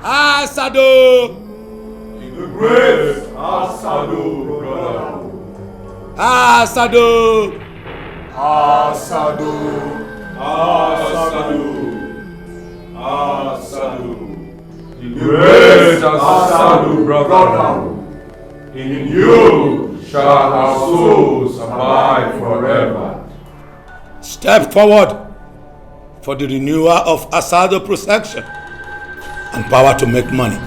Asado! The great Asado, brother. Asado! Asado. Asado. Asado. The great Asado, brother. In you shall our souls abide forever. Step forward for the renewal of Asado protection and power to make money.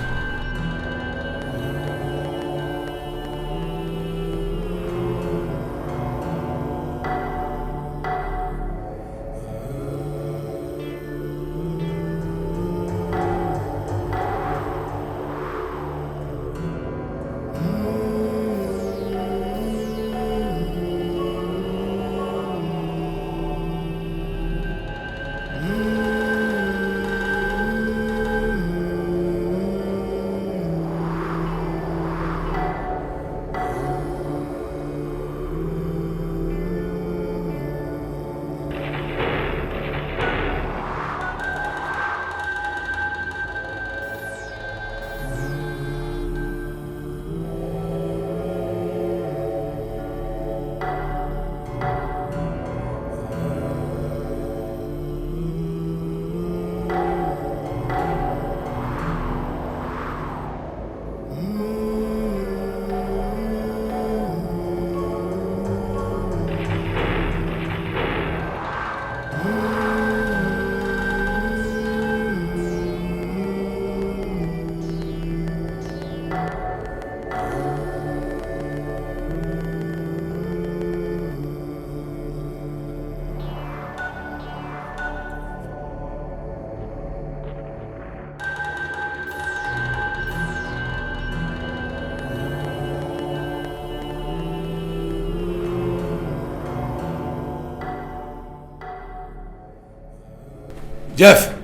Jeff,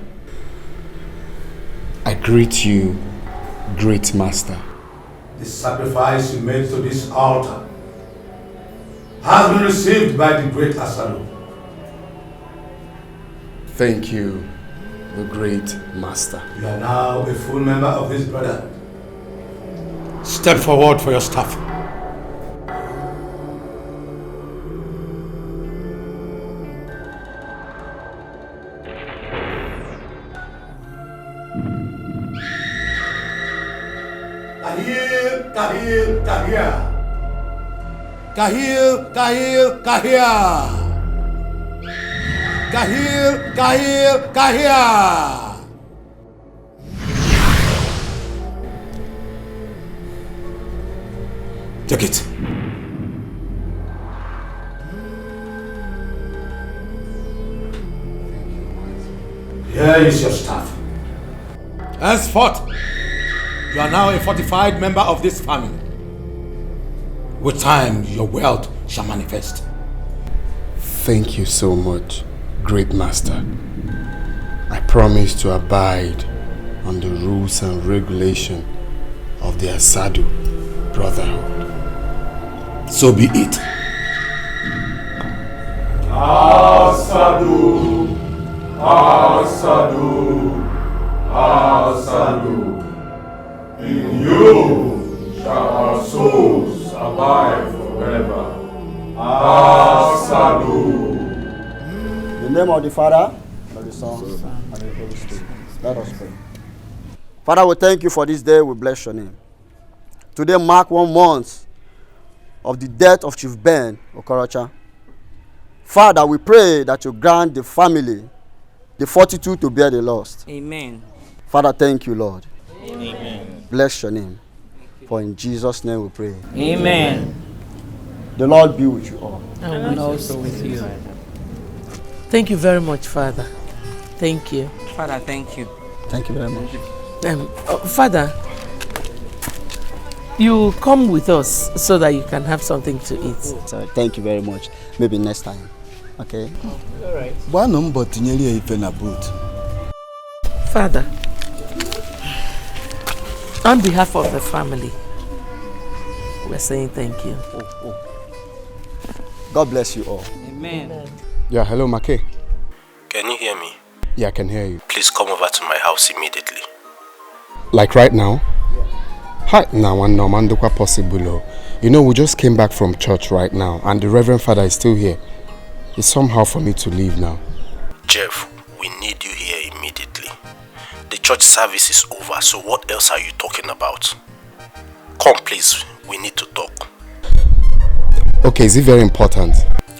I greet you, great master. The sacrifice you made to this altar has been received by the great Asado. Thank you, the great master. You are now a full member of this brotherhood. step forward for your staff. Kahir, Kahir. Kahir, Kahir, Kahir. Kahir, Kahir, Kahir. Take it. Here is your staff. Henceforth, you are now a fortified member of this family. With time, your wealth shall manifest. Thank you so much, great master. I promise to abide on the rules and regulation of the Asado Brotherhood. So be it. Asado, Asado, Asado. In you shall our souls abide forever. Asado. In the name of the Father, and of the Son, and of the Holy Spirit. Let us pray. Father, we thank you for this day. We bless your name. Today mark 1 month of the death of Chief Ben Okorocha. Father, we pray that you grant the family the fortitude to bear the loss. Amen. Father, thank you, Lord. Amen. Bless your name. For in Jesus' name we pray. Amen. The Lord be with you all. And also with you. Thank you very much, Father. Thank you. Father, thank you. Thank you very much. Father, you come with us so that you can have something to eat. So, thank you very much. Maybe next time. Okay? All right. Father, on behalf of the family, we're saying thank you. God bless you all. Amen. Yeah, hello, Micheal. Can you hear me? Yeah, I can hear you. Please come over to my house immediately. Like right now? Hi, now and no possible. You know, we just came back from church right now, and the Reverend Father is still here. It's somehow for me to leave now. Jeff, we need you here immediately. The church service is over, so what else are you talking about? Come please, we need to talk. Okay, is it very important?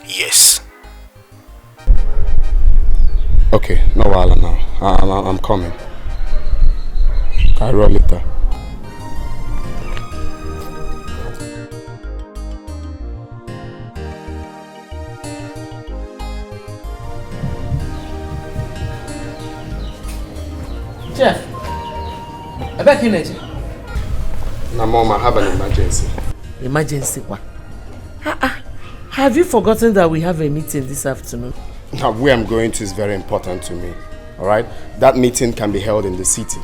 Yes. Okay, no while now. I'm coming. I'll roll later. Jeff, I back in Naija. Now, Mom, I have an emergency. Emergency what? Have you forgotten that we have a meeting this afternoon? Now, where I'm going to is very important to me. Alright? That meeting can be held in the city.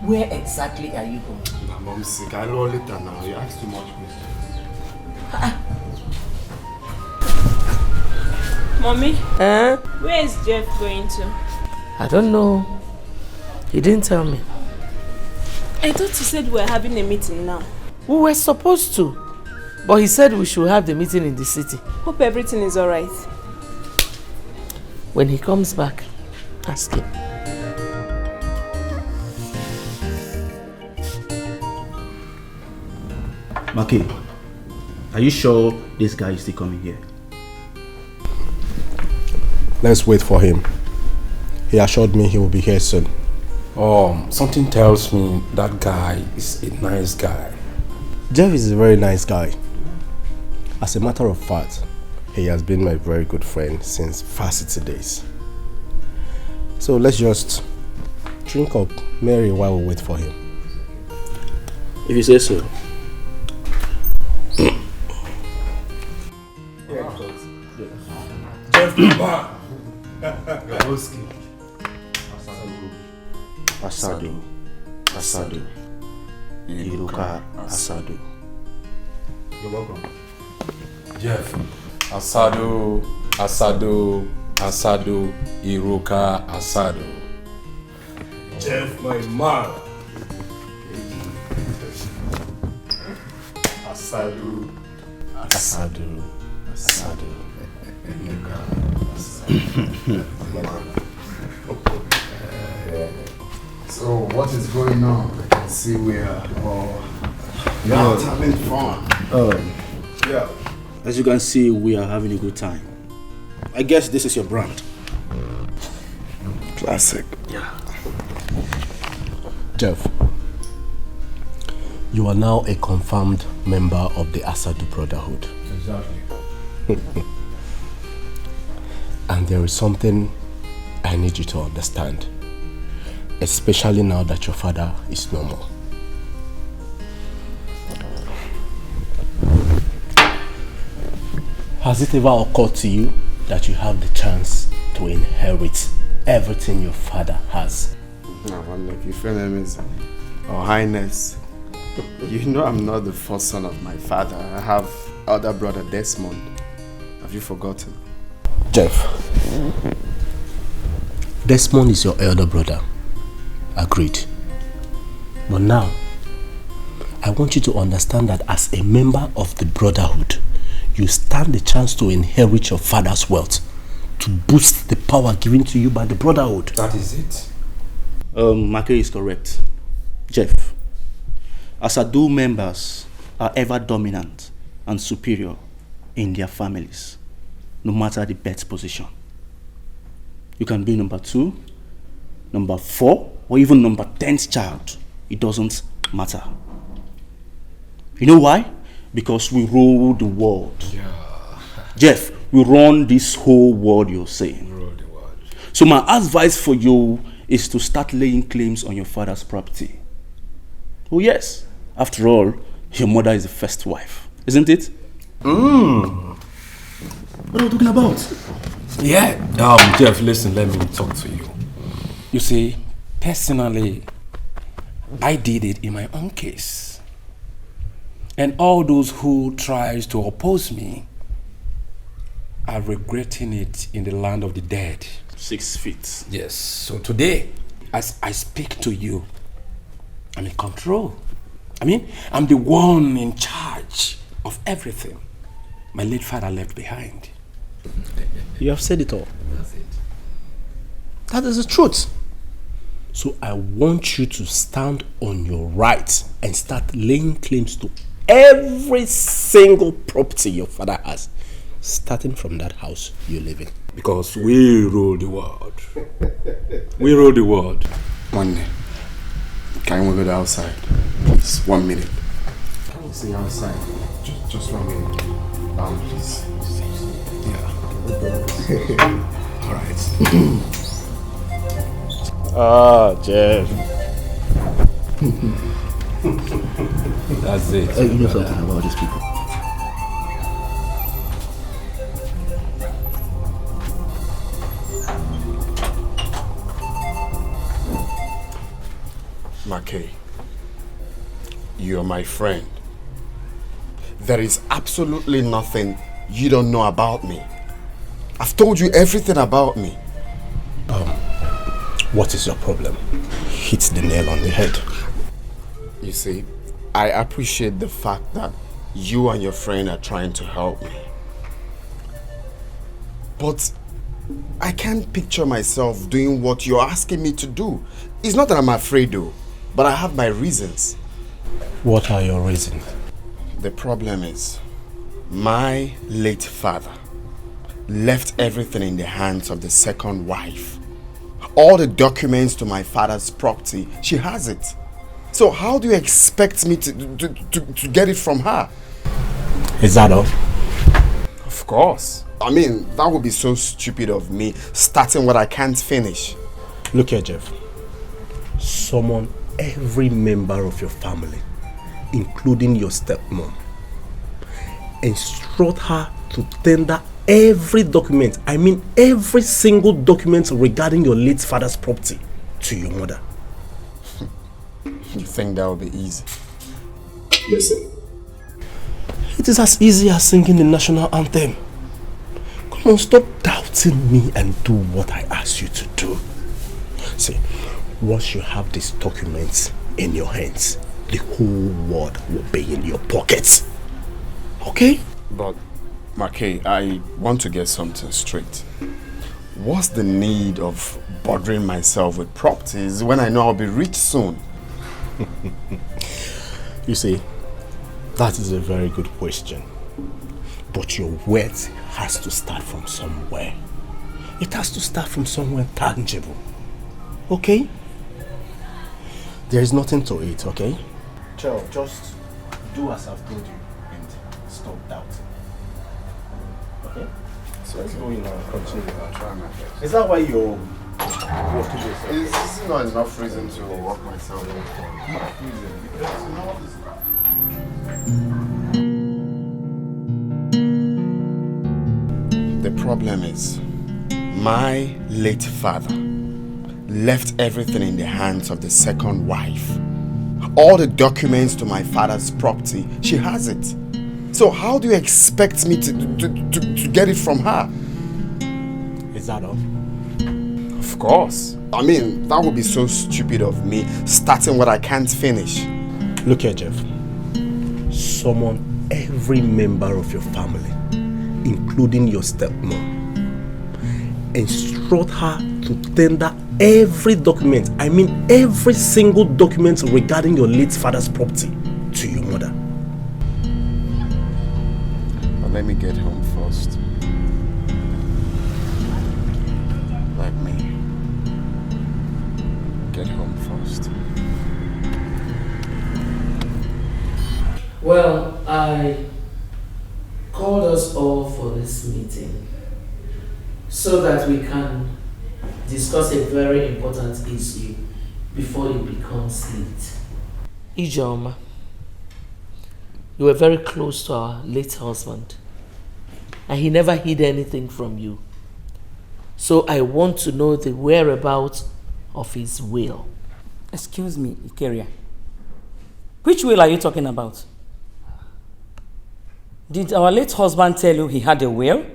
Where exactly are you going? Now, Mom's sick. I'll roll later now. You ask too much questions. Mommy? Huh? Where is Jeff going to? I don't know. He didn't tell me. I thought you said we were having a meeting now. We were supposed to. But he said we should have the meeting in the city. Hope everything is alright. When he comes back, ask him. Micheal, are you sure this guy is still coming here? Let's wait for him. He assured me he will be here soon. Something tells me that guy is a nice guy. Jeff is a very nice guy. As a matter of fact, he has been my very good friend since varsity days. So let's just drink up Mary while we wait for him. If you say so. Asado. Iruka Asado. You're welcome. Jeff. Asado, Iruka Asado. Jeff, my man. Asado. So what is going on? I can see we are all having fun. Yeah. As you can see, we are having a good time. I guess this is your brand. Classic. Yeah. Jeff, you are now a confirmed member of the Asadu Brotherhood. Exactly. And there is something I need you to understand. Especially now that your father is no more. Has it ever occurred to you that you have the chance to inherit everything your father has? No, I'm like, your name is Your Highness. You know I'm not the first son of my father. I have elder brother Desmond. Have you forgotten? Jeff, Desmond is your elder brother. Agreed. But now, I want you to understand that as a member of the Brotherhood, you stand the chance to inherit your father's wealth, to boost the power given to you by the Brotherhood. That is it. Micheal is correct. Jeff, Asadu members are ever dominant and superior in their families, no matter the birth position. You can be number 2, number 4, or even number 10th child. It doesn't matter. You know why? Because we rule the world. Yeah. Jeff, we run this whole world, you're saying. Rule the world. So my advice for you is to start laying claims on your father's property. Oh yes, after all, your mother is the first wife, isn't it? What are you talking about? Yeah. Jeff, listen, let me talk to you. You see, personally, I did it in my own case. And all those who tries to oppose me, are regretting it in the land of the dead. 6 feet. Yes. So today, as I speak to you, I'm in control. I mean, I'm the one in charge of everything my late father left behind. You have said it all. That's it. That is the truth. So I want you to stand on your rights and start laying claims to every single property your father has, starting from that house you live in. Because we rule the world. We rule the world. Onny, can we go outside? Please, 1 minute. Can we see outside? Just 1 minute. Please. Yeah. All right. Jeff. That's it. You know something about these people? Micheal, you're my friend. There is absolutely nothing you don't know about me. I've told you everything about me. What is your problem? Hit the nail on the head. You see, I appreciate the fact that you and your friend are trying to help me. But I can't picture myself doing what you're asking me to do. It's not that I'm afraid though, but I have my reasons. What are your reasons? The problem is, my late father left everything in the hands of the second wife. All the documents to my father's property, she has it. So how do you expect me to get it from her? Is that all? Of course. I mean, that would be so stupid of me, starting what I can't finish. Look here, Jeff. Summon every member of your family, including your stepmom. Instruct her to tender every document, I mean every single document regarding your late father's property to your mother. You think that will be easy? Listen. It is as easy as singing the national anthem. Come on, stop doubting me and do what I ask you to do. See, once you have these documents in your hands, the whole world will be in your pockets. Okay? But, Micheal, I want to get something straight. What's the need of bothering myself with properties when I know I'll be rich soon? You see, that is a very good question. But your wealth has to start from somewhere. It has to start from somewhere tangible. Okay? There is nothing to it, okay? Chill, just do as I've told you and stop doubting. Okay? So let's go in and continue. I'll try my best. Is that why you're walking yourself? This is not enough reason to walk myself in. Enough reason. Because you know what is... The problem is, my late father left everything in the hands of the second wife. All the documents to my father's property, she has it. So how do you expect me to get it from her? Is that all? Of course. I mean, that would be so stupid of me, starting what I can't finish. Look here, Jeff. Summon every member of your family, including your stepmom. Instruct her to tender every document, I mean every single document regarding your late father's property to your mother. But let me get home first. Let me get home first. Well, I called us all for this meeting so that we can discuss a very important issue before it becomes late. Ijoma, you were very close to our late husband and he never hid anything from you. So I want to know the whereabouts of his will. Excuse me, Ikeria. Which will are you talking about? Did our late husband tell you he had a will?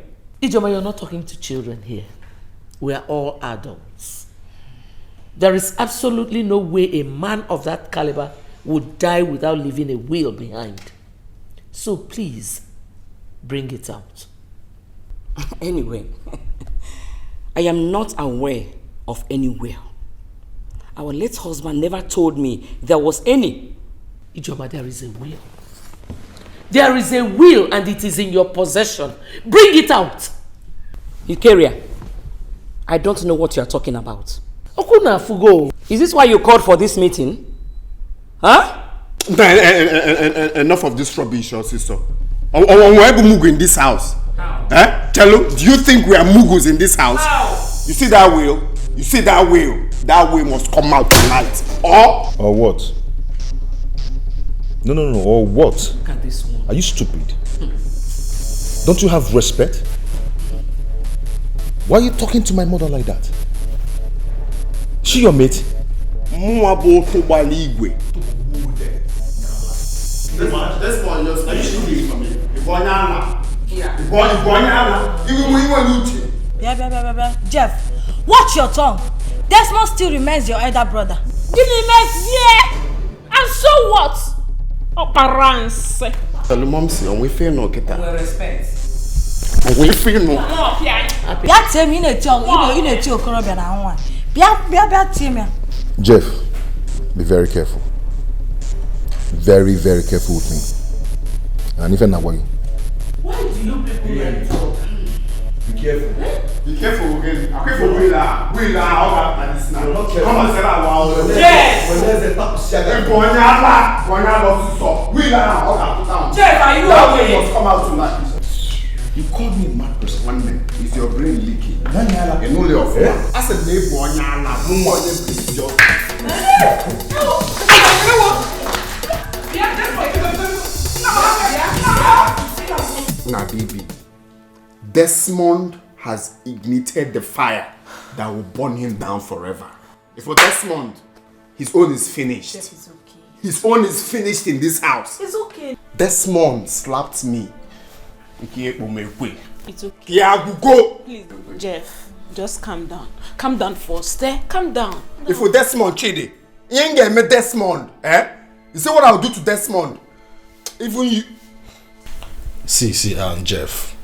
Ijoma, you're not talking to children here. We are all adults. There is absolutely no way a man of that caliber would die without leaving a will behind. So please, bring it out. Anyway, I am not aware of any will. Our late husband never told me there was any. Ijoma, there is a will. There is a will and it is in your possession. Bring it out. Ikeria, I don't know what you are talking about. Okuna Fugo. Is this why you called for this meeting? Huh? Enough of this rubbish, your sister. We're Mugu in this house. Eh? Chelo, do you think we are Mugus in this house? How? You see that will? You see that will? That will must come out tonight. Or what? No. Or what? Look at this one. Are you stupid? Don't you have respect? Why are you talking to my mother like that? She your mate? This one just. Are you stupid for me? Jeff, watch your tongue. Desmond still remains your elder brother. And so what? Parents. Tell mom see on we feel no kita. We respect. We feel no. Bia tell me in a tongue, in a tongue, Korobia na one. Bia tell me. Jeff, be very careful. Very, very careful with me. And even now, why? Why do you people like talk? Be careful. Be careful again. I'm careful. We are. How about this now? Come on, say that wow. Yes. When there's a top shot. We are. Jeff, are you that okay? That must come out tonight. You called me a mad person one minute. Is your brain leaking? And only of you. I said, neighbor, Now, baby, Desmond has ignited the fire that will burn him down forever. If for Desmond, his own is finished. Jeff is okay. His own is finished in this house. It's okay. Desmond slapped me. It's okay. Please, Jeff, just calm down. Calm down first, eh? Calm down. If for Desmond, Chidi, you ain't get me Desmond, eh? You see what I'll do to Desmond? Even you. See, Jeff,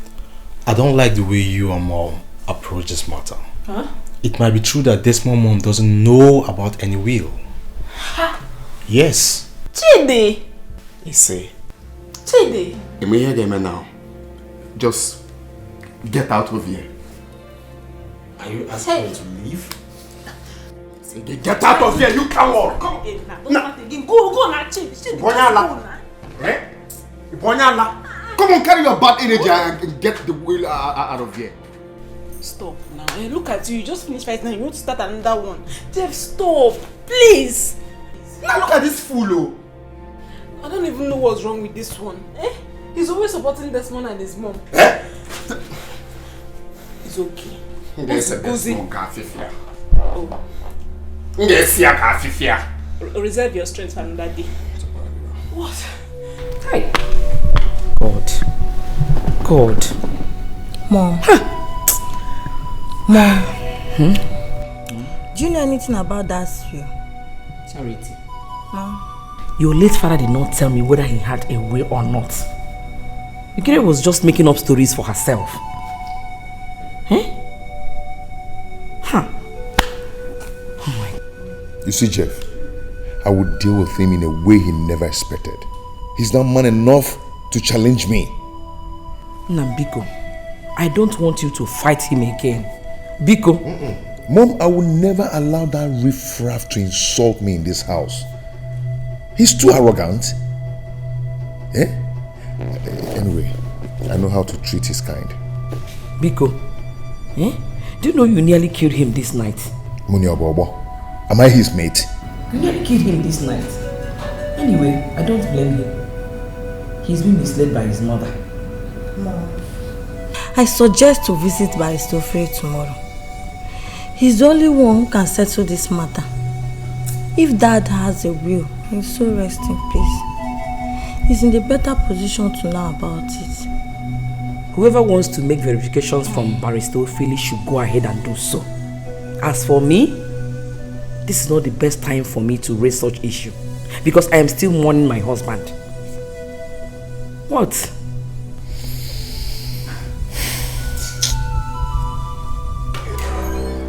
I don't like the way you and Mom approach this matter. Huh? It might be true that Desmond mom doesn't know about any will. Ha! Yes. Chidi! You see. Chidi! You may hear them now. Just get out of here. Are you asking me to leave? Say, get out of here, you coward! Come on! Go now, Chidi! Come on, carry your bad energy and get the will out of here. Stop now. Hey, look at you. You just finished fighting and you want to start another one. Jeff, stop. Please. Now look at this fool. Oh. I don't even know what's wrong with this one. Eh? He's always supporting Desmond and his mom. Eh? It's okay. There's a Desmond Gafifia. Oh. Gafifia. Reserve your strength for another day. What? Hi. God. Mom. Mom. Do you know anything about that will? Charity. Mom. Your late father did not tell me whether he had a will or not. Micheal was just making up stories for herself. Eh? Huh. Oh my. You see, Jeff, I would deal with him in a way he never expected. He's not man enough to challenge me. Biko, I don't want you to fight him again. Biko. Mom, I will never allow that riffraff to insult me in this house. He's too arrogant. Eh? Anyway, I know how to treat his kind. Biko, eh? Do you know you nearly killed him this night? Munya Bobo, am I his mate? You nearly killed him this night. Anyway, I don't blame him. He's been misled by his mother. Mom, I suggest to visit Baristofre tomorrow. He's the only one who can settle this matter. If Dad has a will, he'll so rest in peace. He's in a better position to know about it. Whoever wants to make verifications from Barrister Philly should go ahead and do so. As for me, this is not the best time for me to raise such issue because I am still mourning my husband. What?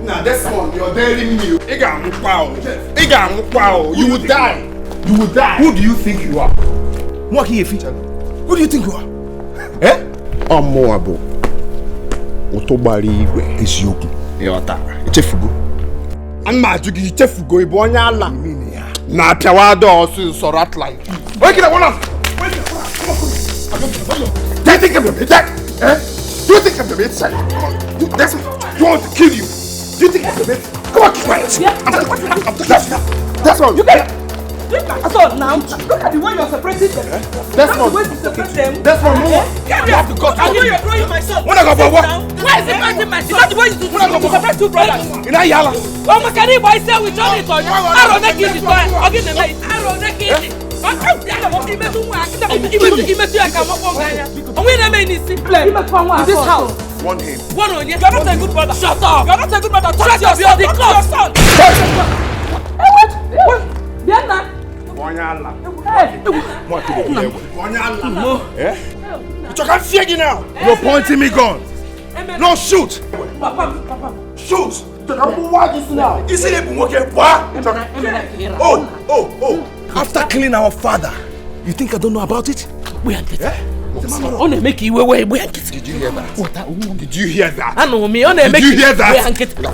Now this one, you're daring me. You will die. You will die. Who do you think you are? Who do you think you are? Eh? Omoabo. Otobari igwe eziokwu. Yotara. Ichefugo. Anma jugi ichefugo ibo onya ala. Na piawa do osu so rat like. Wake it up, one Do you think I'm the bitch? Eh? Do you think I'm the bitch? Come on. You want to kill you? Do you think I'm the bitch? Come on, keep quiet. That's all. You get it. So now, look at the way you're separating them. That's not. the way you separate them. That's not more. You have to cut. I know you're throwing my son. When I go for what? Why is it fighting my son? That's the way you do to separate two brothers. In a yala. Oh, my God, boy, say we join it on you. I don't make it. I'll give them it. I don't make it. This house. One him. One on you. You're not a good brother. Shut up. You're not a good brother. Trust yourself. Talk to your son. Hey, what? Bianna. You're pointing me gun. No, shoot. Shoot. You see them working? Oh. After killing our father, you think I don't know about it? We are getting. Only make you away. We are getting. Did you hear that? Did you hear that? I know me. Only Did make you hear that? We are getting.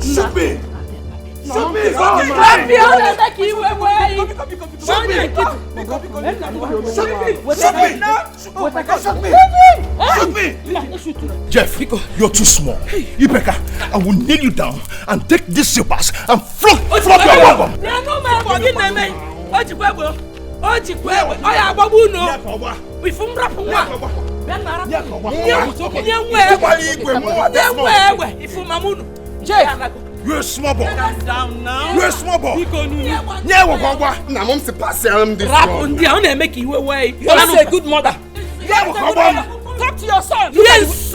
Shoot me. Shoot me! Jeff, you're too small. Ibeka, I will nail you down and take these slippers and flog your album. Jeff, you're a small boy. Down now. You're a small boy. Yeah, now mom's to pass him this one. I'm make you away. You're a good mother. Talk to your son. Yes.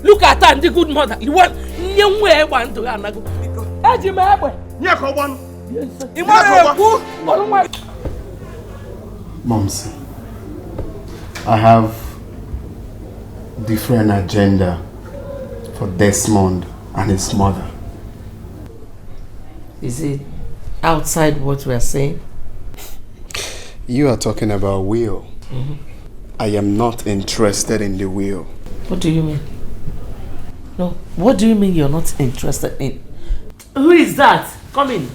Look at her, the good mother. You want young way one to Anago. Moms, I have different agenda for Desmond and his mother. Is it outside what we are saying? You are talking about will. Mm-hmm. I am not interested in the will. What do you mean? No, what do you mean you're not interested in? Who is that? Come in.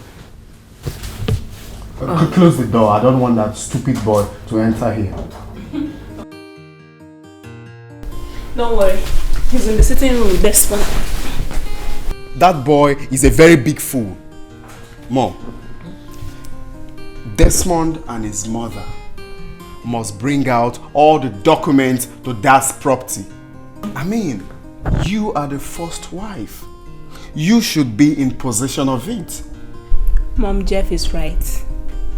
Close the door. I don't want that stupid boy to enter here. Don't worry. He's in the sitting room with best friend. That boy is a very big fool. Mom, Desmond and his mother must bring out all the documents to that property. I mean, you are the first wife. You should be in possession of it. Mom, Jeff is right.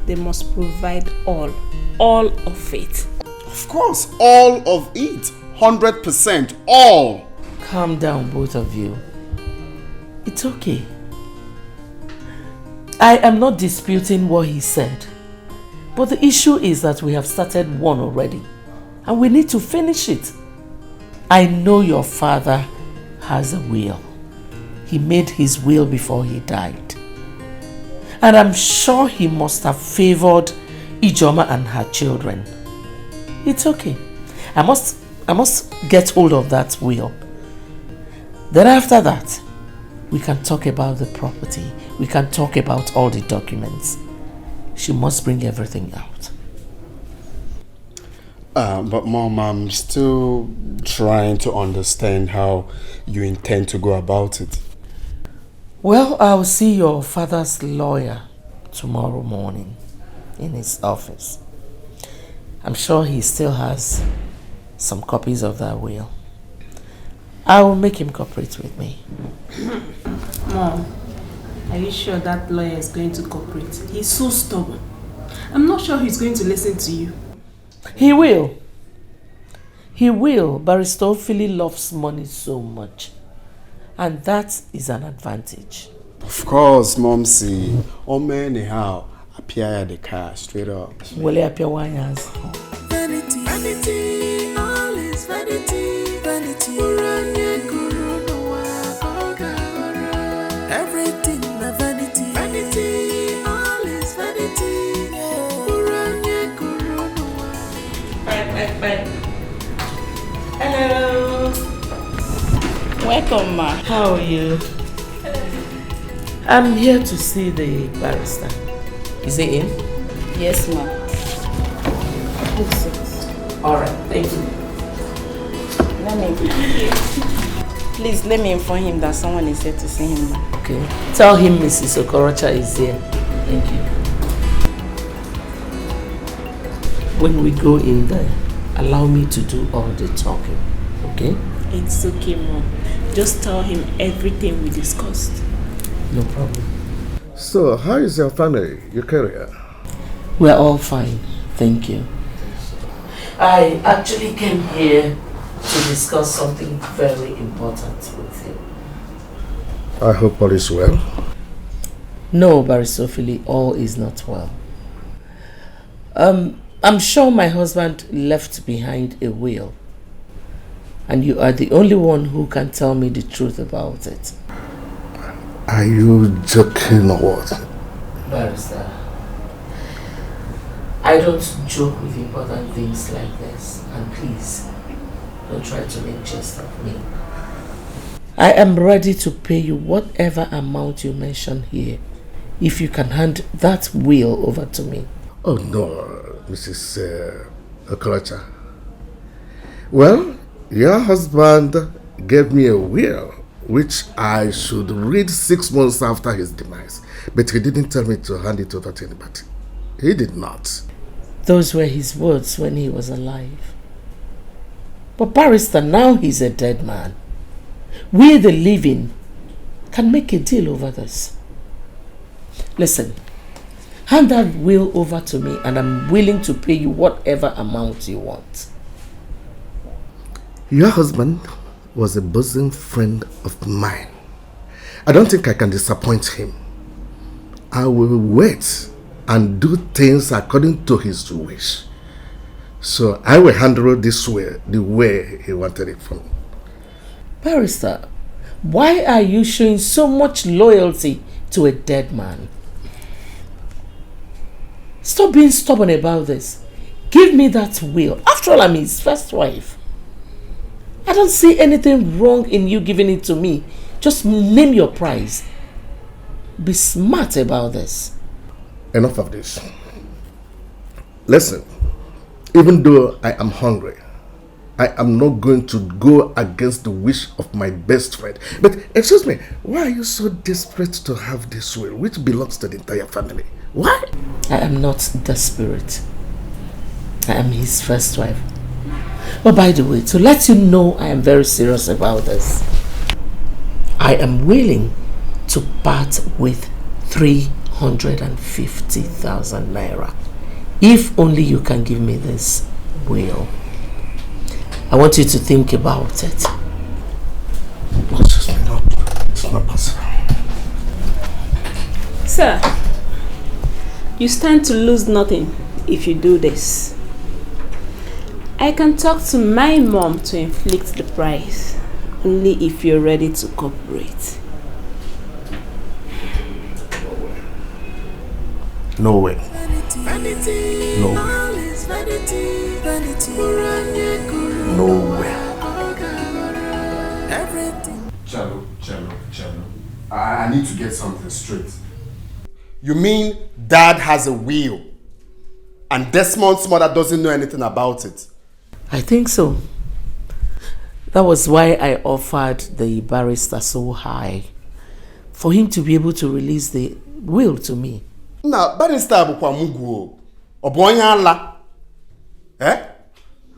They must provide all of it. Of course, all of it. 100%, all. Calm down, both of you. It's okay. I am not disputing what he said. But the issue is that we have started one already. And we need to finish it. I know your father has a will. He made his will before he died. And I'm sure he must have favored Ijoma and her children. It's okay. I must get hold of that will. Then after that, we can talk about the property. We can talk about all the documents. She must bring everything out. But Mom, I'm still trying to understand how you intend to go about it. Well, I'll see your father's lawyer tomorrow morning in his office. I'm sure he still has some copies of that will. I will make him cooperate with me. Mom, are you sure that lawyer is going to cooperate? He's so stubborn. I'm not sure he's going to listen to you. He will. He will, but Aristophanes loves money so much. And that is an advantage. Of course, Momsy. Oh, man, anyhow, appear at the car straight up. Will you appear one years? Vanity, vanity, all is vanity, vanity. Everything na vanity, vanity, all is vanity. Bye. Hello. Welcome, ma. How are you? I'm here to see the barrister. Is he in? Yes, ma. All right, thank you. Please let me inform him that someone is here to see him, ma. Okay. Tell him Mrs. Okorocha is here. Thank you. When we go in there, allow me to do all the talking, okay? It's okay, Mom. Just tell him everything we discussed. No problem. So, how is your family, your career? We're all fine, thank you. I actually came here to discuss something very important with you. I hope all is well. No, Baristophanes, all is not well. I'm sure my husband left behind a will. And you are the only one who can tell me the truth about it. Are you joking or what? Barrister, I don't joke with important things like this. And please, don't try to make jest of me. I am ready to pay you whatever amount you mention here, if you can hand that will over to me. Oh no, Mrs. Okorocha. Well, your husband gave me a will which I should read 6 months after his demise, but he didn't tell me to hand it over to anybody. He did not. Those were his words when he was alive. But barrister, now he's a dead man. We, the living, can make a deal over this. Listen, hand that will over to me and I'm willing to pay you whatever amount you want. Your husband was a bosom friend of mine. I don't think I can disappoint him. I will wait and do things according to his wish. So I will handle this way the way he wanted it from me. Barrister, why are you showing so much loyalty to a dead man? Stop being stubborn about this. Give me that will. After all, I'm his first wife. I don't see anything wrong in you giving it to me. Just name your price. Be smart about this. Enough of this. Listen, even though I am hungry, I am not going to go against the wish of my best friend. But excuse me, why are you so desperate to have this will, which belongs to the entire family? Why? I am not desperate. I am his first wife. But by the way, to let you know I am very serious about this, I am willing to part with 350,000 naira. If only you can give me this will. I want you to think about it. It's not possible. Sir, you stand to lose nothing if you do this. I can talk to my mom to inflict the price, only if you're ready to cooperate. No way. No way. No way. Chalo. I need to get something straight. You mean Dad has a will and Desmond's mother doesn't know anything about it? I think so. That was why I offered the barrister so high, for him to be able to release the will to me. Now, barrister bukwa mugu obonya ala.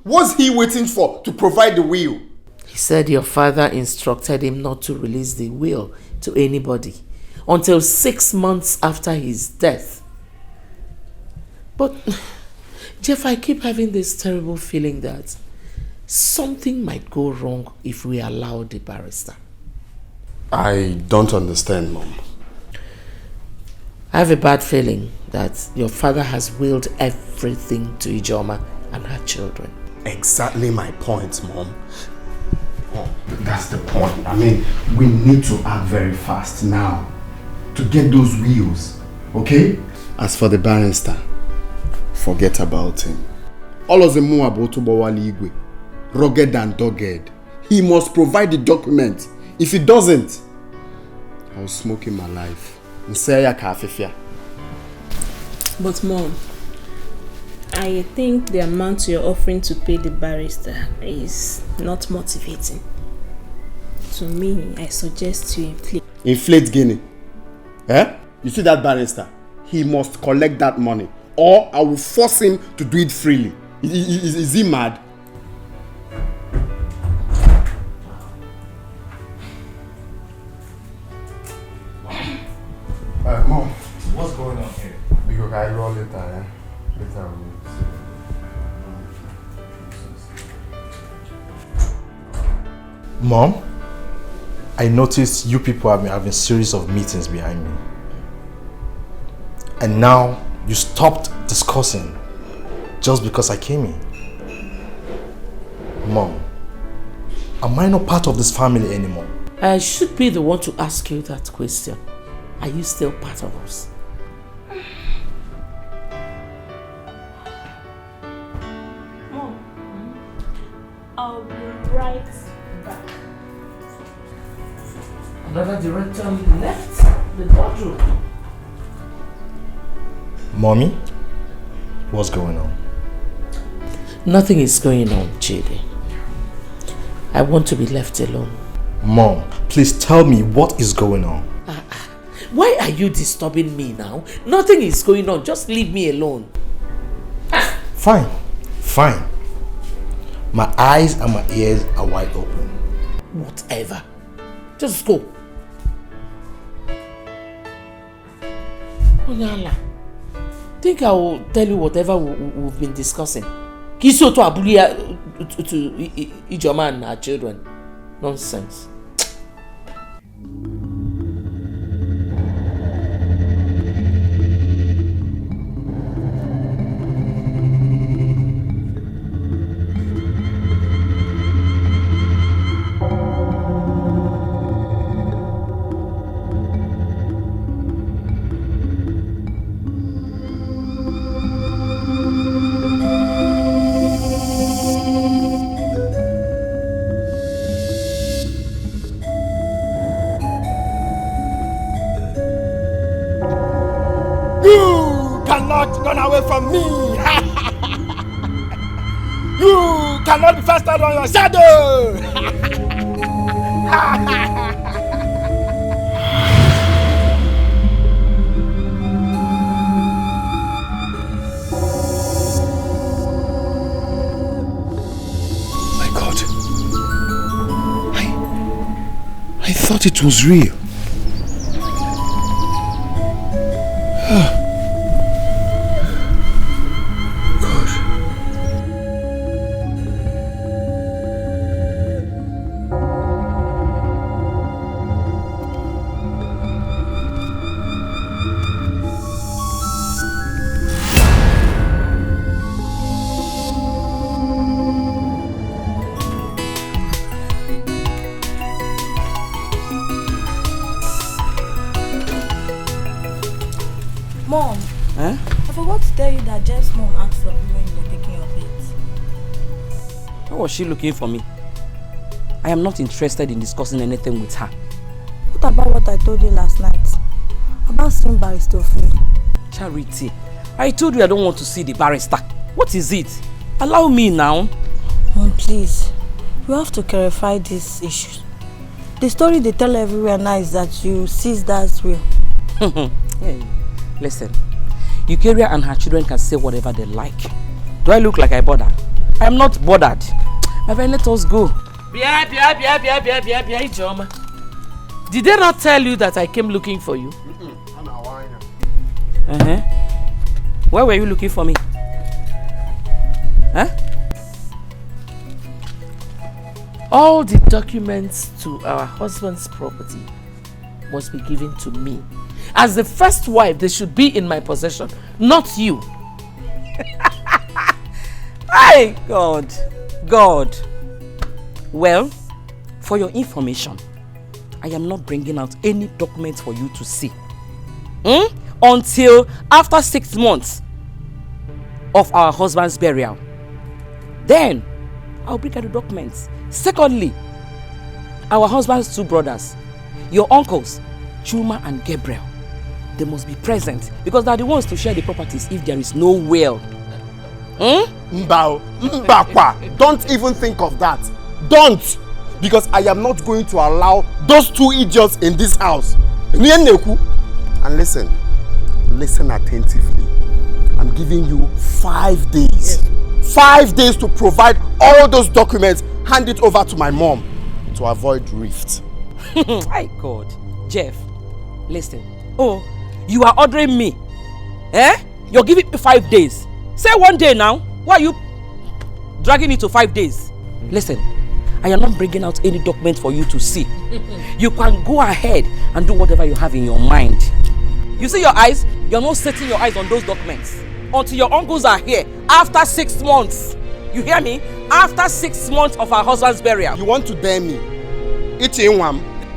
What's he waiting for to provide the will? He said your father instructed him not to release the will to anybody until 6 months after his death. But Jeff, I keep having this terrible feeling that something might go wrong if we allow the barrister. I don't understand, Mom. I have a bad feeling that your father has willed everything to Ijoma and her children. Exactly my point, Mom. Oh, that's the point. I mean, we need to act very fast now to get those wheels, okay? As for the barrister, forget about him. All of them know about Tubawali Igwe. Rugged and dogged. He must provide the document. If he doesn't, I'll smoke him alive. But Mom, I think the amount you're offering to pay the barrister is not motivating. To me, I suggest you inflate. Inflate Guinea. Eh? You see that barrister? He must collect that money, or I will force him to do it freely. Is he mad? Mom. What's going on here? Because I roll later, eh? Later we'll see. Mom, I noticed you people have been having a series of meetings behind me. And now you stopped discussing just because I came in. Mom, am I not part of this family anymore? I should be the one to ask you that question. Are you still part of us? Mom, I'll be right back. Another director left the boardroom. Mommy, what's going on? Nothing is going on, JD. I want to be left alone. Mom, please tell me what is going on. Why are you disturbing me now? Nothing is going on. Just leave me alone. Fine, fine. My eyes and my ears are wide open. Whatever. Just go. Onyala, think I will tell you whatever we've been discussing. Kiso to Abulia to Ijoma and her children. Nonsense. Run away from me! You cannot be faster than your shadow! My God. I thought it was real. Mom, I forgot to tell you that Jeff's mom asked for you when you were taking your plate. Why was she looking for me? I am not interested in discussing anything with her. What about what I told you last night? About seeing Barrister Free? Charity, I told you I don't want to see the barrister. What is it? Allow me now. Mom, please. You have to clarify this issue. The story they tell everywhere now is that you seized that will. Hey, listen, Eukarya and her children can say whatever they like. Do I look like I bother? I am not bothered. My friend, let us go. Ijoma. Did they not tell you that I came looking for you? Where were you looking for me? Huh? all the documents to our husband's property must be given to me. As the first wife, they should be in my possession, not you. Hey, God. God. Well, for your information, I am not bringing out any documents for you to see. Until after 6 months of our husband's burial. Then, I'll bring out the documents. Secondly, our husband's 2 brothers, your uncles, Chuma and Gabriel, they must be present because they are the ones to share the properties if there is no will. Mbakwa, don't even think of that. Don't! Because I am not going to allow those 2 idiots in this house. And listen attentively. I'm giving you 5 days. Yes. 5 days to provide all those documents, hand it over to my mom to avoid rift. My God. Jeff, listen. Oh, you are ordering me. You're giving me 5 days. Say 1 day now. Why are you dragging it to 5 days? Listen, I am not bringing out any document for you to see. You can go ahead and do whatever you have in your mind. You see your eyes? You're not setting your eyes on those documents until your uncles are here after 6 months. You hear me? After 6 months of our husband's burial. You want to dare me?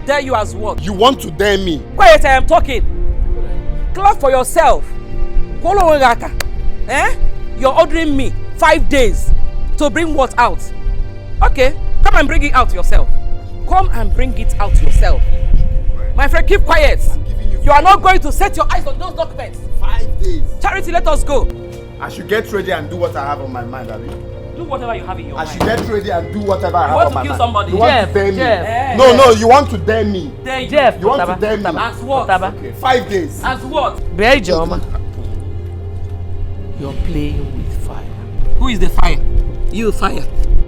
Dare you as what? You want to dare me? Quiet, I am talking. Clap for yourself. You're ordering me 5 days to bring what out? Okay, come and bring it out yourself. Come and bring it out yourself. My friend, keep quiet. You are not going to set your eyes on those documents. 5 days. Charity, let us go. I should get ready and do what I have on my mind, Abi. Do whatever you have in your mind. I should get ready and do whatever I have on my mind. You want to kill somebody? You want to dare me? No, you want to dare me. Dare you? Jeff, you want to dare me? As what? Okay. 5 days. As what? You're playing with fire. Who is the fire? You fire.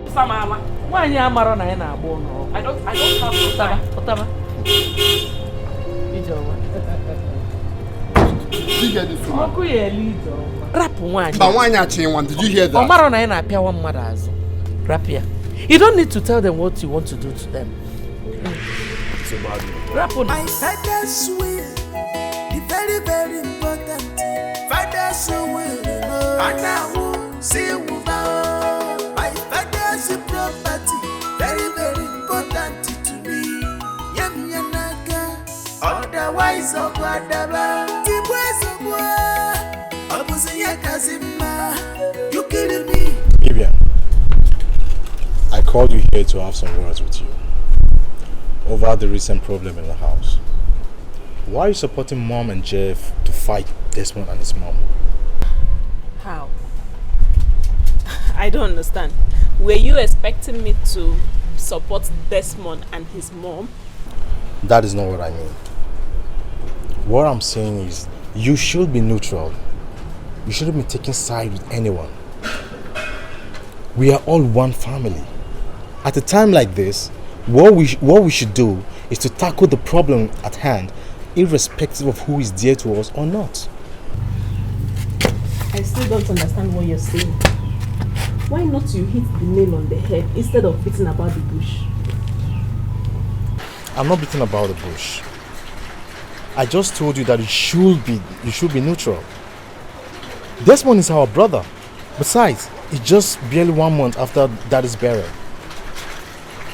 Samala. Why are you marrying a boy? I don't have no fire. Did you hear this one? Rap one. But why not change one? Did you hear that? You don't need to tell them what you want to do to them. It's about you. Rap on. My father's will, the very, very important. Father's will, and I will see my father's property, very, very important to me. Yamianaga, otherwise, oh, Adamma. You killing me. Vivian, I called you here to have some words with you over the recent problem in the house. Why are you supporting Mom and Jeff to fight Desmond and his mom? How? I don't understand. Were you expecting me to support Desmond and his mom? That is not what I mean. What I'm saying is you should be neutral. You shouldn't be taking side with anyone. We are all one family. At a time like this, what we should do is to tackle the problem at hand, irrespective of who is dear to us or not. I still don't understand what you're saying. Why not you hit the nail on the head instead of beating about the bush? I'm not beating about the bush. I just told you that you should be neutral. Desmond is our brother. Besides, it's just barely 1 month after Daddy's burial.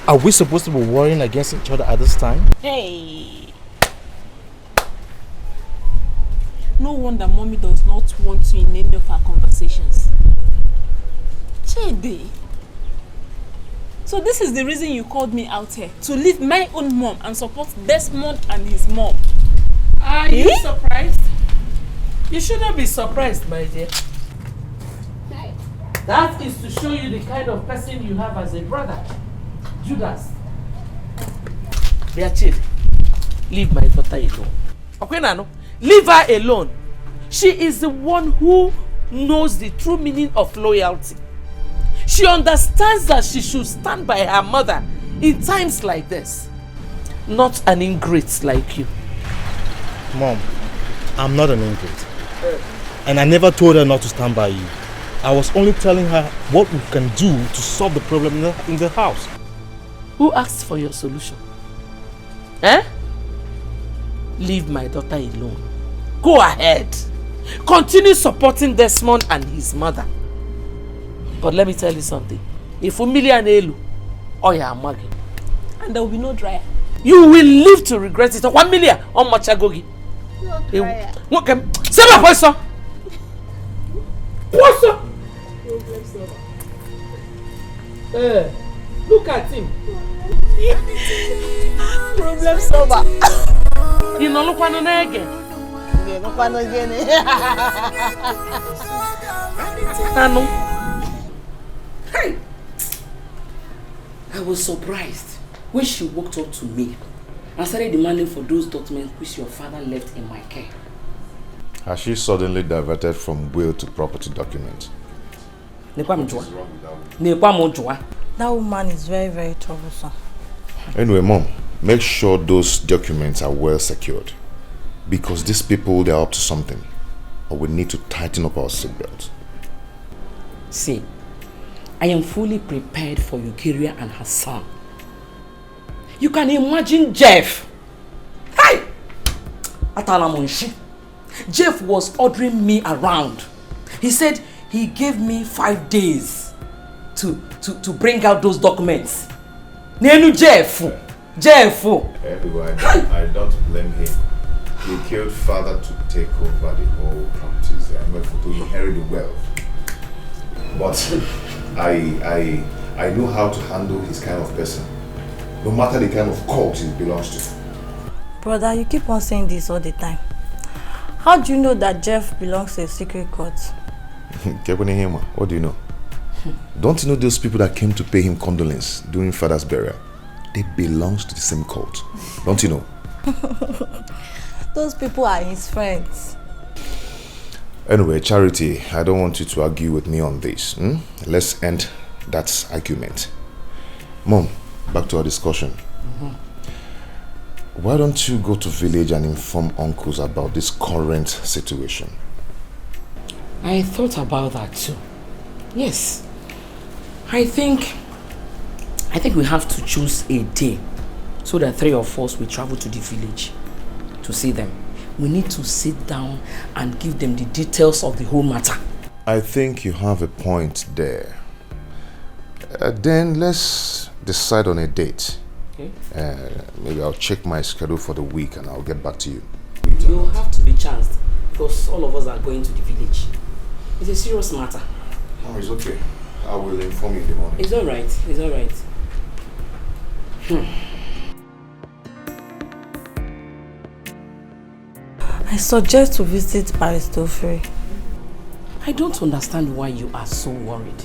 Are we supposed to be worrying against each other at this time? Hey! No wonder Mommy does not want you in any of our conversations. Chidi. So this is the reason you called me out here, to leave my own mom and support Desmond and his mom. Are you surprised? You shouldn't be surprised, my dear. That is to show you the kind of person you have as a brother. Judas. Beatrice, leave my daughter alone. Okay, Nano? Leave her alone. She is the one who knows the true meaning of loyalty. She understands that she should stand by her mother in times like this. Not an ingrate like you. Mom, I'm not an ingrate. And I never told her not to stand by you. I was only telling her what we can do to solve the problem in the house. Who asked for your solution? Eh? Leave my daughter alone. Go ahead. Continue supporting Desmond and his mother. But let me tell you something. If Elu, or your magi, and there will be no dryer. you will live to regret it. 1 million on Machagogi. No dryer. Okay. Say my voice, sir. What's up? Look at him. Problem solver. You know, look one again. Look one again. Hey! I was surprised when she walked up to me and started demanding for those documents which your father left in my care. Has she suddenly diverted from will to property document? That woman is very, very troublesome. Anyway, Mom, make sure those documents are well secured. Because these people, they're up to something. Or we need to tighten up our seatbelts. See, I am fully prepared for Eukaria and her son. You can imagine Jeff. Hey! Jeff was ordering me around. He said he gave me 5 days to bring out those documents. Nenu Jeff! Everyone, I don't blame him. He killed father to take over the whole properties. I mean, to inherit the wealth. But I know how to handle his kind of person. No matter the kind of cult he belongs to. Brother, you keep on saying this all the time. How do you know that Jeff belongs to a secret cult? What do you know? Don't you know those people that came to pay him condolence during father's burial? They belong to the same cult. Don't you know? Those people are his friends. Anyway, Charity, I don't want you to argue with me on this. Let's end that argument. Mom, back to our discussion. Why don't you go to village and inform uncles about this current situation? I thought about that too. Yes. I think we have to choose a day so that 3 of us will travel to the village to see them. We need to sit down and give them the details of the whole matter. I think you have a point there. Then let's decide on a date. Okay. Maybe I'll check my schedule for the week and I'll get back to you. You'll have to be chanced because all of us are going to the village. It's a serious matter. Oh, it's okay. I will inform you in the morning. It's alright. It's alright. I suggest to visit Barrister. I don't understand why you are so worried.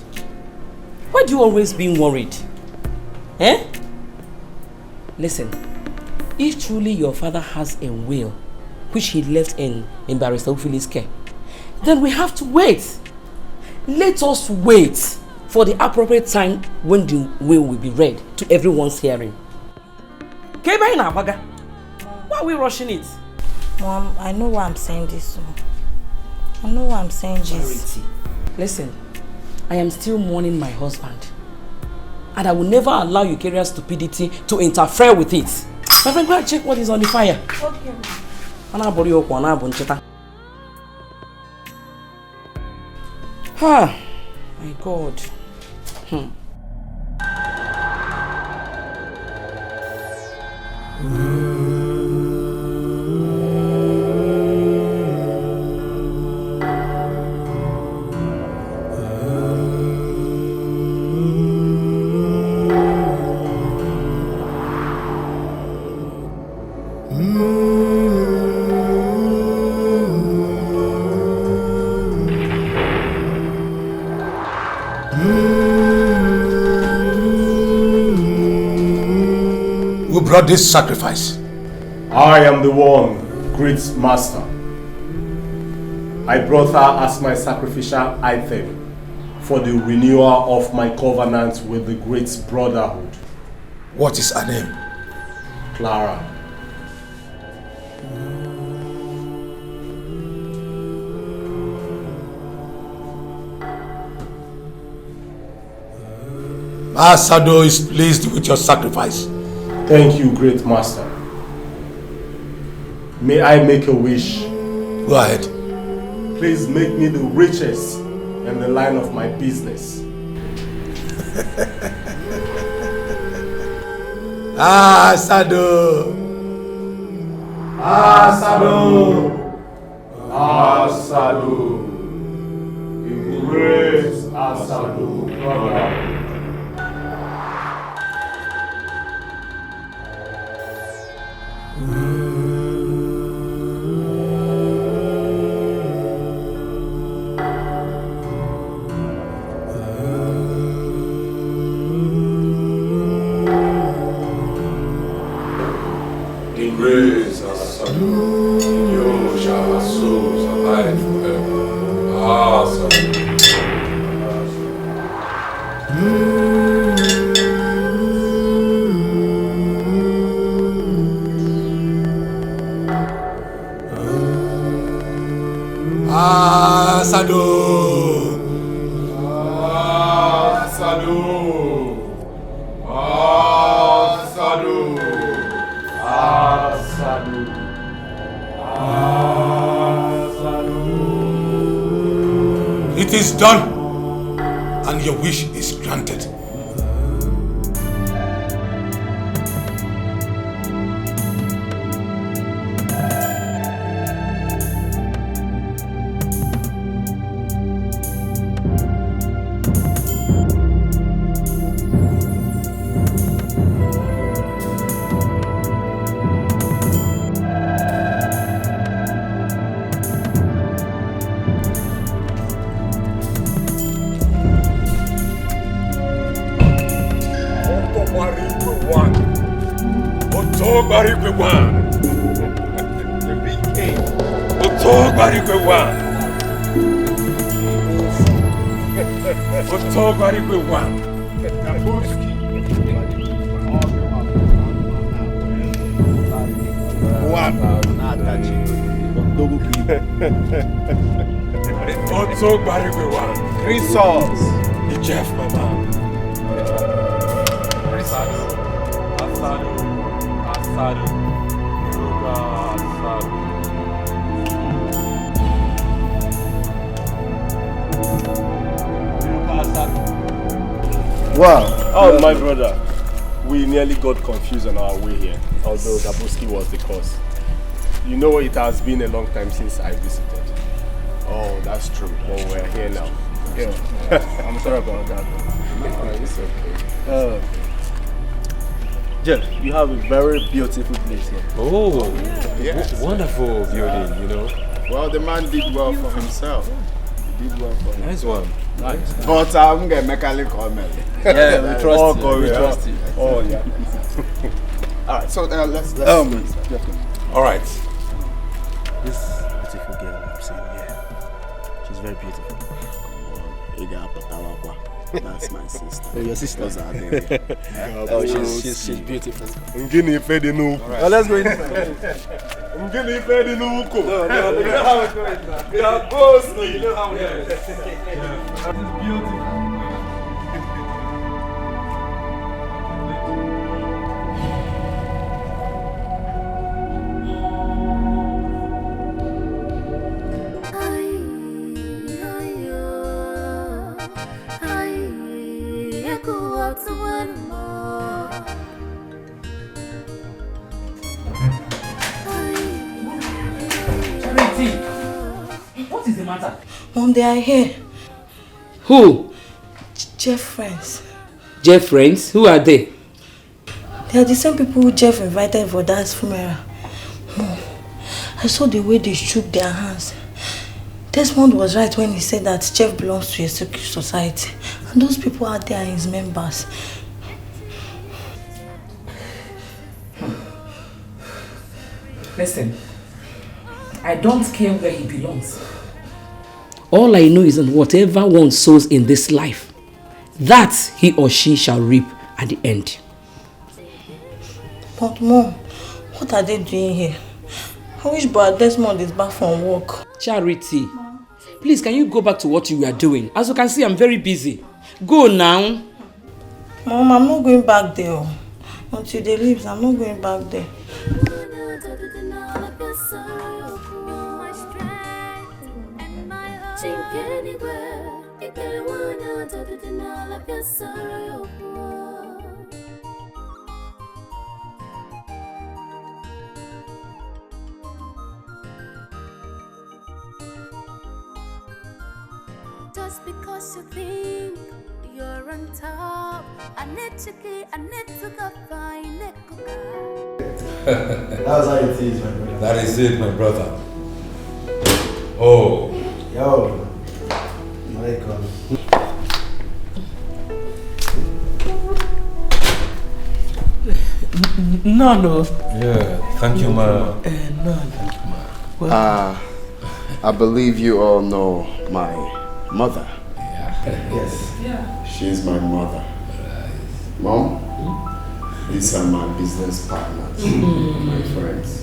Why do you always be worried? Eh? Listen, if truly your father has a will which he left in Barrister Philly's care, then we have to wait. Let us wait for the appropriate time when the will be read to everyone's hearing. Why are we rushing it? Mom, I know why I'm saying this. I know why I'm saying this. Charity. Listen, I am still mourning my husband. And I will never allow Eucaria's stupidity to interfere with it. My friend, go and check what is on the fire. Okay. Ah, my God. Brought this sacrifice? I am the one, great master. I brought her as my sacrificial item for the renewal of my covenant with the great Brotherhood. What is her name? Clara. Asado is pleased with your sacrifice. Thank you, great master. May I make a wish? Go ahead. Please make me the richest in the line of my business. Asado! Asado! Asado! The great Asado, brother. It is done, and your wish is granted. Three souls. The Jeff, my man. Wow. Oh, my brother. We nearly got confused on our way here, although Dabuski was the cause. You know, it has been a long time since I visited. Oh, that's true. But we're here now. Yeah. I'm sorry about that. It's okay. Jeff, you have a very beautiful place here. Oh, yes. Wonderful building, you know. Well, the man did well for himself. He did well for himself. Nice one. Nice. But I'm going to make a comment. Yeah, we trust you. We trust you. Oh, yeah. Alright, so let's All right. This beautiful girl I'm seeing here, she's very beautiful. That's my sister. Oh, your sisters are there. Oh, she's beautiful. Right. Let's go inside. No, you know how it goes. We are both. You know how it goes. It's beautiful. What is the matter? Mom, they are here. Who? Jeff friends. Jeff friends? Who are they? They are the same people who Jeff invited for Dad's funeral. Mom, I saw the way they shook their hands. Desmond was right when he said that Jeff belongs to a secret society. And those people out there are his members. Listen, I don't care where he belongs. All I know is that whatever one sows in this life, that he or she shall reap at the end. But Mom, what are they doing here? I wish Brother Desmond is back from work. Charity, please can you go back to what you were doing? As you can see, I'm very busy. Go now. Mom, I'm not going back there. Until they leave, I'm not going back there. Just because you think you're on top, I need to go find it. That's how it is, my brother. That is it, my brother. Oh. Yo. Welcome. No. Yeah, thank you, ma. No. I believe you all know my mother. Yes. Yeah. She's my mother. Mom, these are my business partners, my friends.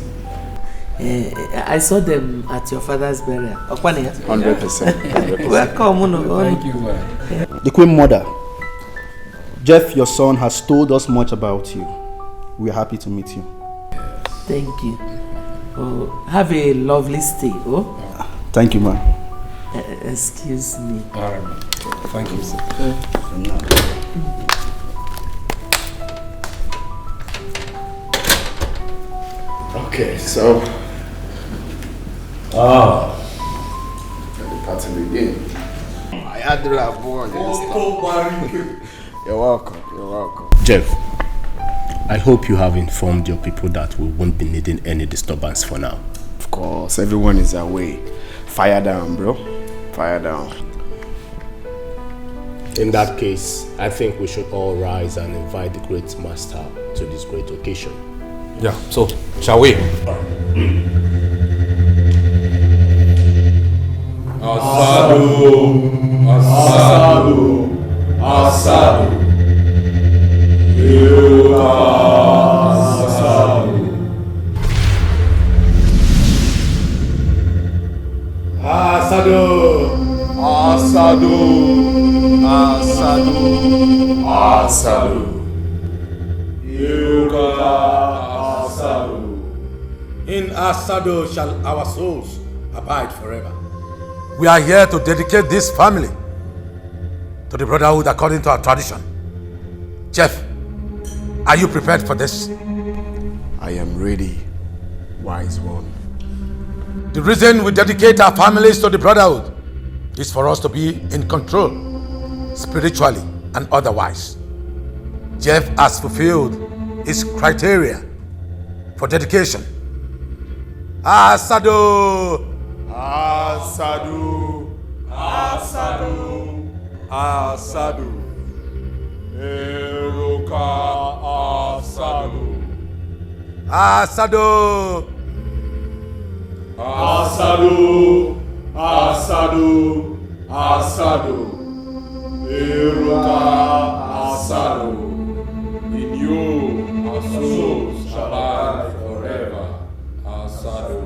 I saw them at your father's burial. 100%. Welcome. Thank you, man. The Queen Mother, Jeff, your son, has told us much about you. We are happy to meet you. Thank you. Oh, have a lovely stay. Oh. Thank you, ma'am. Excuse me. All right. Thank you, sir. Okay, so let the party begin. I had to have born. You're welcome. Jeff, I hope you have informed your people that we won't be needing any disturbance for now. Of course, everyone is away. Fire down, bro. Fire down. In that case, I think we should all rise and invite the great master to this great occasion. Yeah, so, shall we? Asadu. In Asadu shall our souls abide forever. We are here to dedicate this family to the Brotherhood according to our tradition. Jeff, are you prepared for this? I am ready, wise one. The reason we dedicate our families to the Brotherhood is for us to be in control, spiritually and otherwise. Jeff has fulfilled his criteria for dedication. Asadu! Asadu! Asadu! Asadu! Eruka Asadu! Asadu! Asadu! Asadu! Asadu! Eruka Asadu! In you our souls shall abide forever. Asadu.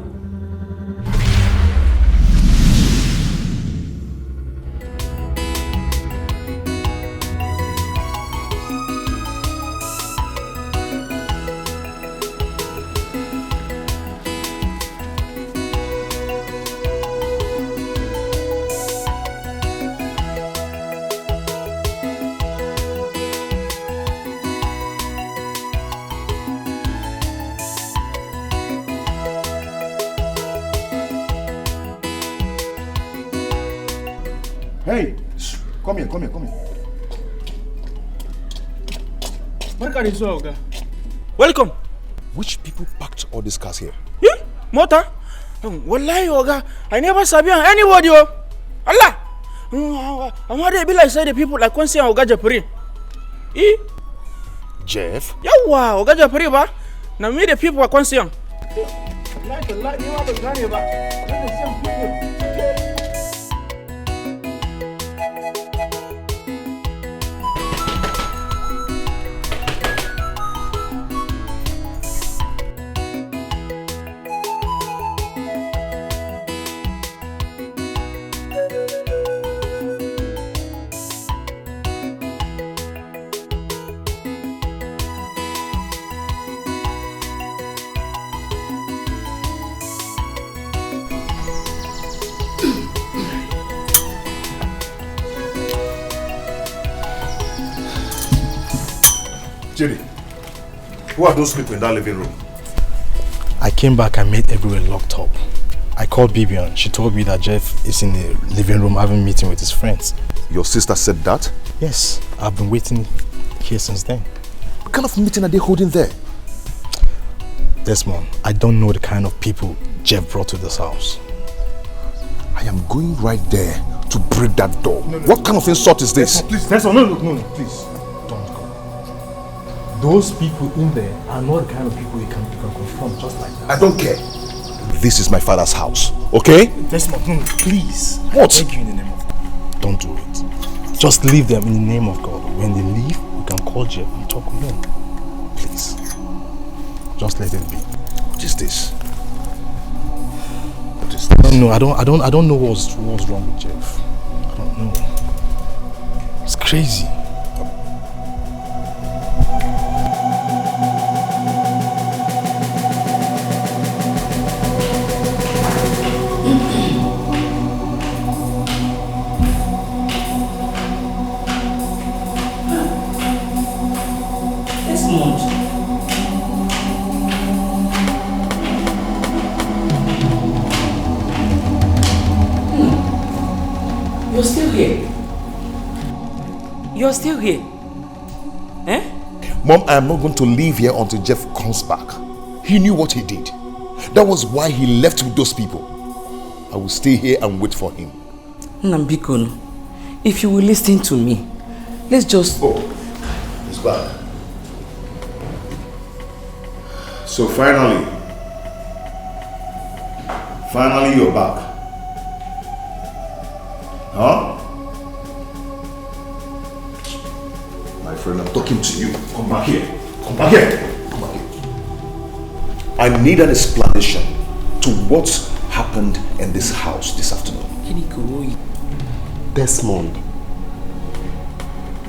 Hey, come here. Welcome. Which people packed all these cars here? Yeah, Mota. Wallahi, Oga. I never sabi anybody. Allah. I'm not be like say the people like Kwansi and Oga Japuri. Jeff? Yawa, Oga Japuri ba. Na me the people are Kwansi. Jerry, who are those people in that living room? I came back and made everywhere locked up. I called Bibian. She told me that Jeff is in the living room having a meeting with his friends. Your sister said that? Yes, I've been waiting here since then. What kind of meeting are they holding there? Desmond, I don't know the kind of people Jeff brought to this house. I am going right there to break that door. What kind of insult is this? Please, Desmond, no, please. Don't go. Those people in there are not the kind of people you can confront just like that. I don't care. This is my father's house, okay? Desmond, no, please. What? I beg you in the name of God. Don't do it. Just leave them in the name of God. When they leave, you can call Jeff and talk with them. Please. Just let it be. What is this? What is this? No, I don't know what's wrong with Jeff. I don't know. It's crazy. You're still here. You're still here. Eh? Mom, I am not going to leave here until Jeff comes back. He knew what he did. That was why he left with those people. I will stay here and wait for him. Nambikon, if you will listen to me, let's just... Oh, he's back. So finally you're back. Huh? My friend, I'm talking to you. Come back here. Come back here. Come back here. I need an explanation to what happened in this house this afternoon. Desmond,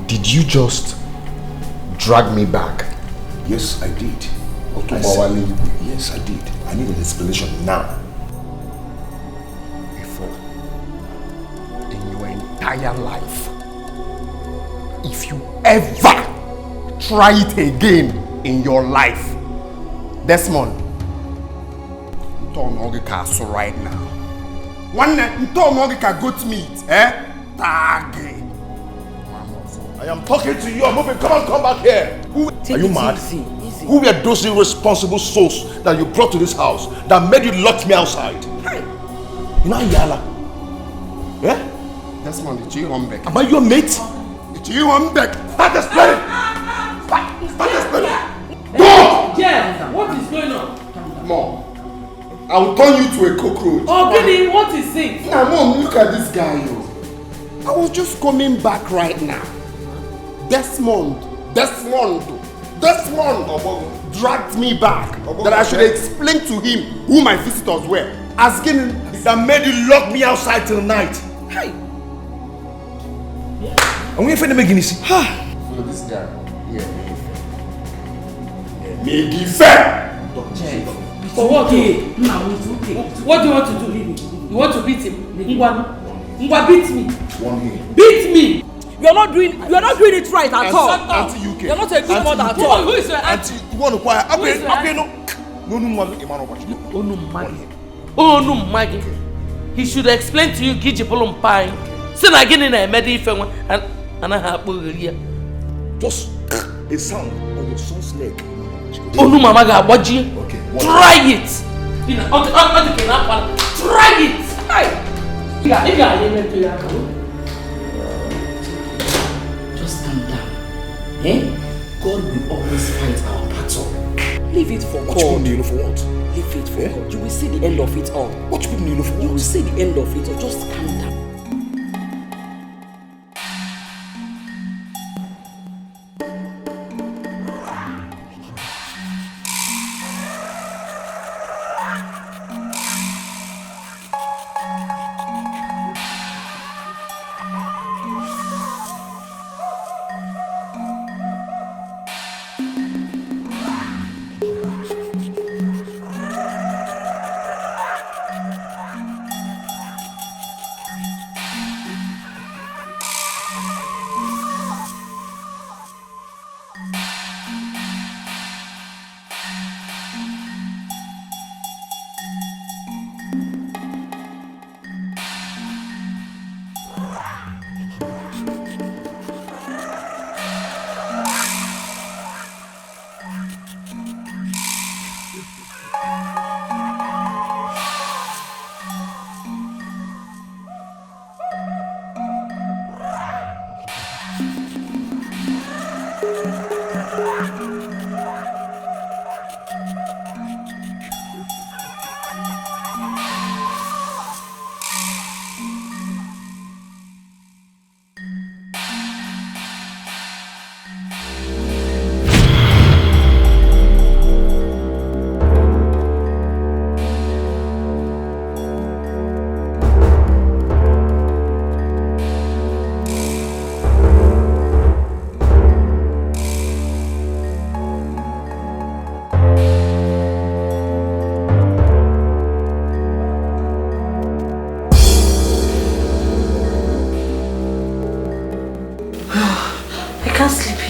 did you just drag me back? Yes, I did. Yes, I did. I need an explanation now. Entire life, if you ever try it again in your life, Desmond, so right now. One goat meat, eh? I am talking to you. I'm moving. Come back here. Are you mad? Easy. Who were those irresponsible souls that you brought to this house that made you lock me outside? You know Yala? Yeah? Desmond, it's you home back. Am I your mate? It's you home back. Start explaining. Start explaining. Go! Jeff, what is going on? Mom, I will turn you to a cockroach. Oh, Billy, what is it? Now, Mom, look at this guy. I was just coming back right now. Desmond dragged me back that I should explain to him who my visitors were. Asking him that made you lock me outside till night. Hey. I'm waiting for the beginning. So this guy, Make fair. For what? What do you want to do? You want to beat him? Ngwa, beat me. Beat me. You're not doing it right at all. Auntie UK. You're not a good mother at all. Who is your auntie? You want to quiet? No, Maggie. He should explain to you Kijipolum Pine. Say again in a medical and I have just a sound on your son's neck. Oh no, Mama, what you? Okay. Try it. Try it. Just calm down. Eh? God will always fight our battle. Leave it for God. God. What you know for what? Leave it for God. You will see the end of it all. What you know for what? You will see the end of it all. Just calm down.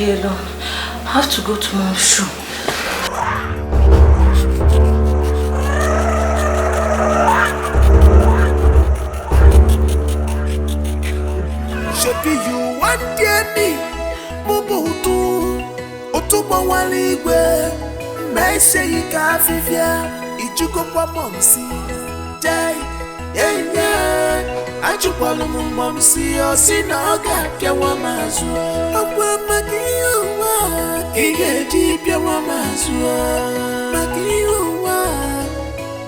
here alone. I have to go to Mom's show. Shebi you want me, Mubutu, Otubo Waligwe, Mese Ika Fifia, Ichuko Pomsi, Jai, Achupalo Mumsi, Osinoga, Piawamazu, Akwamakiwa, Igeji Piawamazu, Makiwa,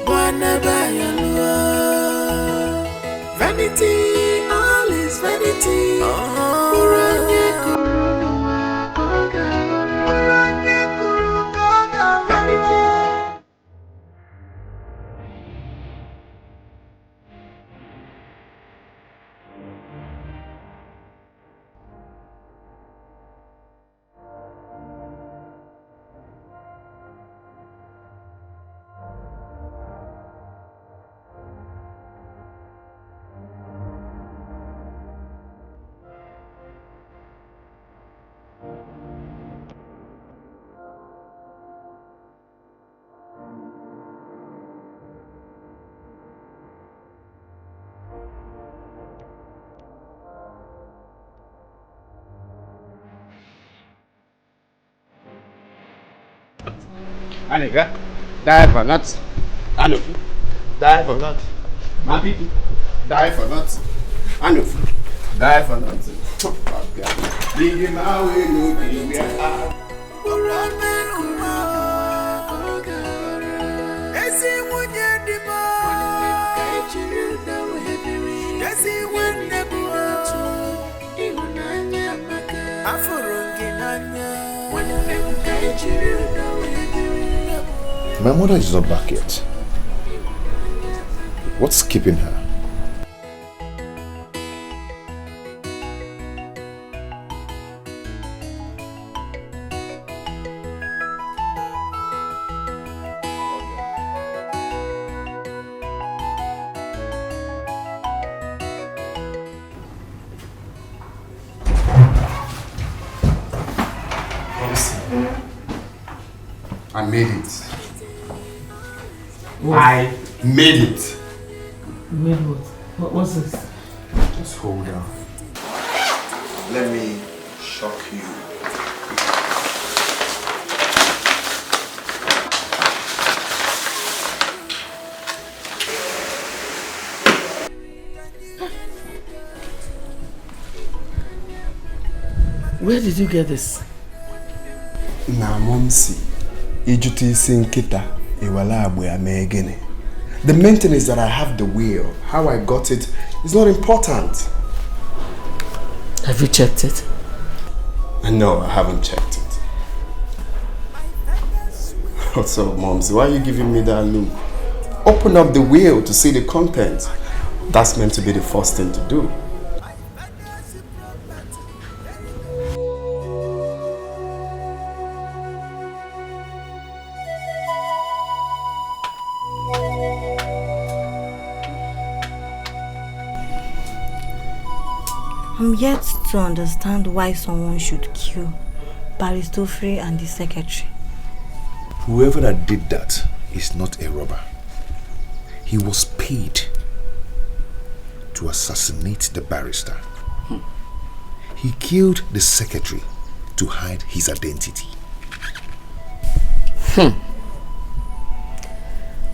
Buanabayalua, Vanity, all is vanity. Anika, die for nuts. Anu, die for nuts. My people, die for nuts. Anu, die for nuts. Leave him away, no king, we are. My mother is not back yet. What's keeping her? I made it. What? I made it. You made what? What's this? Just hold on. Let me shock you. Where did you get this? Na momsi, ijuti sinkita, iwala abwe amegene. The main thing is that I have the will. How I got it is not important. Have you checked it? No, I haven't checked it. What's up, Momsi? Why are you giving me that look? Open up the will to see the content. That's meant to be the first thing to do. I'm yet to understand why someone should kill Baristofre and the secretary. Whoever that did that is not a robber. He was paid to assassinate the barrister. He killed the secretary to hide his identity.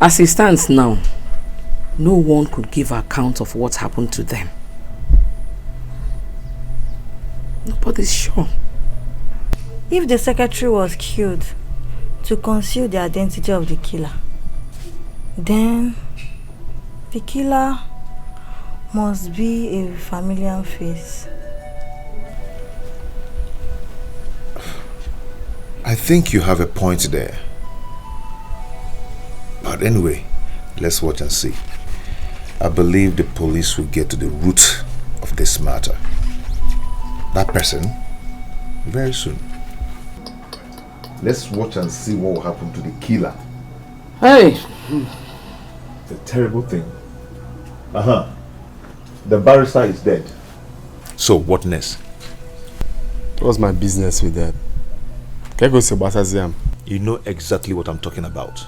As it stands now, no one could give account of what happened to them. Nobody's sure. If the secretary was killed to conceal the identity of the killer, then the killer must be a familiar face. I think you have a point there. But anyway, let's watch and see. I believe the police will get to the root of this matter. That person very soon. Let's watch and see what will happen to the killer. Hey! It's a terrible thing. The barrister is dead. So what next? What's my business with that? Can I go to Basaziam? You know exactly what I'm talking about.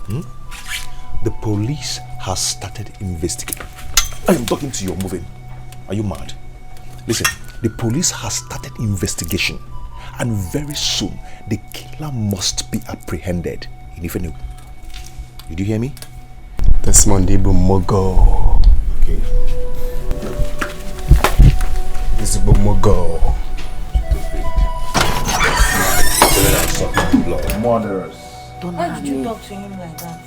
The police has started investigating. I am talking to you, moving. Are you mad? Listen, the police has started investigation, and very soon the killer must be apprehended. Did you hear me? This Monday, Mogo. Okay. This is Mogo. Murderers. Why did you talk to him like that?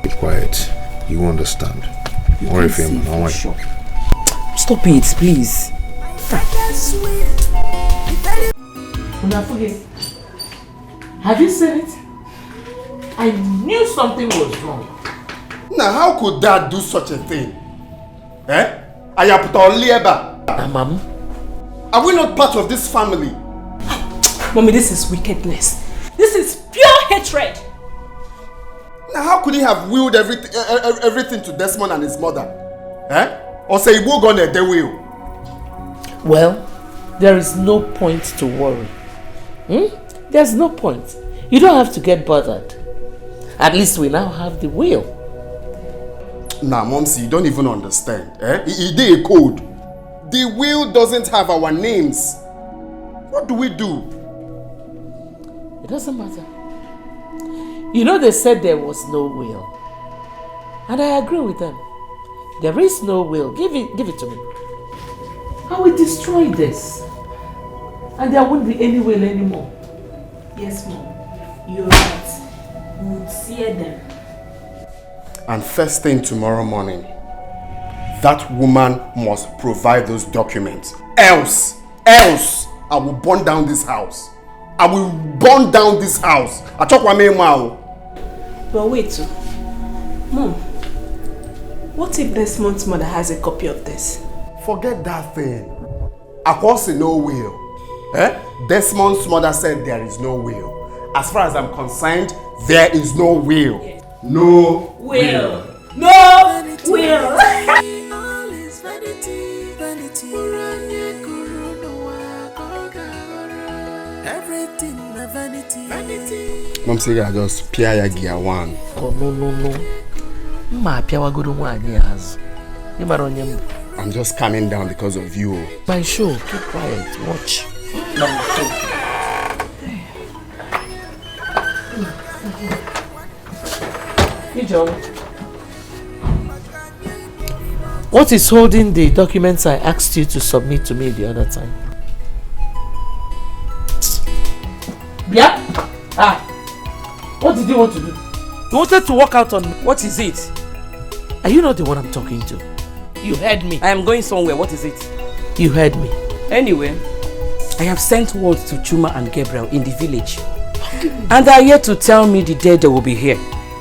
Be quiet. You understand. You Worry can't for him. see Don't worry. for sure. Stop it, please. Have you seen it? I knew something was wrong. Now, how could Dad do such a thing? Eh? Mom? Are we not part of this family? Mommy, this is wickedness. This is pure hatred. Now, how could he have willed everything to Desmond and his mother? Eh? Or say he will go on their will? Well, there is no point to worry. There's no point. You don't have to get bothered. At least we now have the will. Nah, Momsy, you don't even understand. Eh? He did a code. The will doesn't have our names. What do we do? It doesn't matter. You know they said there was no will. And I agree with them. There is no will. Give it to me. I will destroy this. And there won't be any will anymore. Yes, Mom. You're right. We would sear them. And first thing tomorrow morning, that woman must provide those documents. Else, I will burn down this house. I will burn down this house. But wait, Mom. What if Desmond's mother has a copy of this? Forget that thing. Across no will. Eh? Desmond's mother said there is no will. As far as I'm concerned, there is no will. No will. No will. All is vanity, vanity. Everything a vanity, vanity. Mom said I just Pia gear one. Oh no. I'm just calming down because of you. My show, keep quiet, watch. Micheal, what is holding the documents I asked you to submit to me the other time? Yeah? What did you want to do? You wanted to walk out on me. What is it? Are you not the one I'm talking to? You heard me. I am going somewhere. What is it? You heard me. Anyway, I have sent word to Chuma and Gabriel in the village. And they are here to tell me the day they will be here.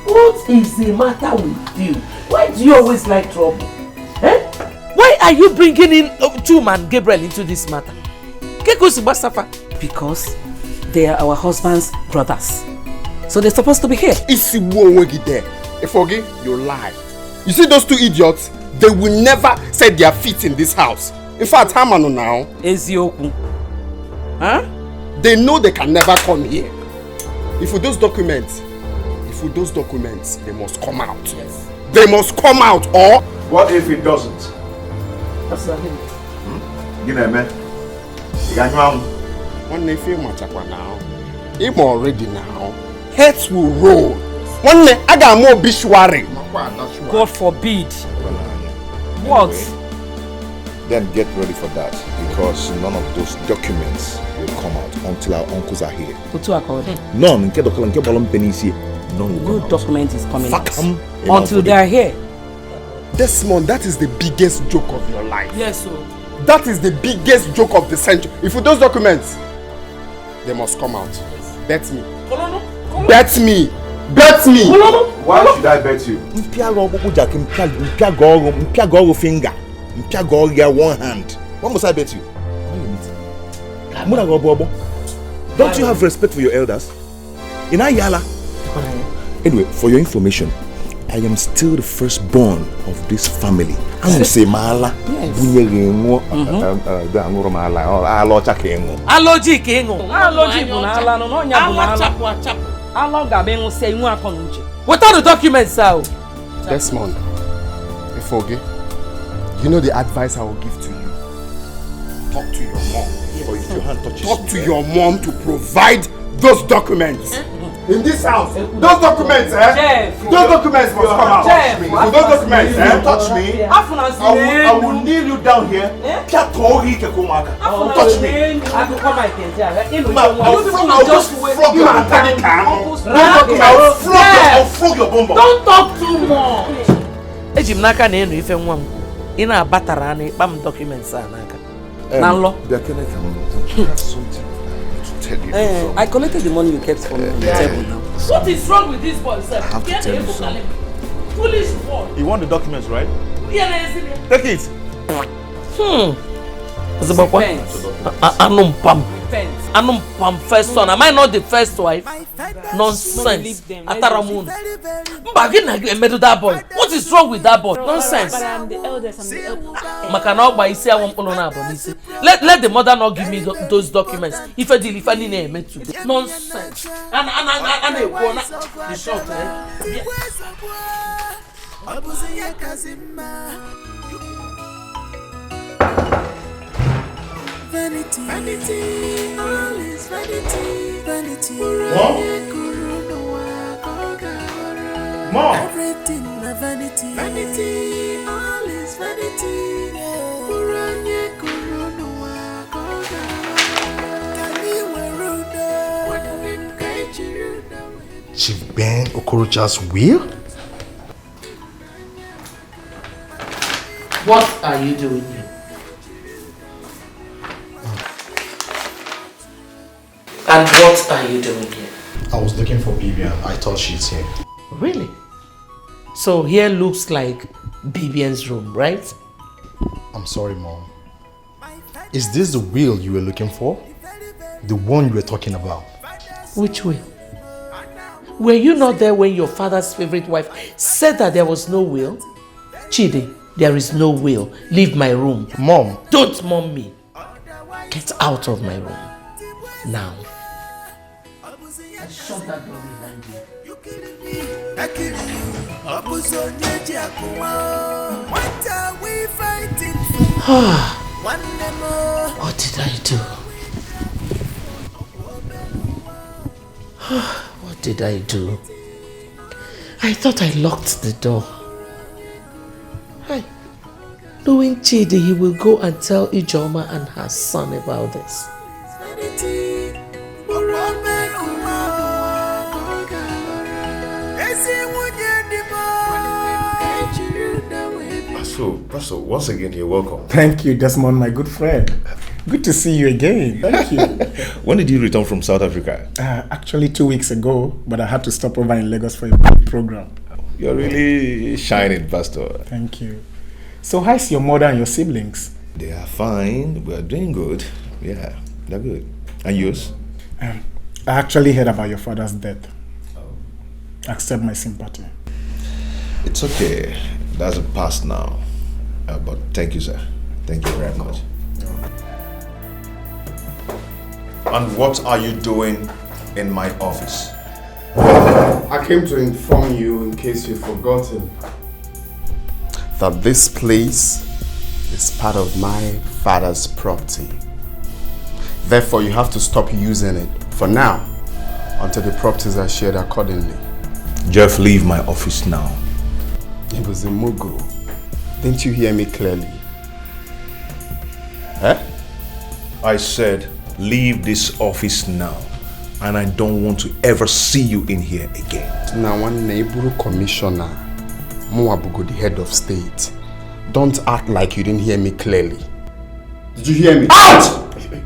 What is the matter with you? Why do you always like trouble? Eh? Why are you bringing in Chuma and Gabriel into this matter? Because they are our husband's brothers. So they're supposed to be here. If forget, you lie. You see those two idiots? They will never set their feet in this house. In fact, Hamano now. Ezioku. Huh? They know they can never come here. If with those documents, they must come out. Yes. They must come out, or what if it doesn't? That's not him. You know, man. One nephew now. I'm already now. Heads will roll. One day I got more obituary. God forbid. What? Then get ready for that, because none of those documents will come out until our uncles are here. None. No document is coming out until they are here. Desmond, that is the biggest joke of your life. Yes, sir. That is the biggest joke of the century. If with those documents, they must come out. Bet me. Bet me. Bet me. Why should I bet you? Finger. One hand. What must I bet you? Don't you have respect for your elders? In Ayala. Anyway, for your information, I am still the firstborn of this family. I will say Mala. Aloji kengo. Aloji bunala no nya bunala. Alo gabe ngo say mu akonunche. What are the documents now? Desmond, Ifoge, you know the advice I will give to you. Talk to your mom. Or if your hand touches talk to your mom to provide those documents. In this house, those documents, Jeff, those documents must come out. Jeff, so those documents, touch me. I will kneel you down here. Touch me. I'll just flog you and take it I'll flog your bum. Don't talk too much. Ejimnaka na enu ife nwa m. Ina abatara na ikpam documents anaka. Na nlo. I collected the money you kept for me on the table now. What is wrong with this boy, sir? I have to tell you something. Foolish boy. You want the documents, right? Yeah, take it. Anum pam first son. Am I not the first wife? Nonsense. Ataramun. Bagina medo that boy. What is wrong with that boy? Nonsense. But I'm the eldest. I'm the eldest. Makana by say I won't follow now, but let the mother not give me those documents. If I did, if I need a meant to. Nonsense. And the short. Vanity, vanity, all is vanity, vanity. Mom. Everything a vanity, vanity, all is vanity. Chief Ben Okorocha's will? What are you doing here? And what are you doing here? I was looking for Bibian. I thought she's here. Really? So here looks like Bibian's room, right? I'm sorry, Mom. Is this the will you were looking for? The one you were talking about? Which will? Were you not there when your father's favorite wife said that there was no will? Chidi, there is no will. Leave my room. Mom. Don't mom me. Get out of my room. Now. Shut that door behind you. What are we fighting for? What did I do? What did I do? I thought I locked the door. Knowing Chidi, he will go and tell Ijoma and her son about this. Pastor, once again, you're welcome. Thank you, Desmond, my good friend. Good to see you again. Thank you. When did you return from South Africa? Actually 2 weeks ago, but I had to stop over in Lagos for a big program. You're really shining, Pastor. Thank you. So how's your mother and your siblings? They are fine. We are doing good. Yeah, they're good. And yours? I actually heard about your father's death. Accept my sympathy. It's okay. That's a past now. But thank you, sir. Thank you very much. And what are you doing in my office? I came to inform you, in case you've forgotten, that this place is part of my father's property. Therefore, you have to stop using it for now, until the properties are shared accordingly. Jeff, leave my office now. It was a Mugu. Didn't you hear me clearly? Eh? I said, leave this office now. And I don't want to ever see you in here again. Now, one neighbor commissioner, Muabugo, the head of state, don't act like you didn't hear me clearly. Did you hear me? Out! Please,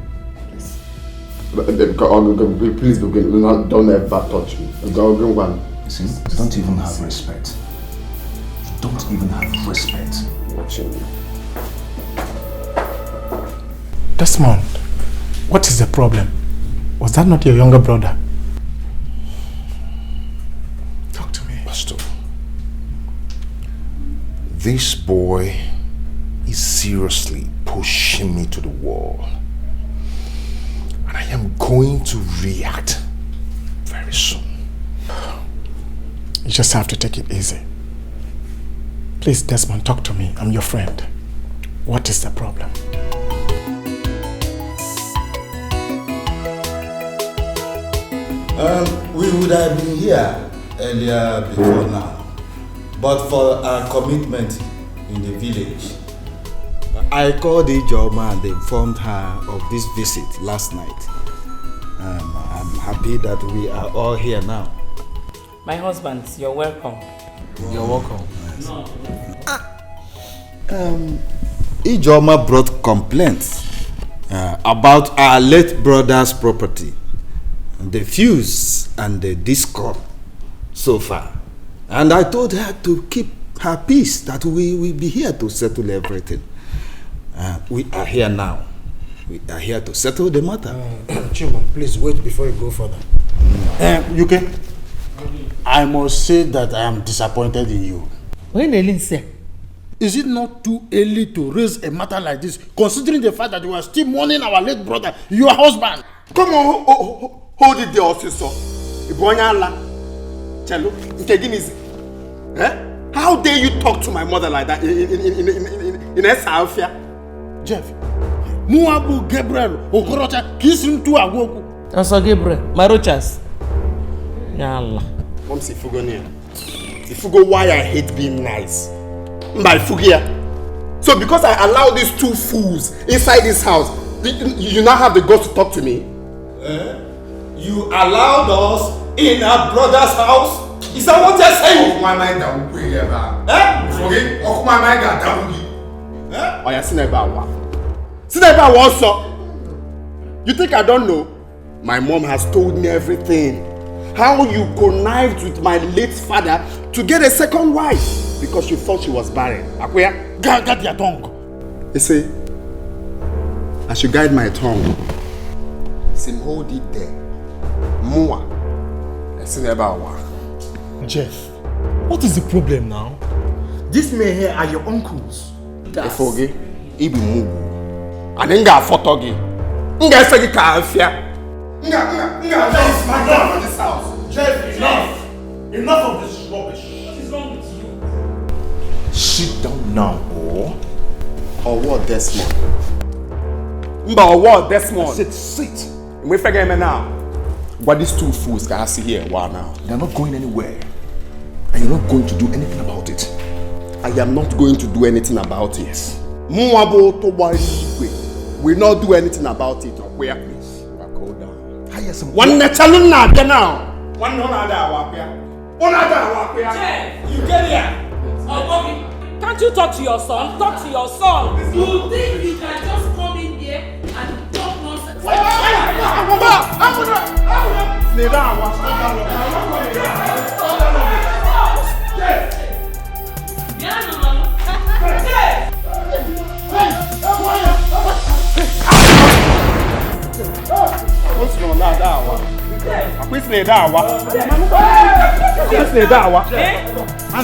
don't ever touch me. Listen, you don't even have respect. You don't even have respect. Watching you. Desmond, what is the problem? Was that not your younger brother? Talk to me. Pastor, This boy is seriously pushing me to the wall. And I am going to react very soon. You just have to take it easy. Please, Desmond, talk to me. I'm your friend. What is the problem? We would have been here earlier before now, but for our commitment in the village. I called Ijoma and informed her of this visit last night. I'm happy that we are all here now. My husband, you're welcome. You're welcome. Ijoma brought complaints about our late brother's property, the fuse and the discord so far. And I told her to keep her peace, that we will be here to settle everything. We are here now. We are here to settle the matter. Chima, please wait before you go further. UK, I must say that I am disappointed in you. When Elin said, is it not too early to raise a matter like this, considering the fact that you are still mourning our late brother, your husband? Come on, hold it there, sister. How dare you talk to my mother like that in Esafia? Jeff, Muabu Gabriel, Okorocha, kissing to Agoku. Also Gabriel, my rochas. Yalla. Mom, see Fugo near. See Fugo, why I hate being nice. By Fugia. So because I allow these two fools inside this house, you now have the guts to talk to me? You allowed us in our brother's house? Is that what you're saying? Oh, my mind that will be ever. Forget? Oh, my mind that will be. Oh, yeah, Sineba also. You think I don't know? My mom has told me everything. How you connived with my late father to get a second wife because you thought she was barren. Akwea, guide your tongue. You see, I should guide my tongue. Sim, hold it there. Mua. Jeff, what is the problem now? These men here are your uncles. Efoge, Ibi Mugu. And Nga Fotogi. Nga Segi Kaafia. Nga in this house. Jeff, enough! Enough of this rubbish. What is wrong with you? Sit down now, or what, Desmond? Mba, or what, Desmond? Sit. We forget me now. What these two fools can I see here? Wow, now. They're not going anywhere. And you're not going to do anything about it. I am not going to do anything about it. Muabo to will not do anything about it. Where, please? Go down. One natural now. One Jeff, you get here. Oh, Bobby, can't you talk to your son? Talk to your son. You think you can just come in here and talk nonsense?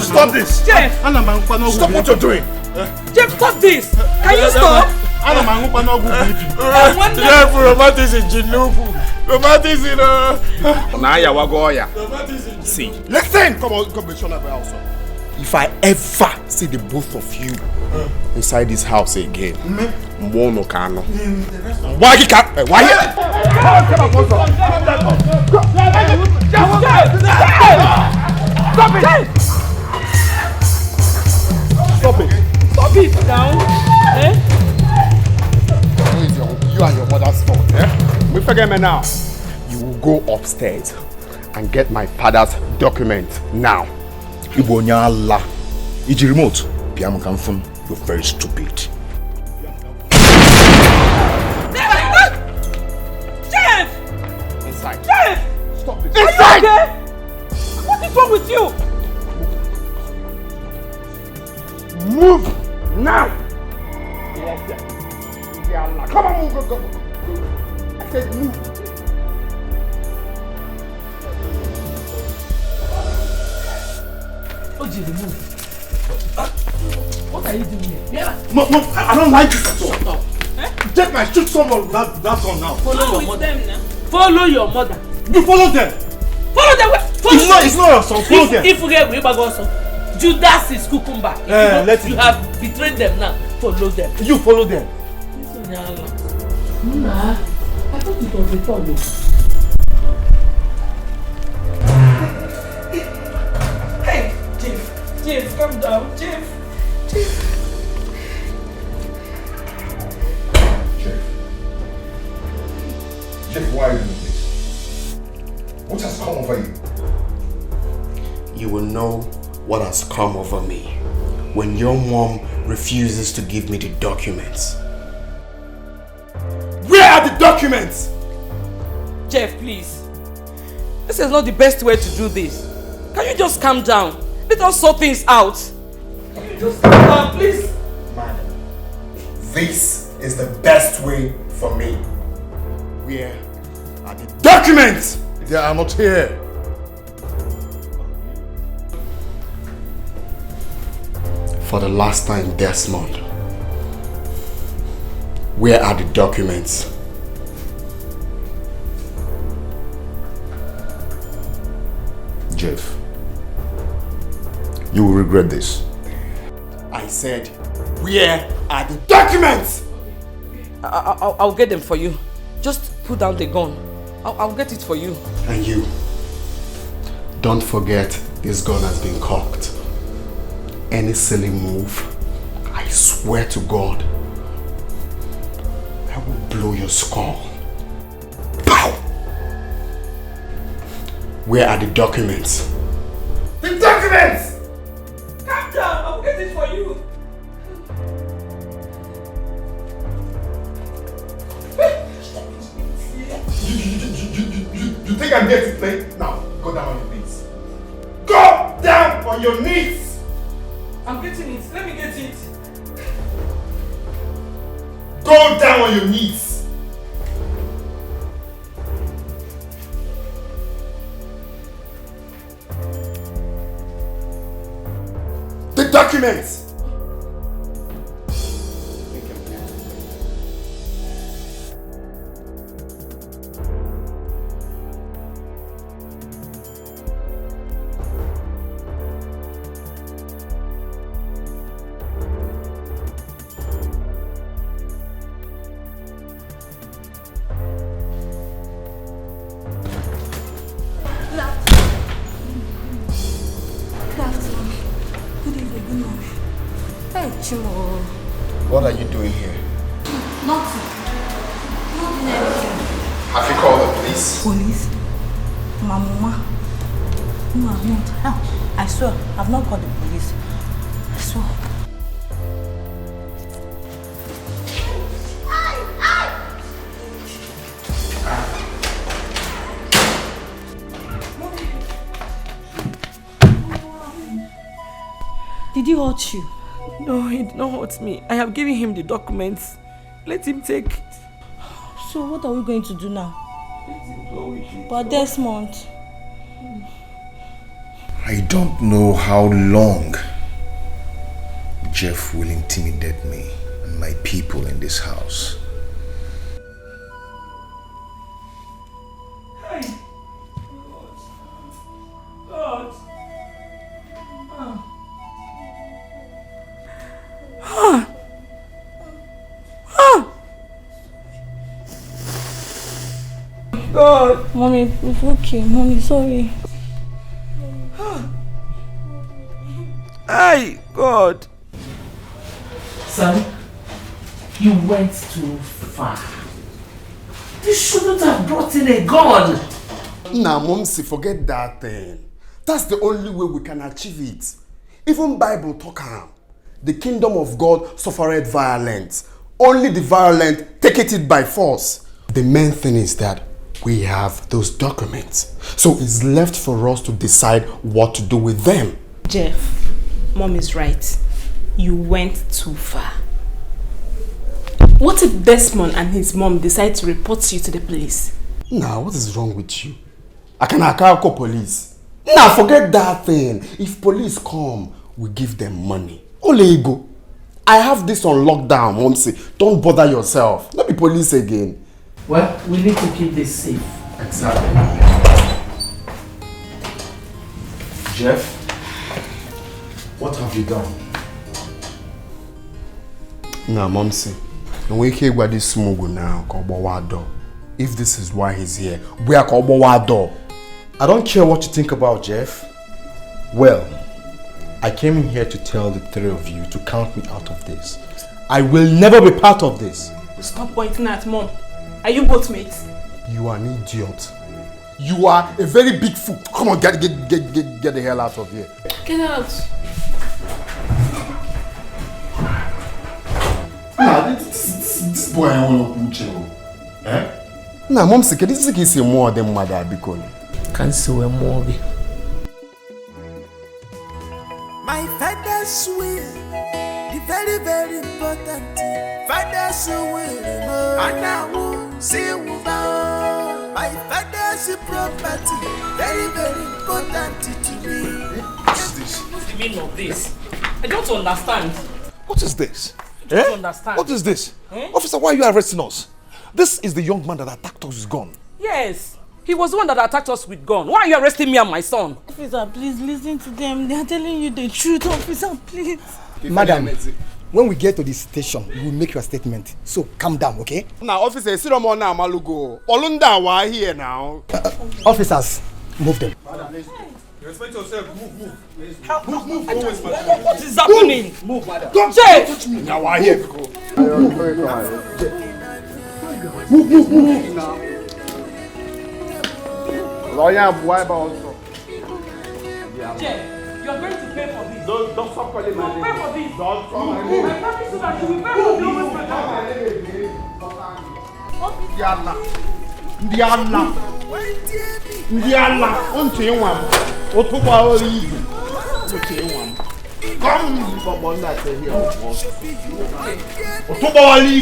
Stop this! Jeff! Stop what you're doing! Jeff, stop this! Can you stop? Jeff, romantics in Jinubu. Romantics in Naya Wagoya. See, listen! Come on, also. If I ever see the both of you inside this house again, Mbono Kano. Why you can't? Why? Stop it! Stop it! Stop it now! You are your mother's fault, We forget me now. You will go upstairs and get my father's document now. Ibonya Allah. Iji remote. Piamu Kamfun, you're very stupid. Jeff! Inside. Jeff! Stop it. Inside! Okay? What is wrong with you? Move now! Come on, move, go. I said move. Oji, move. What are you doing here? Yeah. Mom, I don't like this at all. Shut up. Jeff might shoot someone that's on now. Follow your mother. Them now. Follow your mother. You follow them. Follow them. It's not your son. Follow them. If we get Judas is cucumber. You have betrayed them now. Follow them. You follow them. Nah, I thought it was a follow. Hey, Jeff, calm down, Jeff. Jeff, why are you doing this? What has come over you? You will know what has come over me when your mom refuses to give me the documents. Where are the documents? Jeff, please. This is not the best way to do this. Can you just calm down? Let us sort things out. Can you just calm down, please? Madam, this is the best way for me. Where are the documents? They are not here. For the last time, Desmond. Where are the documents? Jeff, you will regret this. I said, where are the documents? I'll get them for you. Just put down the gun. I'll get it for you. And you, don't forget this gun has been cocked. Any silly move, I swear to God, I will blow your skull. Pow! Where are the documents? The documents! Calm down, I'll get it for you. You think I'm here to play? Now, go down on your knees. Go down on your knees! I'm getting it. Let me get it. Go down on your knees. The documents. What are you doing here? Nothing. Nothing anything. Have you called the police? Police? My mama? No, I've not. I swear, I've not called the police. I swear. Did he hurt you? No, he did not hurt me. I have given him the documents. Let him take it. So what are we going to do now? But Desmond. I don't know how long Jeff will intimidate me and my people in this house. God. God. Mommy, it's okay. Mommy, sorry. Ay, God. Son, you went too far. You shouldn't have brought in a gun. Nah, Momsi, forget that thing. That's the only way we can achieve it. Even Bible talk am. The kingdom of God suffereth violence. Only the violent take it by force. The main thing is that we have those documents. So it's left for us to decide what to do with them. Jeff, Mom is right. You went too far. What if Desmond and his mom decide to report you to the police? Nah, what is wrong with you? I can call police. Nah, forget that thing. If police come, we give them money. Olego, I have this on lockdown, Momsi. Don't bother yourself. Not be police again. Well, we need to keep this safe. Exactly. Jeff, what have you done? Nah, Momsi. We can't go this smogo now. If this is why he's here, we are called. I don't care what you think about Jeff. Well, I came in here to tell the three of you to count me out of this. I will never be part of this. Stop pointing at Mom. Are you both mates? You are an idiot. You are a very big fool. Come on, get the hell out of here. Get out. Nah, this boy I want to chill. Eh? Nah, Mom said this is more than mother because. Can't see where more be. My father's will, the very, very important thing. Father's will, and I won't say my father's property, very, very important to me. What is this? What's the meaning of this? I don't understand. What is this? I don't understand. What is this? Officer, why are you arresting us? This is the young man that attacked us with gun. Yes, he was the one that attacked us with gun. Why are you arresting me and my son? Officer, please listen to them. They are telling you the truth, officer, please. Madam, when we get to the station, we will make your statement. So calm down, okay? Now, officer, sit on now, Malugo. Olunda, why here now? Officers, move them. Respect yourself. Move. Move. What is happening? Move, madam. Don't touch me. Now, why here? Move. Lawyer, why about also? Jeff, you are going to pay for this. Don't stop calling my name. Pay for this. Don't call my name. I promise you that you will pay for the Ndiala, onto one. Otuba ori. Come, Bobo, na say here. Otuba ori.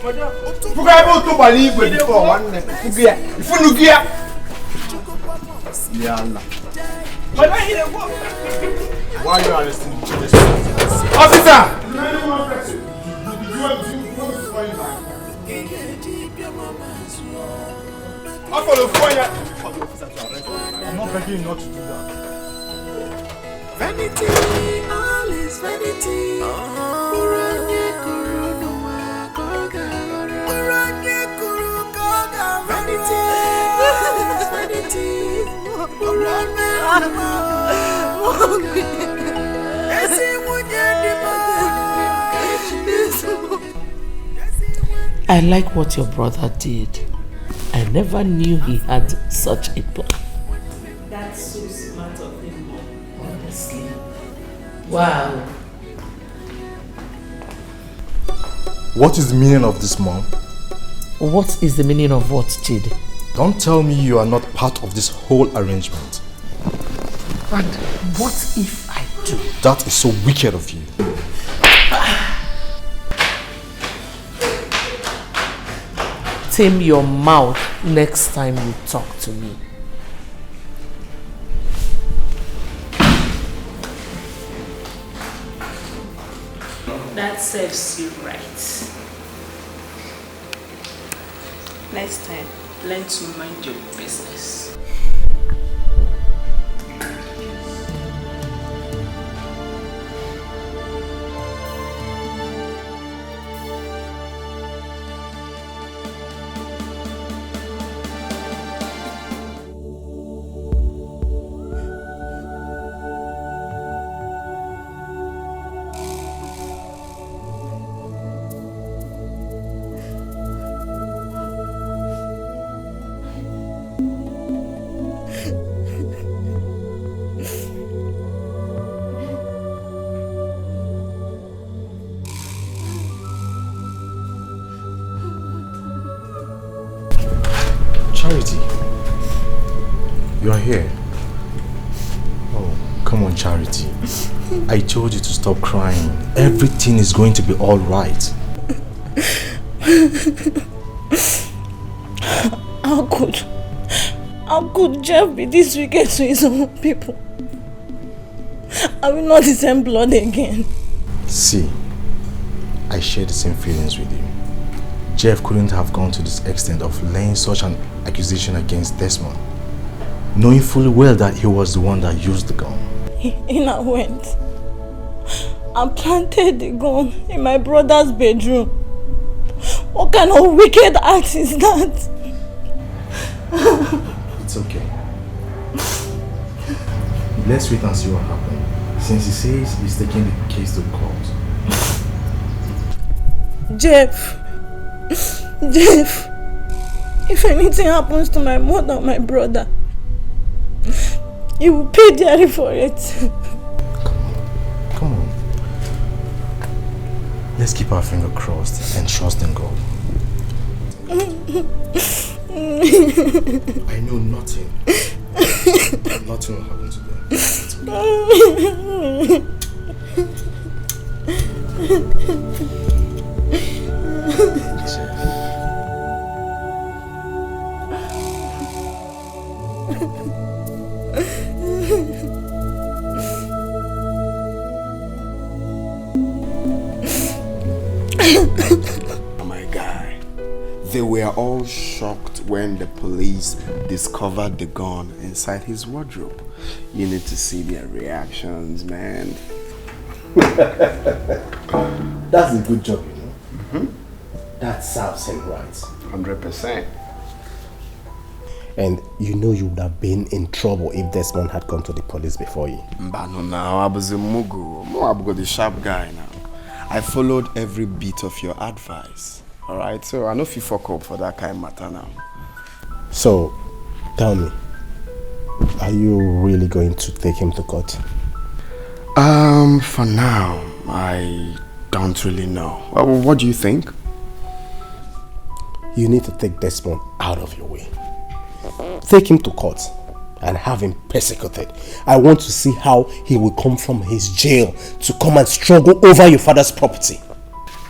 Fuga bo to bali igwe before one neck. Fugia. Ifunugia. Ndiala. Why are you arresting this officer? I follow I'm not begging you not to do that. Vanity, all is vanity. Uranye kuru no koga. Uranye kuru koga. Vanity, all is vanity. Uranye kuru I like what your brother did. I never knew he had such a plan. That's so smart of him, honestly. Wow. What is the meaning of this, Mom? What is the meaning of what, Chidi? Don't tell me you are not part of this whole arrangement. And what if I do? That is so wicked of you. Tame your mouth next time you talk to me. That serves you right. Next time, learn to mind your business. Charity, you are here. Oh, come on, Charity. I told you to stop crying. Everything is going to be all right. How could Jeff be this wicked to his own people? I will not descend blood again. See, I share the same feelings with you. Jeff couldn't have gone to this extent of laying such an accusation against Desmond, knowing fully well that he was the one that used the gun. In I went and planted the gun in my brother's bedroom. What kind of wicked act is that? It's okay. Let's wait and see what happens. Since he says he's taking the case to court. Jeff, if anything happens to my mother or my brother, you will pay dearly for it. Come on. Let's keep our finger crossed and trust in God. I know nothing. Nothing will happen to them. It's Oh my guy, they were all shocked when the police discovered the gun inside his wardrobe. You need to see their reactions, man. That's a good job, you know. That serves him right. 100%. And you know you would have been in trouble if Desmond had come to the police before you. Mbano now, I was a mugu. I'm the sharp guy now. I followed every bit of your advice. Alright, so I know if you fuck up for that kind of matter now. So, tell me, are you really going to take him to court? For now, I don't really know. What do you think? You need to take Desmond out of your way. Take him to court and have him persecuted. I want to see how he will come from his jail to come and struggle over your father's property.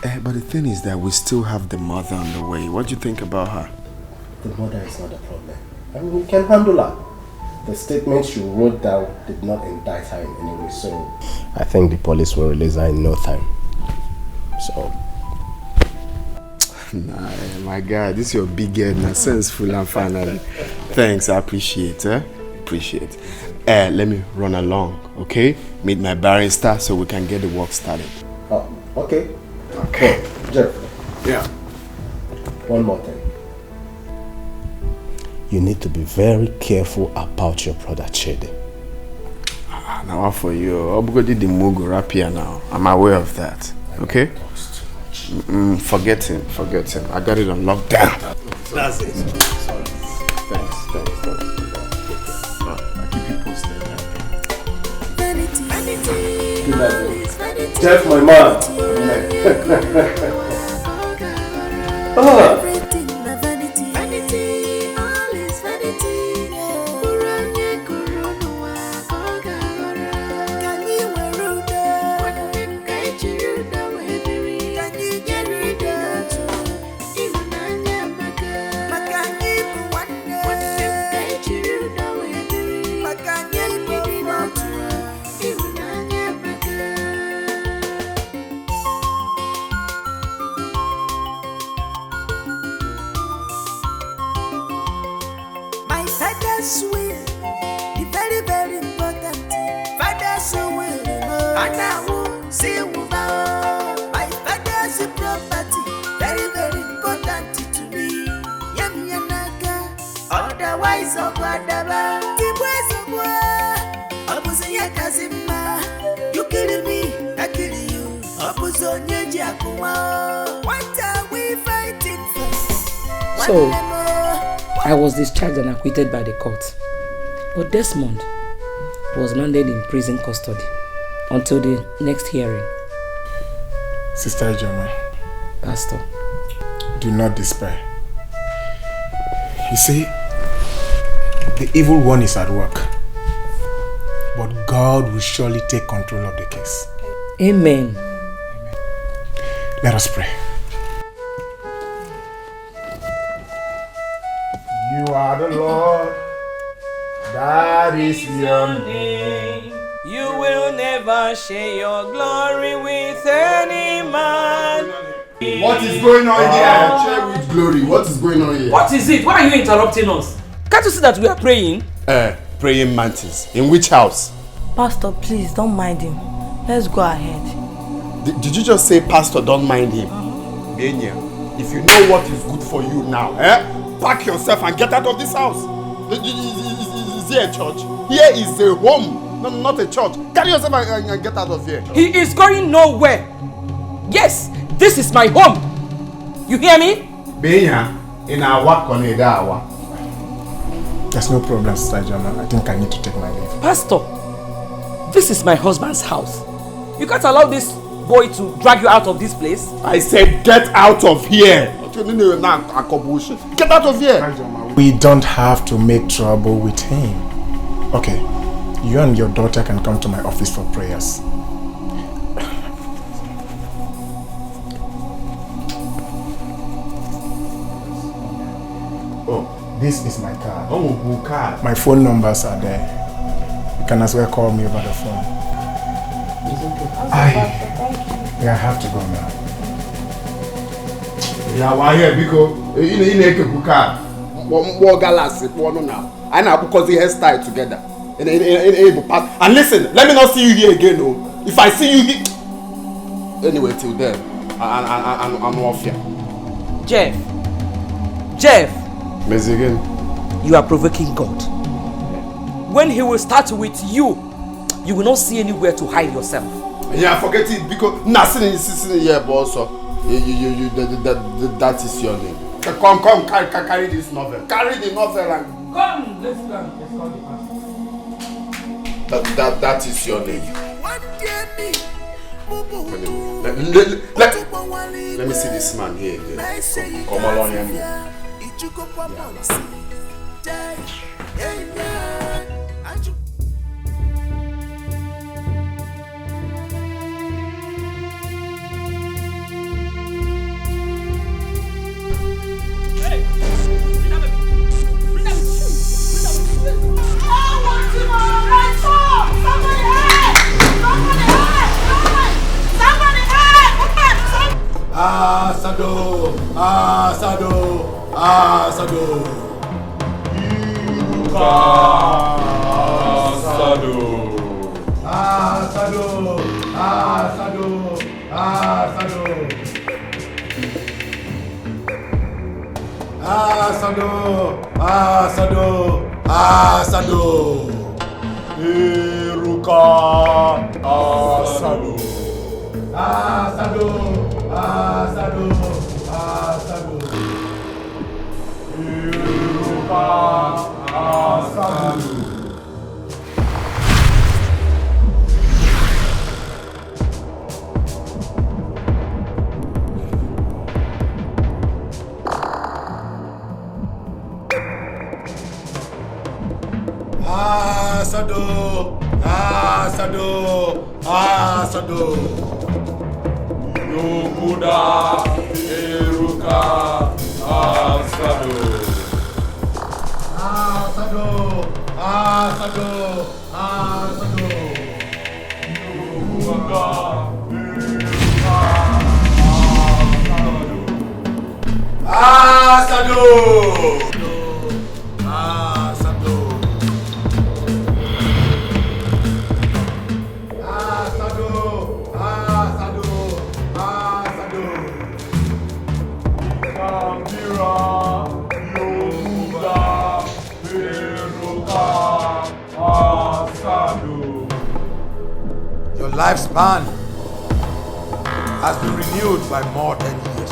But the thing is that we still have the mother on the way. What do you think about her? The mother is not a problem. I mean, we can handle her. The statement she wrote down did not indict her in any way, so I think the police will release her in no time. So... Nah, my God, this is your big head, now senseful and finally. Thanks, I appreciate it. Appreciate. Let me run along, okay? Meet my barrister so we can get the work started. Oh, okay. Okay. Jeff. Yeah. One more thing. You need to be very careful about your brother Chede. Now what for you? Obugodi the Mugu rap here now. I'm aware of that. Okay? Forget him. I got it on lockdown. That's it. Sorry. Thanks. I'll keep you posted. Good night. Jeff, my man. So, I was discharged and acquitted by the court. But Desmond was landed in prison custody until the next hearing. Sister Adamma, Pastor, do not despair. You see, the evil one is at work. But God will surely take control of the case. Amen. Let us pray. You are the Lord, that is your name. You will never share your glory with any man. What is going on here? Share with glory. What is going on here? What is it? Why are you interrupting us? Can't you see that we are praying? Praying mantis. In which house? Pastor, please don't mind him. Let's go ahead. Did you just say, Pastor, don't mind him? Benya, if you know what is good for you now, pack yourself and get out of this house. Is here a church? Here is a home, not a church. Carry yourself and get out of here. He is going nowhere. Yes, this is my home. You hear me? Benya, in our Koneda. There's no problem, Sister Adamma. I think I need to take my leave. Pastor, this is my husband's house. You can't allow this boy to drag you out of this place. I said get out of here. Get out of here. We don't have to make trouble with him. Okay, you and your daughter can come to my office for prayers. Oh, this is my card. Oh, who card? My phone numbers are there. You can as well call me over the phone. I have to go now. Yeah, why here? Because you need a card. More galas, one now. I know because the hairstyle together. And listen, let me not see you here again. No. If I see you here, anyway, till then, I'm off here. Jeff. Miss again. You are provoking God. When he will start with you, you will not see anywhere to hide yourself. Yeah, forget it because nothing is here, boss. That is your name. Come, carry this novel. Carry the novel and come. Let's go. That is your name. Let me see this man here again. Come along here. Asado. Iruka asado. Asado. Yokuda Eruka Asado. Yokuda Asado. Your lifespan has been renewed by more than years.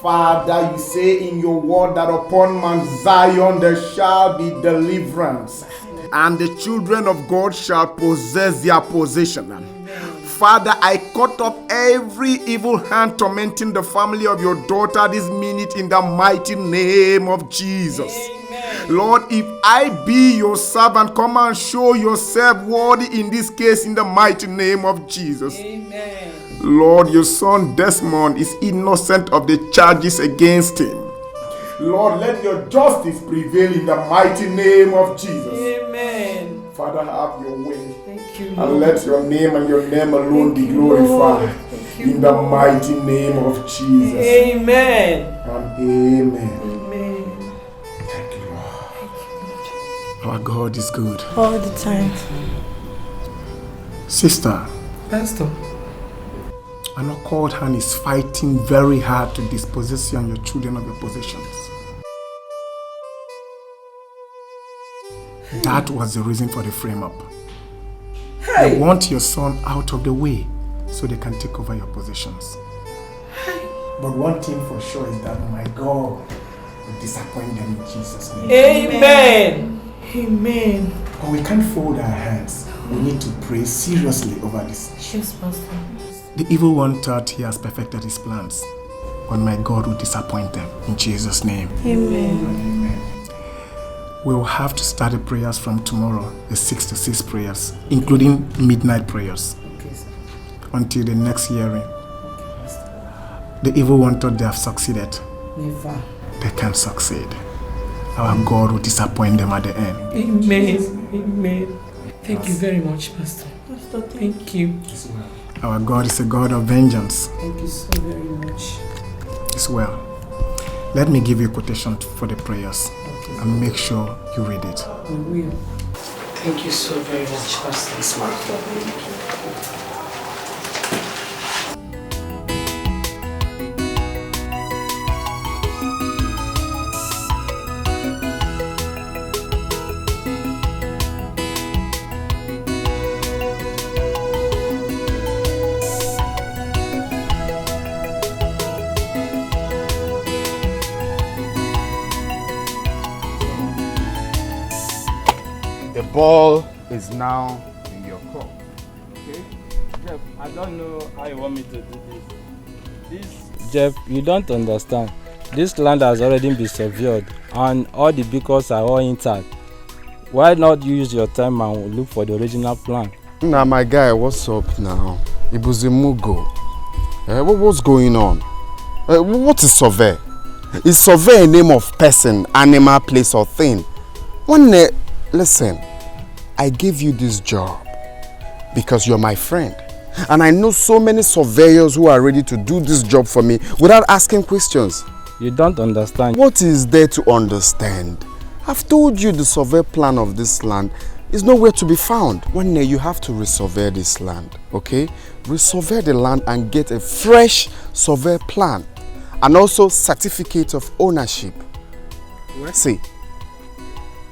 Father, you say in your word that upon Mount Zion there shall be deliverance, and the children of God shall possess their possession. Father, I cut off every evil hand tormenting the family of your daughter this minute in the mighty name of Jesus. Lord, if I be your servant, come and show yourself worthy in this case in the mighty name of Jesus. Amen. Lord, your son Desmond is innocent of the charges against him. Lord, let your justice prevail in the mighty name of Jesus. Amen. Father, have your way. Thank you, And Lord. let your name and your name alone be glorified in the mighty name of Jesus. Amen. And amen. Amen. Thank you, Lord. Our God is good. All the time. Sister, Pastor. an occult hand is fighting very hard to dispossess you and your children of your possessions. That was the reason for the frame-up. They want your son out of the way so they can take over your possessions. But one thing for sure is that my God will disappoint them in Jesus' name. Amen. Amen. But we can't fold our hands. We need to pray seriously over this issue. Yes, Pastor. The evil one thought he has perfected his plans, but my God will disappoint them in Jesus' name. Amen. Amen. We will have to start the prayers from tomorrow, the 6 to 6 prayers, including midnight prayers, until the next hearing. The evil one thought they have succeeded. Never. They can't succeed. Our God will disappoint them at the end. Amen. Amen. Thank you very much, Pastor. Pastor, thank you. Our God is a God of vengeance. Thank you so very much. It's well. Let me give you a quotation for the prayers and make sure you read it. I will. Thank you so very much, Pastor. Thank you. The ball is now in your court. Okay? Jeff, I don't know how you want me to do this. Jeff, you don't understand. This land has already been severed and all the beacons are all intact. Why not use your time and look for the original plan? Now, my guy, what's up now? Ibuzimugo. What's going on? What is survey? Is survey a name of person, animal, place, or thing? Listen, I gave you this job because you're my friend. And I know so many surveyors who are ready to do this job for me without asking questions. You don't understand. What is there to understand? I've told you the survey plan of this land is nowhere to be found. One day you have to resurvey this land, okay? Resurvey the land and get a fresh survey plan and also certificate of ownership. What? See,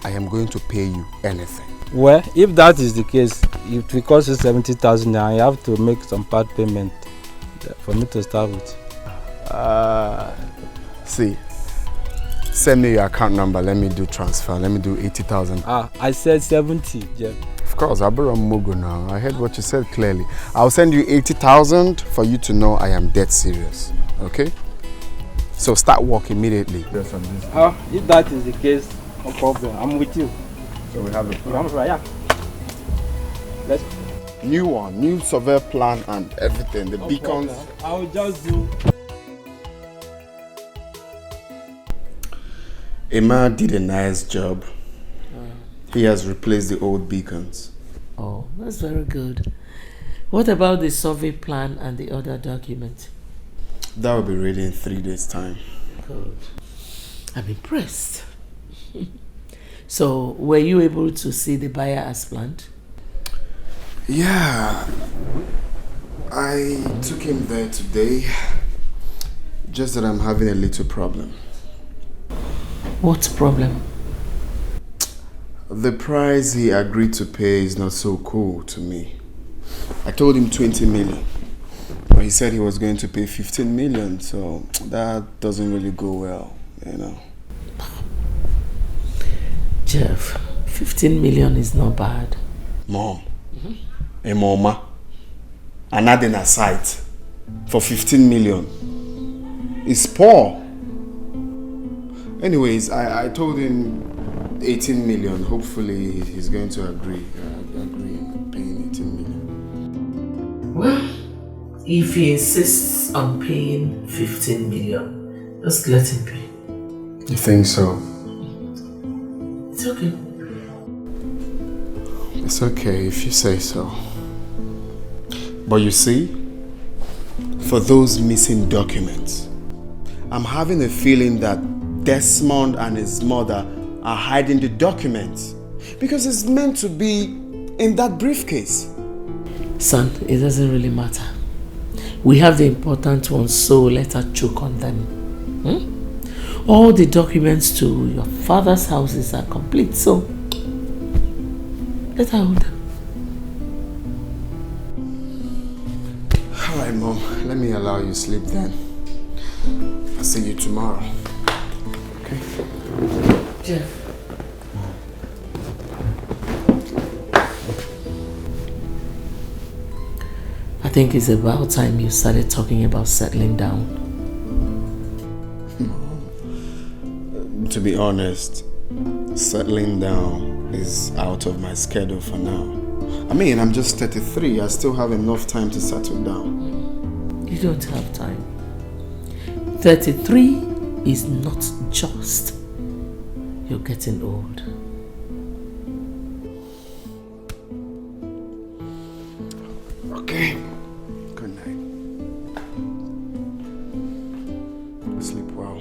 I am going to pay you anything. Well, if that is the case, it will cost you 70,000 and you have to make some part payment for me to start with. See, send me your account number. Let me do transfer. Let me do 80,000. I said 70, Jeff. Of course, I'll be on Mugo now. I heard what you said clearly. I'll send you 80,000 for you to know I am dead serious. Okay? So start work immediately. Yes, if that is the case, no problem. I'm with you. So we have a plan. Yeah. Let's. New one, new survey plan and everything. The beacons. I'll just do. Emma did a nice job. He has replaced the old beacons. Oh, that's very good. What about the survey plan and the other document? That will be ready in 3 days' time. Good. I'm impressed. So, were you able to see the buyer as planned? Yeah. I took him there today. Just that I'm having a little problem. What problem? The price he agreed to pay is not so cool to me. I told him 20 million. But he said he was going to pay 15 million, so that doesn't really go well, you know. Jeff, 15 million is not bad. Mom, a mama, another in a site for 15 million. It's poor. Anyways, I told him 18 million. Hopefully he's going to agree in paying 18 million. Well, if he insists on paying 15 million, just let him pay. You think so? It's okay. It's okay if you say so. But you see, for those missing documents, I'm having a feeling that Desmond and his mother are hiding the documents because it's meant to be in that briefcase. Son, it doesn't really matter. We have the important ones, so let her choke on them. All the documents to your father's houses are complete, so let her hold them. Alright, Mom. Let me allow you sleep then. I'll see you tomorrow. Okay? Jeff. I think it's about time you started talking about settling down. To be honest, settling down is out of my schedule for now. I mean, I'm just 33. I still have enough time to settle down. You don't have time. 33 is not just. You're getting old. Okay. Good night. Sleep well.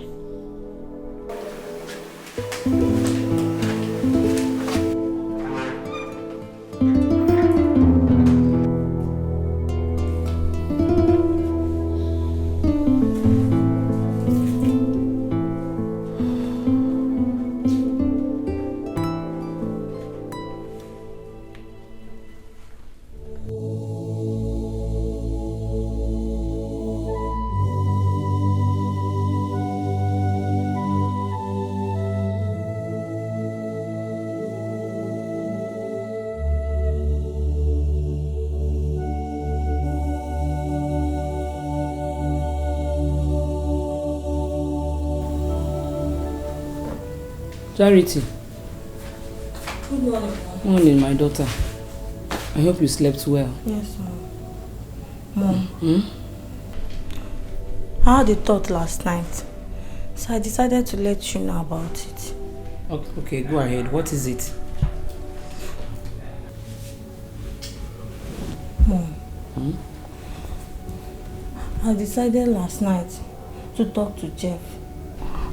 Charity. Good morning, Mom. Morning, my daughter. I hope you slept well. Yes, Mom. Mom. I had a thought last night, so I decided to let you know about it. Okay, go ahead. What is it? Mom. I decided last night to talk to Jeff.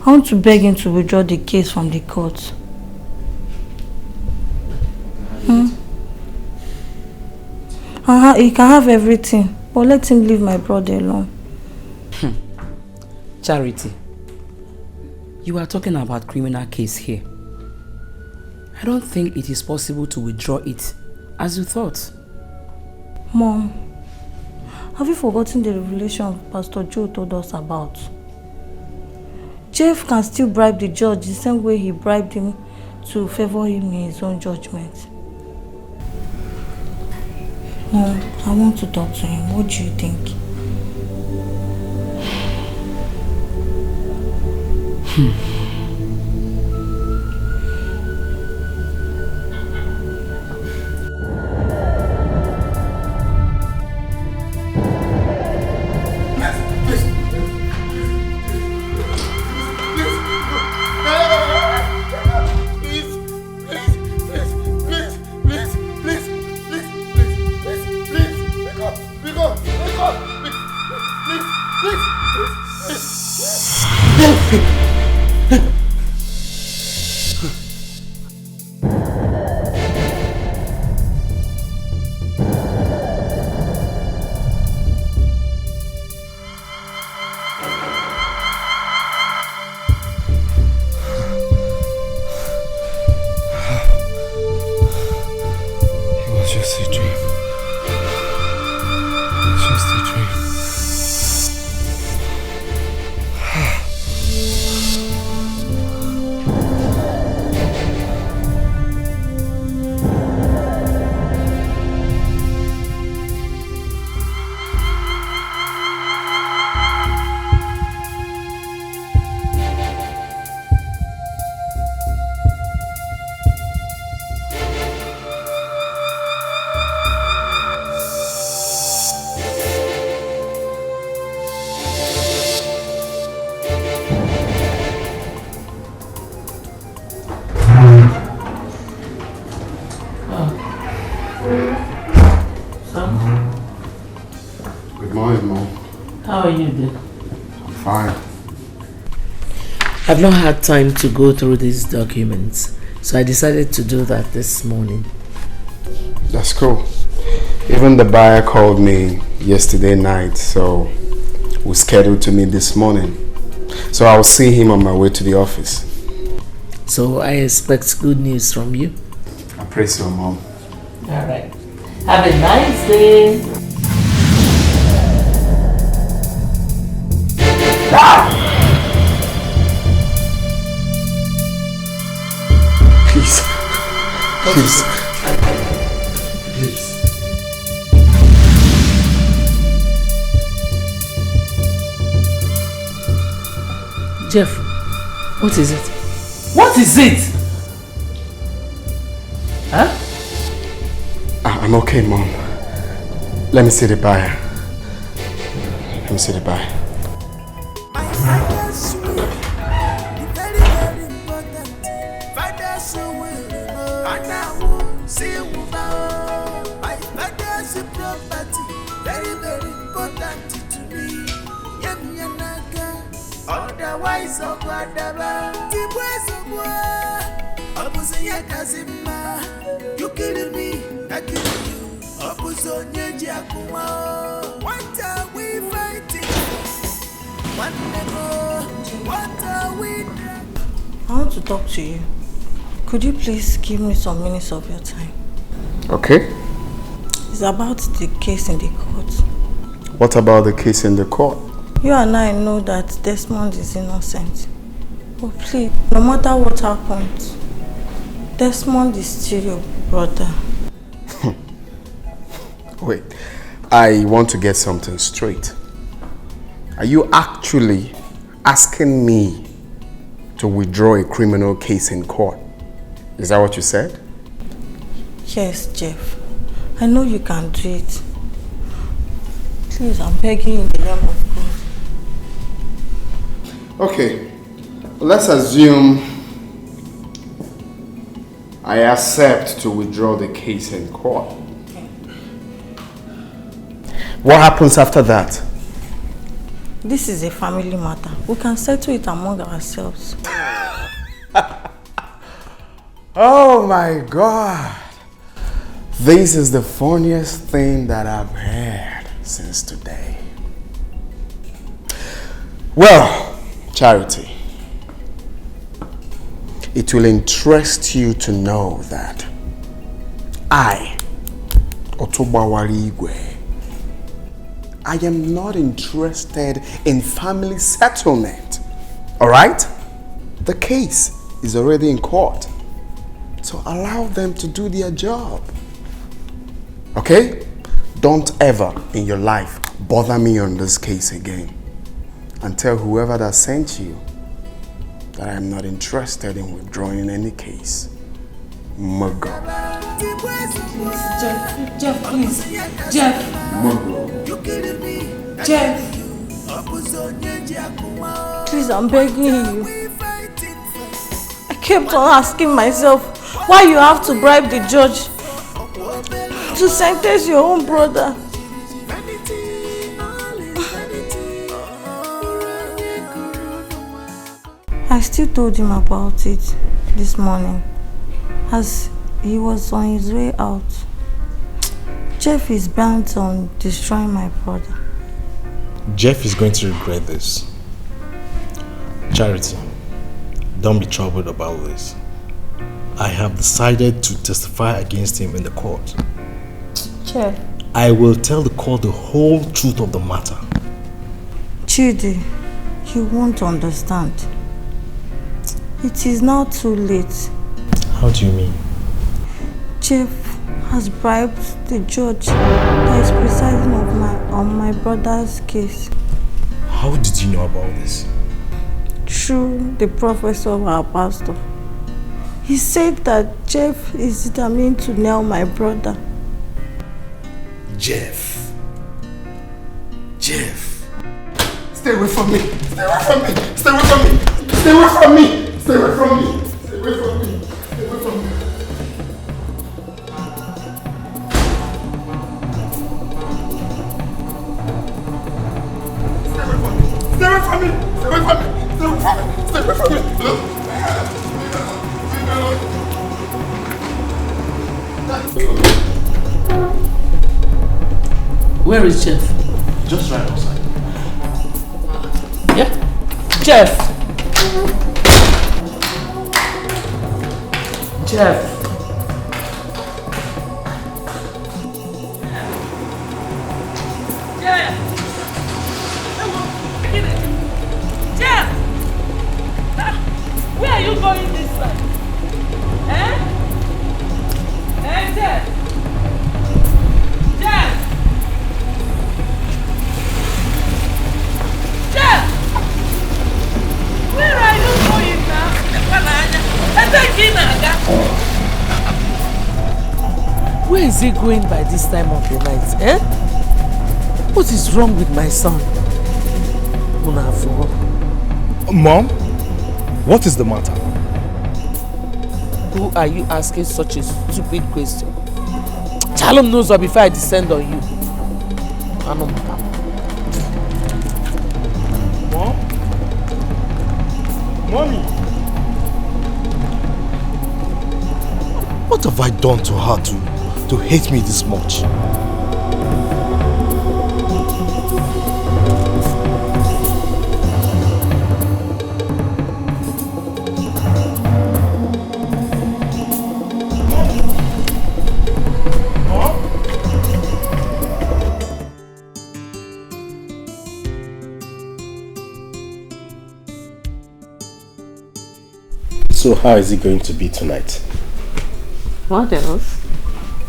I want to beg him to withdraw the case from the court. He can have everything, but let him leave my brother alone. Charity, you are talking about criminal case here. I don't think it is possible to withdraw it as you thought. Mom, have you forgotten the revelation Pastor Joe told us about? Jeff can still bribe the judge the same way he bribed him to favor him in his own judgment. Mom, I want to talk to him. What do you think? Son? Good morning, Mom. How are you doing? I'm fine. I've not had time to go through these documents, so I decided to do that this morning. That's cool. Even the buyer called me yesterday night, so we scheduled to meet this morning. So I'll see him on my way to the office. So I expect good news from you. I pray so, Mom. Alright. Have a nice day. Please. Please. Please. Jeff, what is it? What is it? Huh? I'm okay, Mom. Let me see the buyer. Let me see the buyer. Otherwise, you killing me, I kill you. What are we fighting? What are we? I want to talk to you. Could you please give me some minutes of your time? Okay. It's about the case in the court. What about the case in the court? You and I know that Desmond is innocent. But please, no matter what happens, Desmond is still your brother. Wait, I want to get something straight. Are you actually asking me to withdraw a criminal case in court? Is that what you said? Yes, Jeff. I know you can do it. Please, I'm begging you in the name of God. Okay, let's assume I accept to withdraw the case in court. What happens after that? This is a family matter. We can settle it among ourselves. Oh my God. This is the funniest thing that I've heard since today. Well, Charity, it will interest you to know that I, Otobawari Igwe, I am not interested in family settlement. All right? The case is already in court. So allow them to do their job. Okay? Don't ever in your life bother me on this case again. And tell whoever that sent you that I am not interested in withdrawing any case. Muggo. Jeff, please. Jeff. Muggo. Jeff. Please, I'm begging you. I kept on asking myself why you have to bribe the judge to sentence your own brother. I still told him about it this morning as he was on his way out. Jeff is bent on destroying my brother. Jeff is going to regret this. Charity, don't be troubled about this. I have decided to testify against him in the court. Jeff. I will tell the court the whole truth of the matter. Chidi, you won't understand. It is now too late. How do you mean? Jeff has bribed the judge that is presiding on my brother's case. How did you know about this? Through the prophecy of our pastor. He said that Jeff is determined to nail my brother. Jeff. Stay away from me. Stay away from me. Stay away from me. Stay away from me. Stay away from me. Stay away from me. Stay away from me. Where is Jeff? Just right outside. Yeah? Jeff! Jeff! Jeff! Where are you going this side? Eh? Eh, Jeff? Jeff! Jeff! Where are you going now? Where is he going by this time of the night, eh? What is wrong with my son? Mom, what is the matter? Who are you asking such a stupid question? Chalum knows her before I descend on you. Mom? Mommy? What have I done to her to hate me this much? So how is it going to be tonight? What else?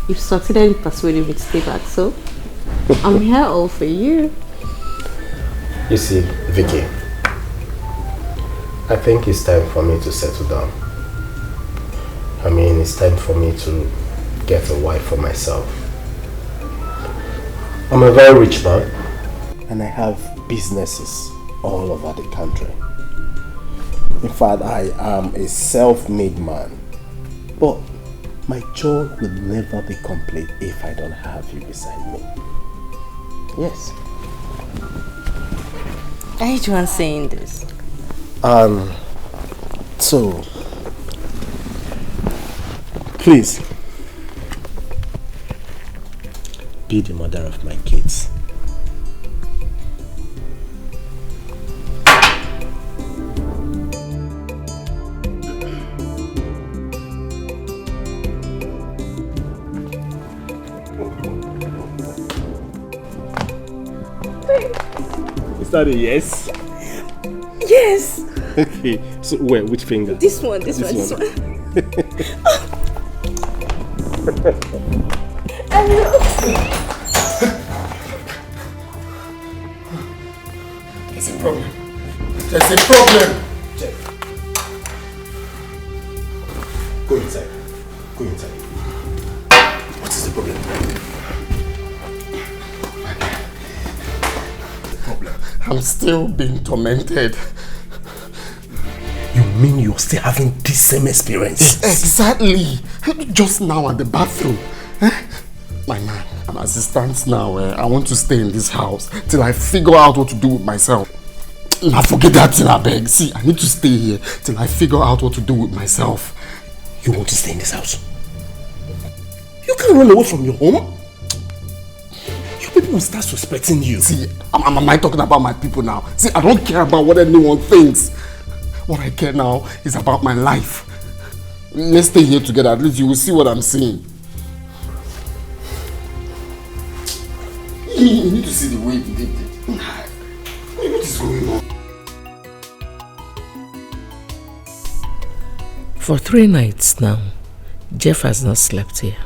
You've succeeded in persuading me to stay back, so I'm here all for you. You see, Vicky, I think it's time for me to settle down. I mean, it's time for me to get a wife for myself. I'm a very rich man, and I have businesses all over the country. In fact, I am a self-made man. But my joy will never be complete if I don't have you beside me. Yes. I hate you saying this. So, please, be the mother of my kids. Is that a yes? Yes. Okay. So where? Which finger? This one. This one. There's a problem. There's a problem. Jeff. Go inside. Go inside. What is the problem? I'm still being tormented. You mean you're still having this same experience? Exactly. Just now at the bathroom. My man, as it stands now, I want to stay in this house till I figure out what to do with myself. Now forget that thing, I beg. See, I need to stay here till I figure out what to do with myself. You want to stay in this house? You can't run away from your home. People will start suspecting you. See, am I talking about my people now? See, I don't care about what anyone thinks. What I care now is about my life. Let's stay here together. At least you will see what I'm saying. You need to see the way he did it. What is going on? For 3 nights now, Jeff has not slept here.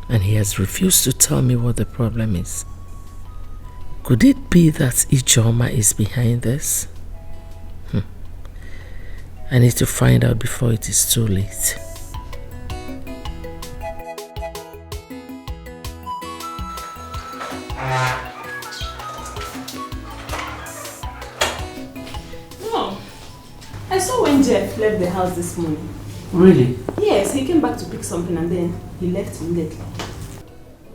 And he has refused to tell me what the problem is. Could it be that Ijeoma is behind this? I need to find out before it is too late. No. I saw when Jeff left the house this morning. Really? Yes, he came back to pick something and then he left immediately.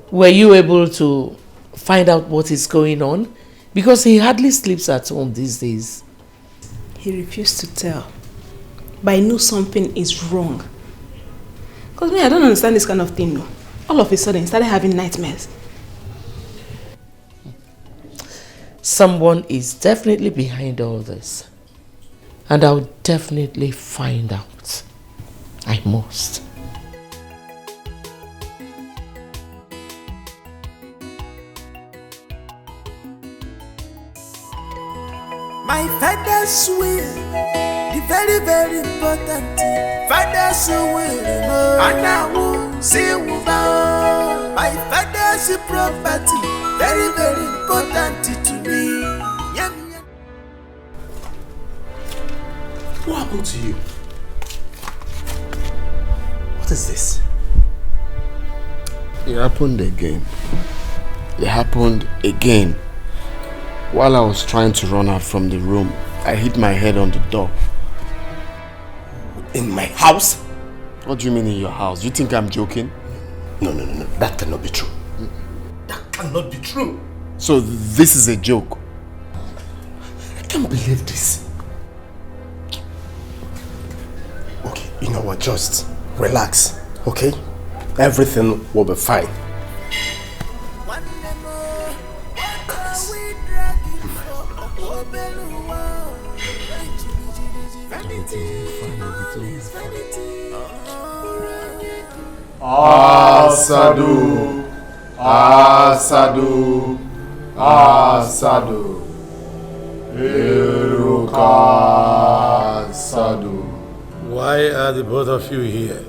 Were you able to find out what is going on? Because he hardly sleeps at home these days. He refused to tell. But I knew something is wrong. Because me, I don't understand this kind of thing. No. All of a sudden, he started having nightmares. Someone is definitely behind all this. And I'll definitely find out. I must. My father's will, the very, very important thing. Father's will, and I will see about. My father's property, very, very important to me. What happened to you? What is this? It happened again. It happened again. While I was trying to run out from the room, I hit my head on the door. In my house? What do you mean in your house? You think I'm joking? No. That cannot be true. That cannot be true. So this is a joke? I can't believe this. Okay, you know what? Just relax, okay? Everything will be fine. Asadu, Asadu, Asadu, Iruka Asadu. Why are the both of you here?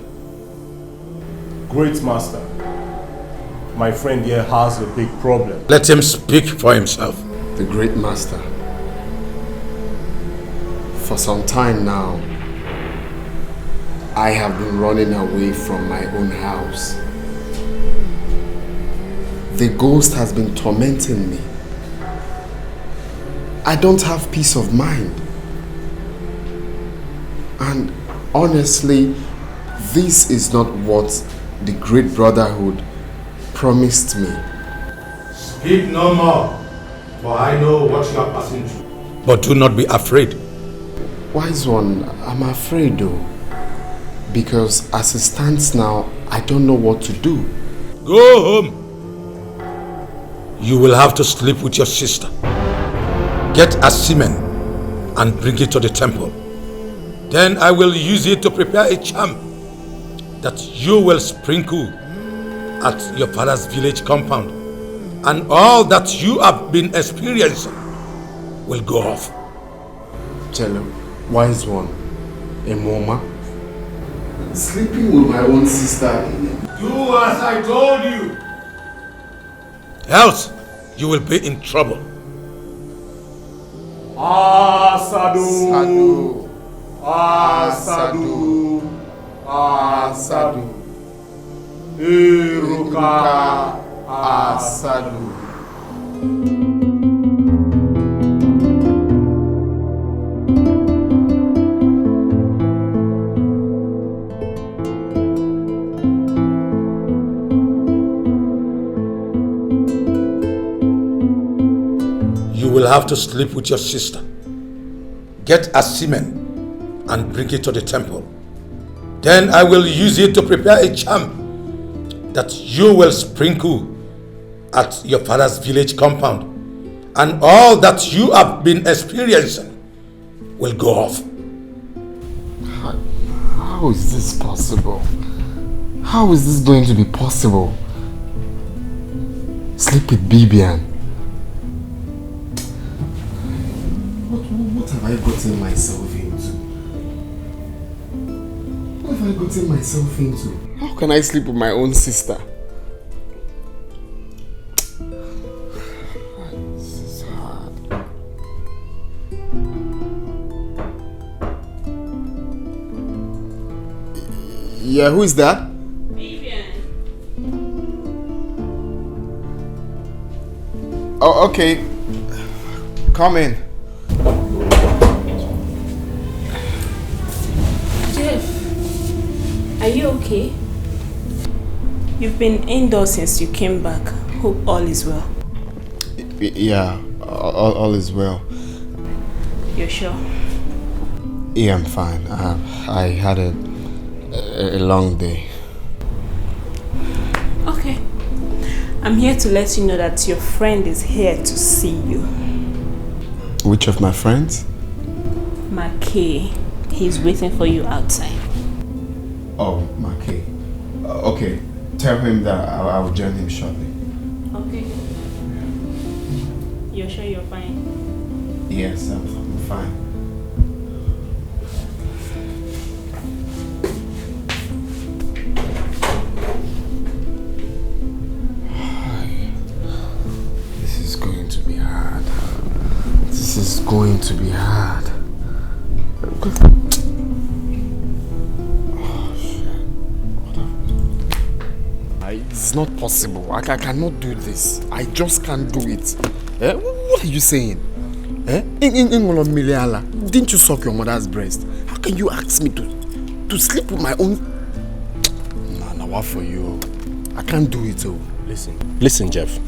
Great master, my friend here has a big problem. Let him speak for himself. The great master. For some time now, I have been running away from my own house. The ghost has been tormenting me. I don't have peace of mind. And honestly, this is not what the Great Brotherhood promised me. Speak no more, for I know what you are passing through. But do not be afraid. Wise one, I'm afraid though. Because as it stands now, I don't know what to do. Go home. You will have to sleep with your sister. Get a semen and bring it to the temple. Then I will use it to prepare a charm that you will sprinkle at your father's village compound. And all that you have been experiencing will go off. Jello, wise one, a mama. Sleeping with my own sister. Do as I told you. Else, you will be in trouble. Asadu, Asadu, Asadu, Iruka Asadu. You will have to sleep with your sister. Get a semen and bring it to the temple. Then I will use it to prepare a charm that you will sprinkle at your father's village compound. And all that you have been experiencing will go off. How is this possible? How is this going to be possible? Sleep with Bibian. What have I gotten myself into? What have I gotten myself into? How can I sleep with my own sister? This is hard. Yeah, who is that? Oh, okay. Come in. Jeff, are you okay? You've been indoors since you came back. Hope all is well. Yeah, all is well. You're sure? Yeah, I'm fine. I had a long day. Okay. I'm here to let you know that your friend is here to see you. Which of my friends? Micheal. He's waiting for you outside. Oh, Micheal. Okay, tell him that I will join him shortly. Okay. You're sure you're fine? Yes, I'm fine. This is going to be hard. This is going to be hard. It's not possible. I cannot do this. I just can't do it. What are you saying? Didn't you suck your mother's breast? How can you ask me to sleep with my own? Nah, what for you? I can't do it. Oh. Listen, Jeff.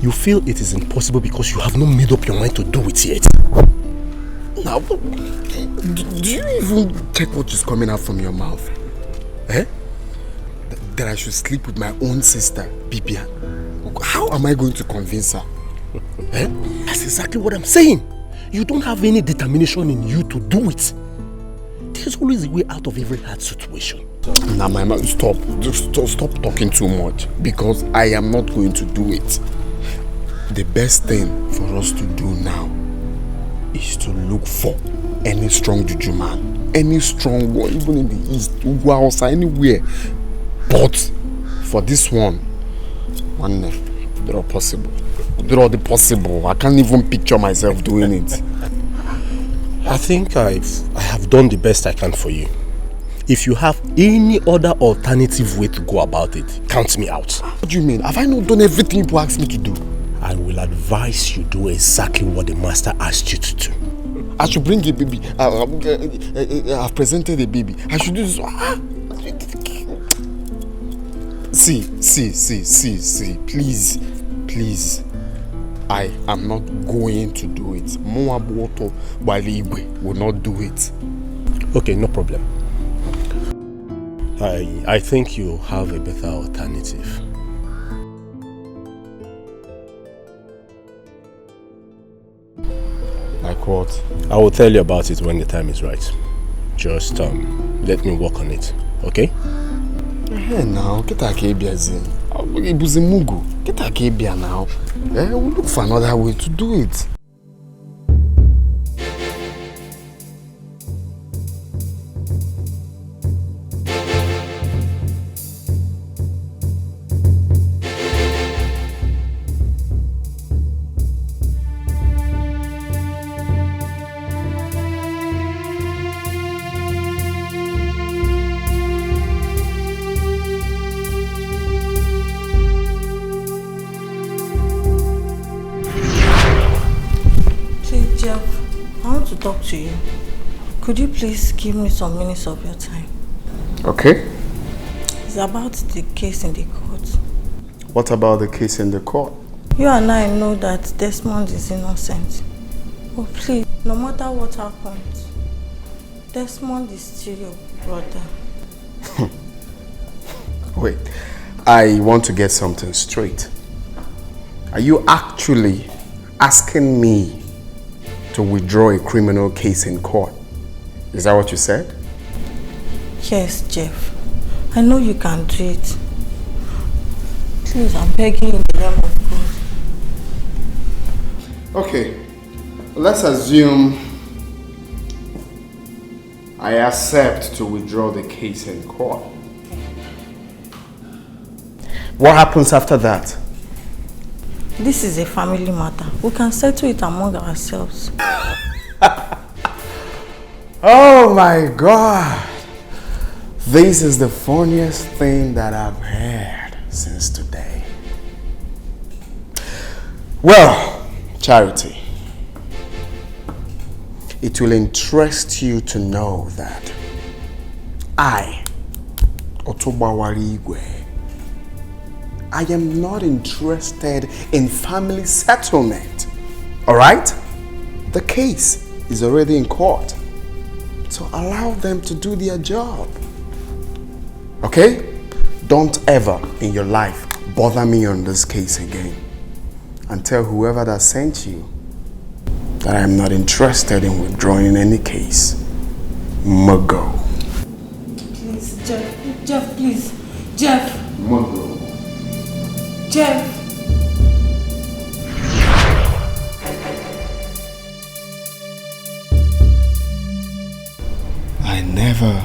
You feel it is impossible because you have not made up your mind to do it yet. Now, do you even check what is coming out from your mouth? That I should sleep with my own sister, Bibia. How am I going to convince her? That's exactly what I'm saying. You don't have any determination in you to do it. There's always a way out of every hard situation. Now, my mom, stop talking too much, because I am not going to do it. The best thing for us to do now is to look for any strong juju man, any strong one, even in the east, Ugwa, anywhere. But for this one, they're all possible. They're all the possible. I can't even picture myself doing it. I think I have done the best I can for you. If you have any other alternative way to go about it, count me out. What do you mean? Have I not done everything you asked me to do? I will advise you do exactly what the master asked you to do. I should bring a baby. I've presented a baby. I should do this. See. Please. I am not going to do it. Moaboto Baligwe will not do it. Okay, no problem. I think you have a better alternative. Like what? I will tell you about it when the time is right. Just let me work on it, okay? Hey now, get a kebia zin. Ibuzimugu. Get a kebia now. We'll look for another way to do it. Talk to you. Could you please give me some minutes of your time? Okay. It's about the case in the court. What about the case in the court? You and I know that Desmond is innocent. Oh please, no matter what happens, Desmond is still your brother. Wait, I want to get something straight. Are you actually asking me to withdraw a criminal case in court? Is that what you said? Yes, Jeff. I know you can do it. Please, I'm begging in the name of God. Okay. Let's assume I accept to withdraw the case in court. What happens after that? This is a family matter. We can settle it among ourselves. Oh my God. This is the funniest thing that I've heard since today. Well, Charity, it will interest you to know that I, Otobawari Igwe, I am not interested in family settlement. Alright? The case is already in court. So allow them to do their job. Okay? Don't ever in your life bother me on this case again. And tell whoever that sent you that I'm not interested in withdrawing any case. Mago. Please, Jeff. Jeff, please. Jeff. Mago. Jeff. I never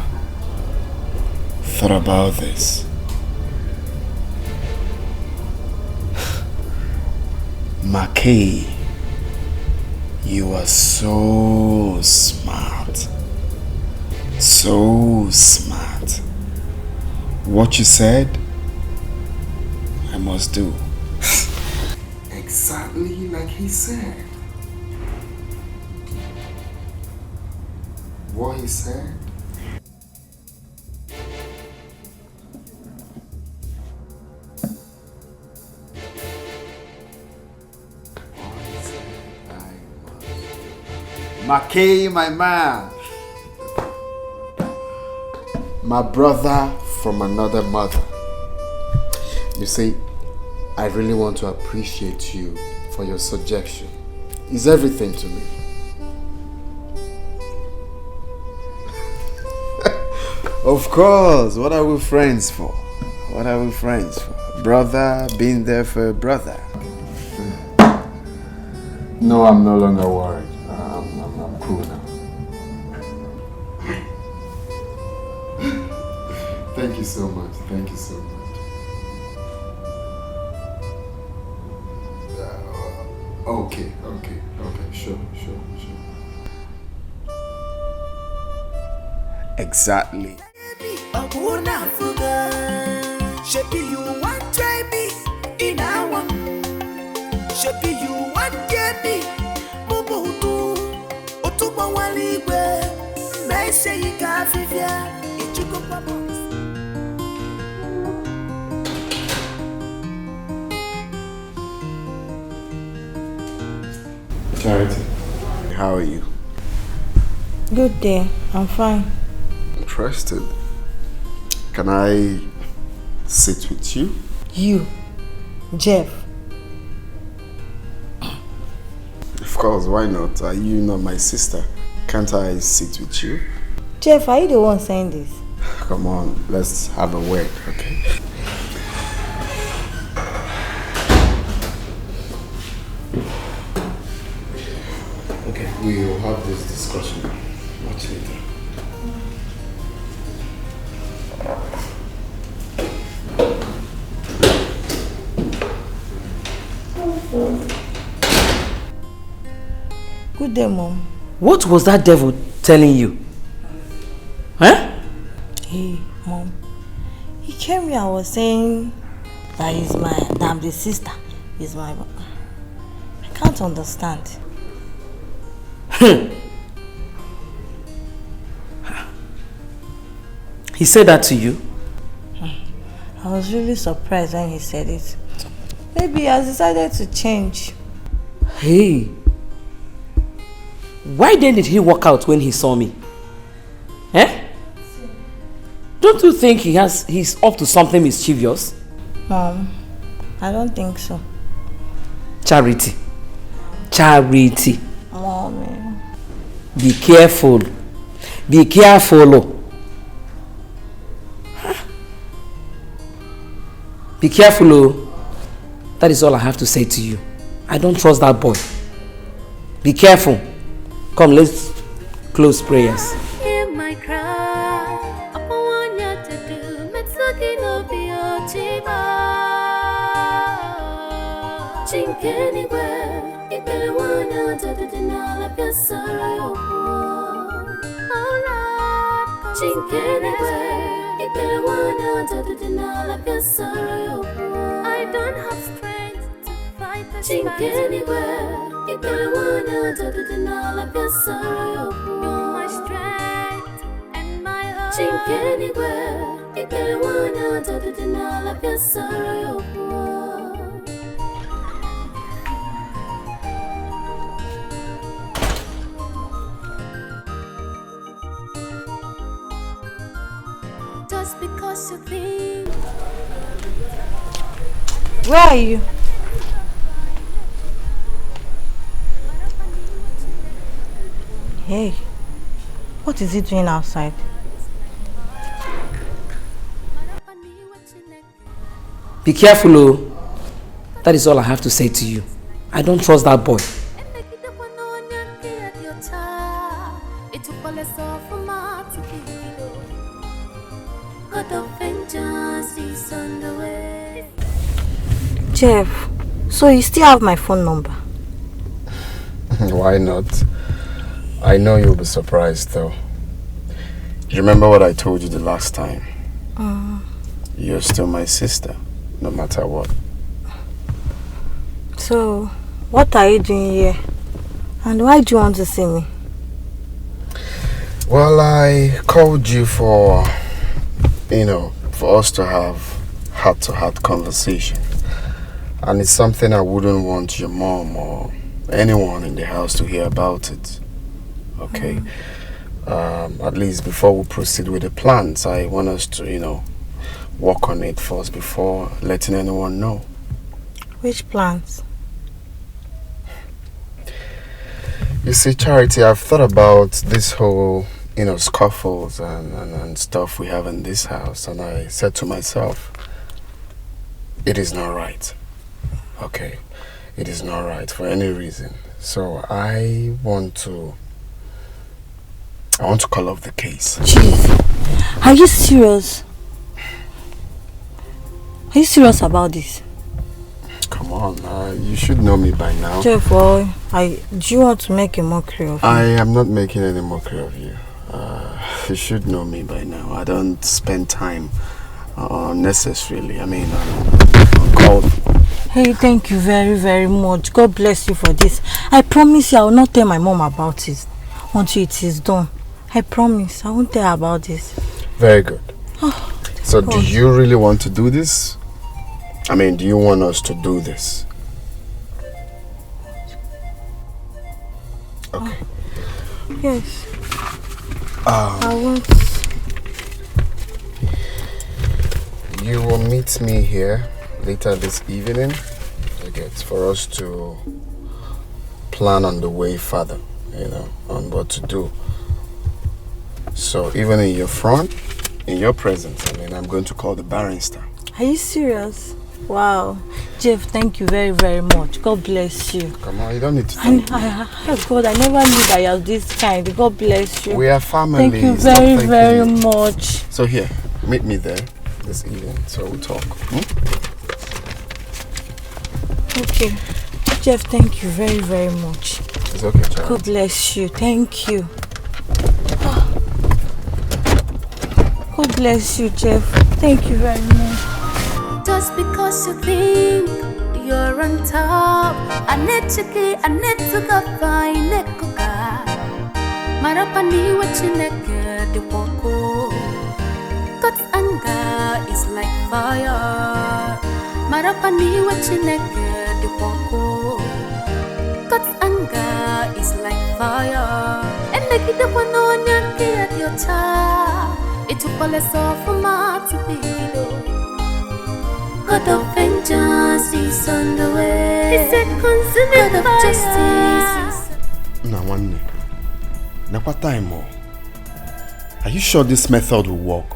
thought about this. Micheal, you are so smart. So smart. What you said, I must do. Exactly like he said. What he said. Micheal, my man. My brother from another mother. You see, I really want to appreciate you for your suggestion. It's everything to me. Of course, what are we friends for? What are we friends for? Brother, being there for a brother. No, I'm no longer worried. I'm cool now. Thank you so much. Thank you so much. Okay, sure. Exactly. Shebi you want try me in our Shebi you want get me Mubutu Otuba waligwe Mese yika fifia Ichuko papa. Charity, how are you? Good day. I'm fine. Interested. Can I sit with you? You, Jeff. Of course, why not? Are you not my sister? Can't I sit with you? Jeff, are you the one saying this? Come on, let's have a word, okay? Okay, we will have this discussion much later. Good day, Mom. What was that devil telling you? Huh? Hey, Mom. He came here and was saying that I'm the sister. He's my... I can't understand. He said that to you? I was really surprised when he said it. Maybe he has decided to change. Hey. Why then did he walk out when he saw me? Eh? Don't you think he's up to something mischievous? Mom, I don't think so. Charity. Mommy. Be careful. Be careful. Be careful. That is all I have to say to you. I don't trust that boy. Be careful. Come, let's close prayers. Hear my cry. Apa wanya to do? Metsuki no biochiba. Chinkeni we. Ibele wanya to do dinala kasara. Alright. Chinkeni we. Ibele wanya to do dinala kasara. I don't have strength to fight the Chinkeni we. You're my strength and my hope. Chink anywhere. Just because you think. Where are you? Hey, what is he doing outside? Be careful, oh. That is all I have to say to you. I don't trust that boy. Jeff, so you still have my phone number? Why not? I know you'll be surprised though. You remember what I told you the last time? You're still my sister, no matter what. So, what are you doing here? And why do you want to see me? Well, I called you for, for us to have heart-to-heart conversation. And it's something I wouldn't want your mom or anyone in the house to hear about it. Okay? At least before we proceed with the plans, I want us to, work on it first before letting anyone know. Which plans? You see, Charity, I've thought about this whole, scuffles and stuff we have in this house, and I said to myself, it is not right. Okay? It is not right for any reason. So I want to call off the case. Jeez, are you serious? Are you serious about this? Come on, you should know me by now. Jeff, do you want to make a mockery of me? I am not making any mockery of you. You should know me by now. I don't spend time unnecessarily. On calls. Hey, thank you very, very much. God bless you for this. I promise you I will not tell my mom about it until it is done. I promise I won't tell her about this. Very good. So do you really want to do this? Do you want us to do this? Okay. Yes. I want... You will meet me here later this evening. It's for us to plan on the way further, on what to do. So even in your front, in your presence, I'm going to call the barrister. Are you serious? Wow. Jeff, thank you very, very much. God bless you. Come on, you don't need to thank me. God, I never knew that you are this kind. God bless you. We are family. Thank you very, very much. So here, meet me there this evening so we'll talk. Okay. Jeff, thank you very, very much. It's okay, Charlie. God bless you. Thank you. God bless you, Jeff. Thank you very much. Just because you think you're on top, I need to go find a coca. Marapani what you naked the woko. God's anger is like fire. Marapani what you naked the woko. God's anger is like fire. And they get the one on your child. It will fall us off from my to God of vengeance is on the way. He's a consuming God of justice. Now, one day. Now, what time more? Are you sure this method will work?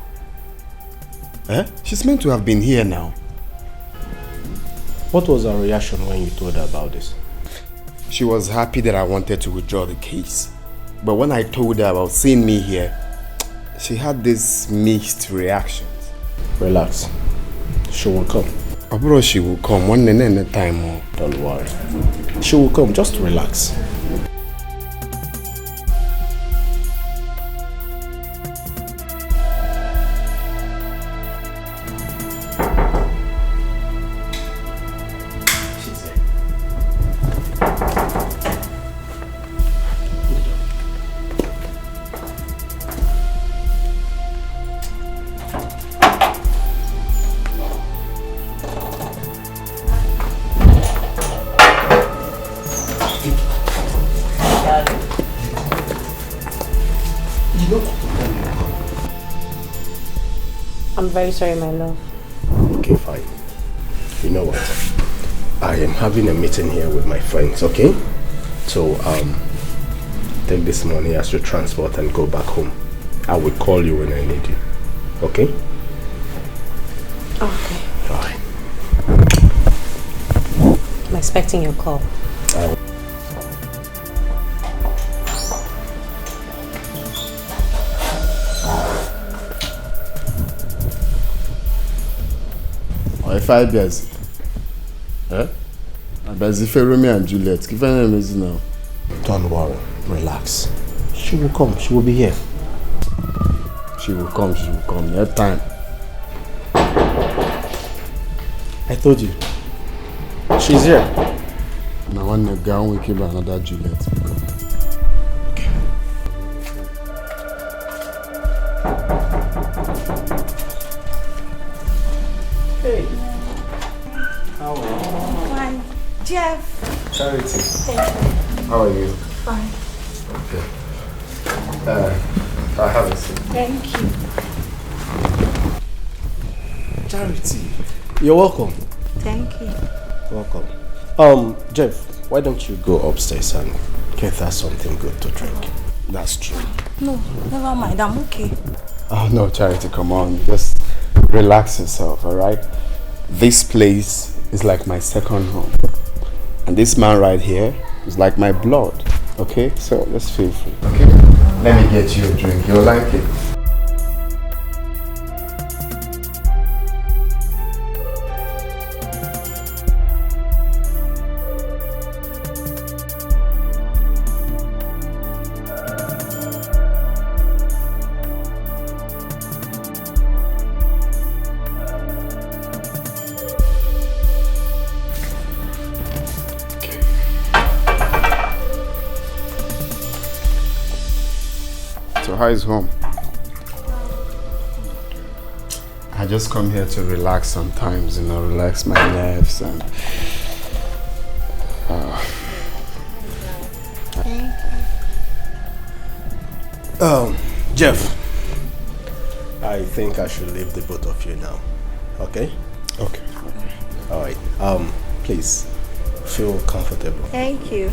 She's meant to have been here now. What was her reaction when you told her about this? She was happy that I wanted to withdraw the case. But when I told her about seeing me here, she had this mixed reactions. Relax. She will come. Abro, she will come. One time more. Don't worry. She will come. Just relax. I'm very sorry, my love. Okay, fine. You know what? I am having a meeting here with my friends, okay? So, take this money as your transport and go back home. I will call you when I need you. Okay? Okay. Alright. I'm expecting your call. If I busy, I busy for Romeo and Juliet. Give her name is now. Don't worry, relax. She will come. She will be here. She will come. She will come. That time. I told you. She's here. Now when the gown we keep another Juliet. Okay. Hey. How are you? Fine. Jeff. Charity. Thank you. How are you? Fine. Okay. I have a seat. Thank you. Charity. You're welcome. Thank you. Welcome. Jeff, why don't you go upstairs and get her something good to drink? That's true. No, never mind. I'm okay. Oh no, Charity, come on. Just relax yourself, alright? This place is like my second home. And this man right here is like my blood. Okay? So let's feel free. Okay? Let me get you a drink. You'll like it. How is home? I just come here to relax sometimes, relax my nerves and Jeff, I think I should leave the both of you now. Okay? Okay. Alright. Please feel comfortable. Thank you.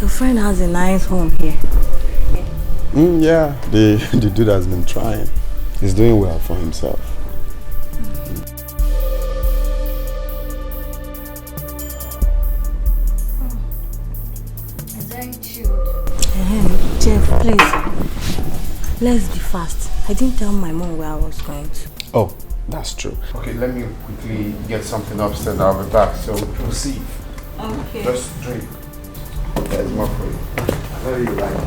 Your friend has a nice home here. Yeah, the dude has been trying. He's doing well for himself. It's very chilled. Jeff, please. Let's be fast. I didn't tell my mom where I was going to. Oh, that's true. Okay, let me quickly get something upstairs. I'll be back. So proceed. Okay. Just drink. There's more for you. I know you like it.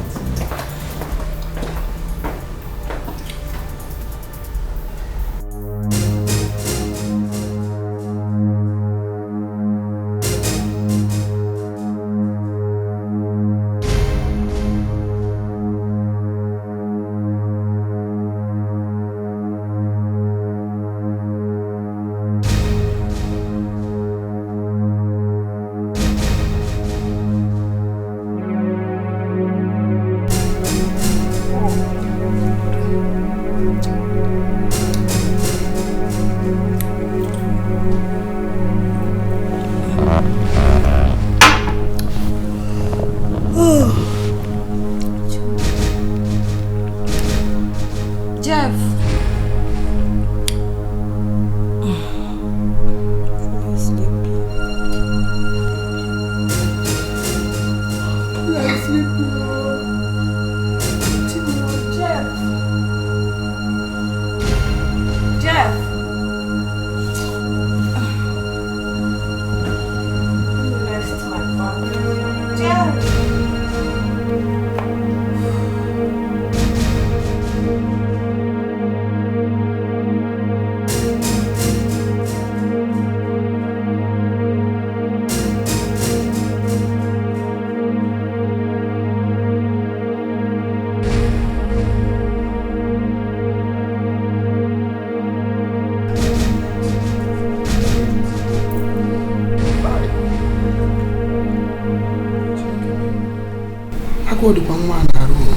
go the one room.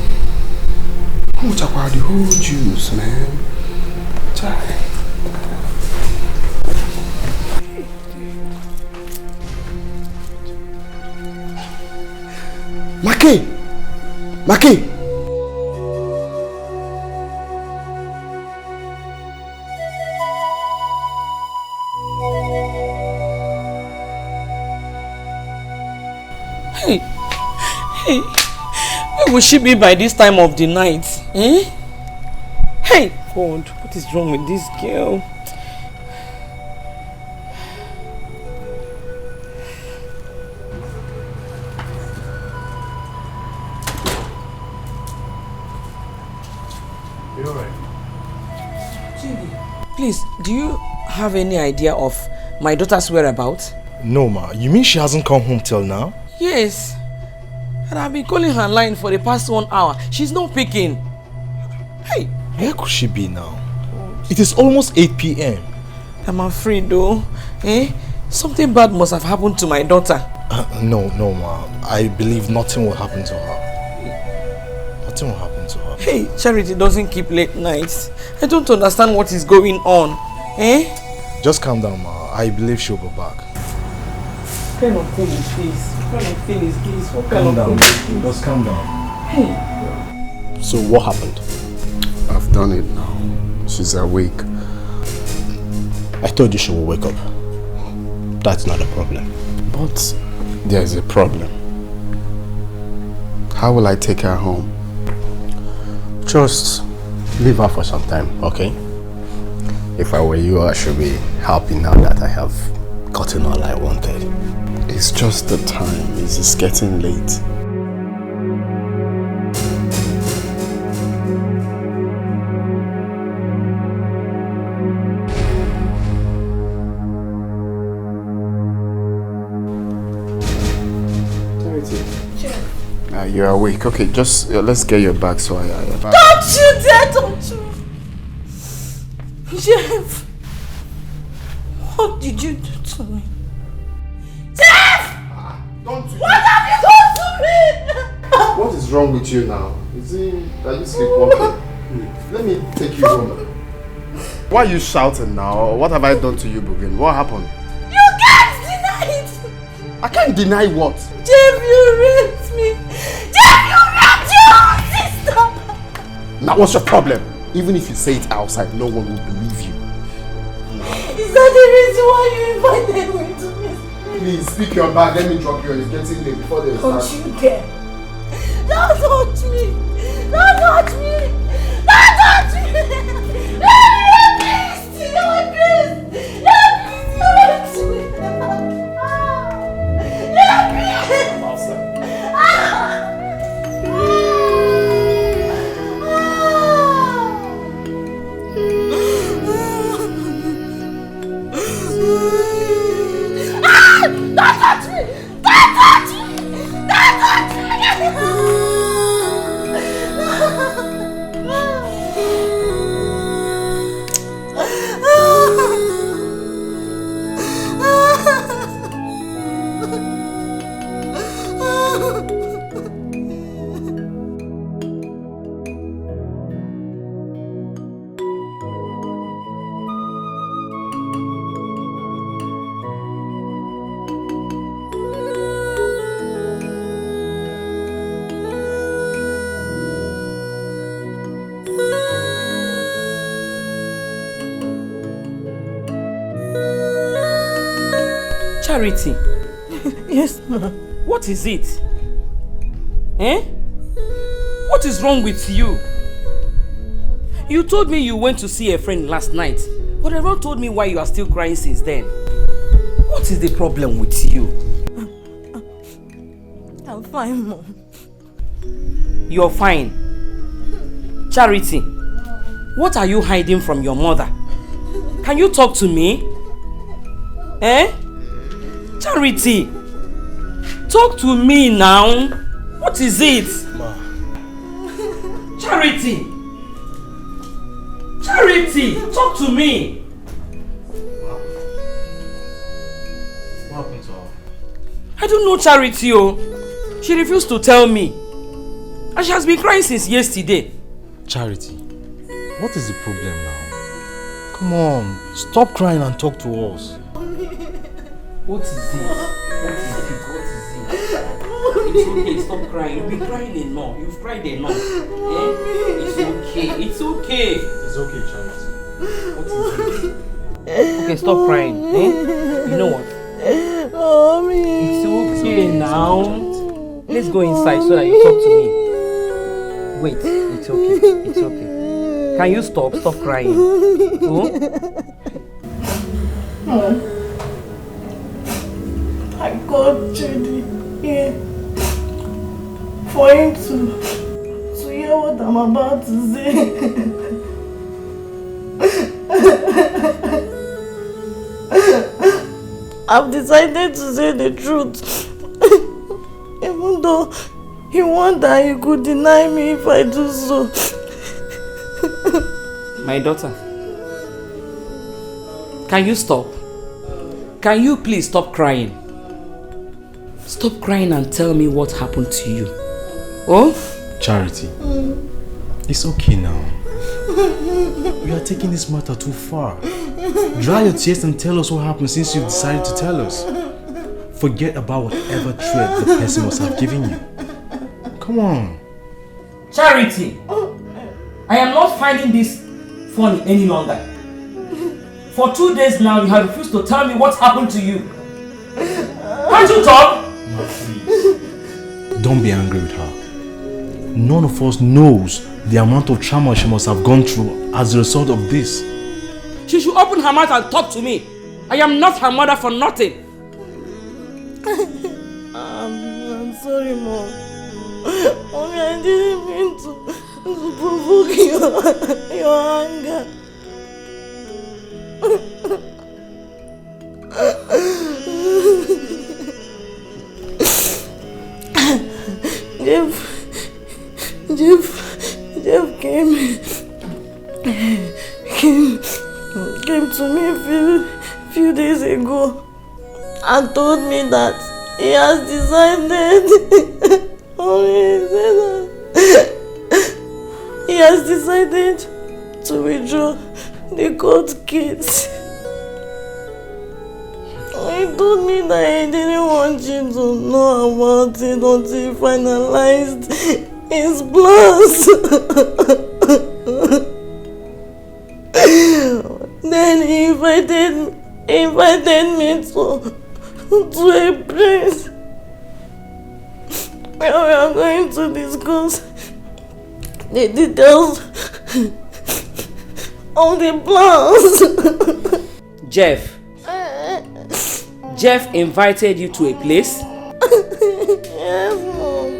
Who talk about the whole juice, man? Try. Maki! Hey, where will she be by this time of the night? Eh? Hey, God, what is wrong with this girl? You alright? Please, do you have any idea of my daughter's whereabouts? No, ma. You mean she hasn't come home till now? Yes. And I've been calling her line for the past 1 hour. She's not picking. Hey. Where could she be now? It is almost 8 p.m. I'm afraid though. Eh? Something bad must have happened to my daughter. No, ma. I believe nothing will happen to her. Nothing will happen to her. Hey, Charity doesn't keep late nights. I don't understand what is going on. Eh? Just calm down, ma. I believe she'll be back. What kind of thing is this? What kind of thing is this? What kind Calm down. of thing is this? Just calm down. Hey. So what happened? I've done it now. She's awake. I told you she will wake up. That's not a problem. But there's a problem. How will I take her home? Just leave her for some time, okay? If I were you, I should be happy now that I have gotten all I wanted. It's just the time. It's just getting late. You're awake. Okay, just let's get your bag so I Don't you dare, don't you! Jeff! What did you do to me? Jeff! Don't What have you done to me? What is wrong with you now? Are you sleepwalking? Let me take you home. Why are you shouting now? What have I done to you, Bugin? What happened? You can't deny it! I can't deny what? Jeff, you raped me! Jeff, you raped your sister! Now what's your problem? Even if you say it outside, no one will believe you. Is that the reason why you invited me to this? Please, speak your bag. Let me drop you. It's getting late before they start. Don't you dare! Don't touch me! Don't touch me! Don't touch me! You're a beast! You're a beast! You're a beast! You're a beast! You're a beast! Don't touch me! Don't touch me! Don't touch me! Charity. Yes, ma'am. What is it? Eh? What is wrong with you? You told me you went to see a friend last night, but everyone told me why you are still crying since then. What is the problem with you? I'm fine, Mom. You're fine. Charity, what are you hiding from your mother? Can you talk to me? Eh? Charity, talk to me now. What is it? Ma. Charity! Charity, talk to me. What happened to her? I don't know Charity, oh. She refused to tell me. And she has been crying since yesterday. Charity, what is the problem now? Come on, stop crying and talk to us. What is it? What is it? What is it? it's okay. Stop crying. You've been crying enough. You've cried enough. It's okay. It's okay. It's okay, Charity. What is it? Okay, stop crying. You know what? Mommy. It's okay now. Let's go inside so that you talk to me. Wait, it's okay. It's okay. Can you stop? Stop crying. I got Judy here for him to hear what I'm about to say. I've decided to say the truth. Even though he warned that he could deny me if I do so. My daughter, can you stop? Can you please stop crying? Stop crying and tell me what happened to you. Oh? Charity, it's okay now. You are taking this matter too far. Dry your tears and tell us what happened since you've decided to tell us. Forget about whatever threat the person must have given you. Come on. Charity! I am not finding this funny any longer. For 2 days now, you have refused to tell me what happened to you. Can't you talk? No, please. Don't be angry with her. None of us knows the amount of trauma she must have gone through as a result of this. She should open her mouth and talk to me. I am not her mother for nothing. I'm sorry, Mom. Mommy, I didn't mean to provoke your anger. Jeff came to me a few days ago and told me that he has decided he has decided to withdraw the court case. He told me that he didn't want you to know about it until he finalized his plans. Then he invited me to a place where we are going to discuss the details of the plans. Jeff invited you to a place? Yes, Mom.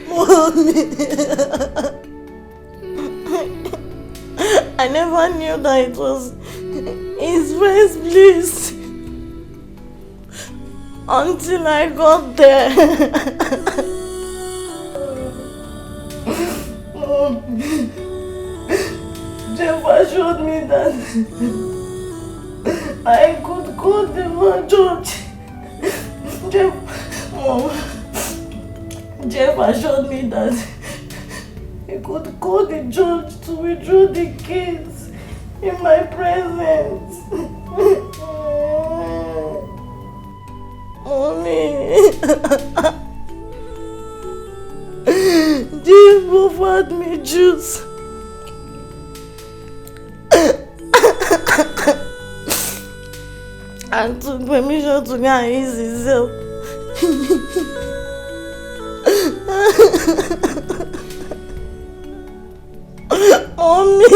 Mommy. I never knew that it was his first place until I got there. Jeff assured me that I could go to the judge. Jeff assured me that he could call the judge to withdraw the case in my presence. Mommy. Jeff offered me juice. And took permission to go and ease himself. Mommy.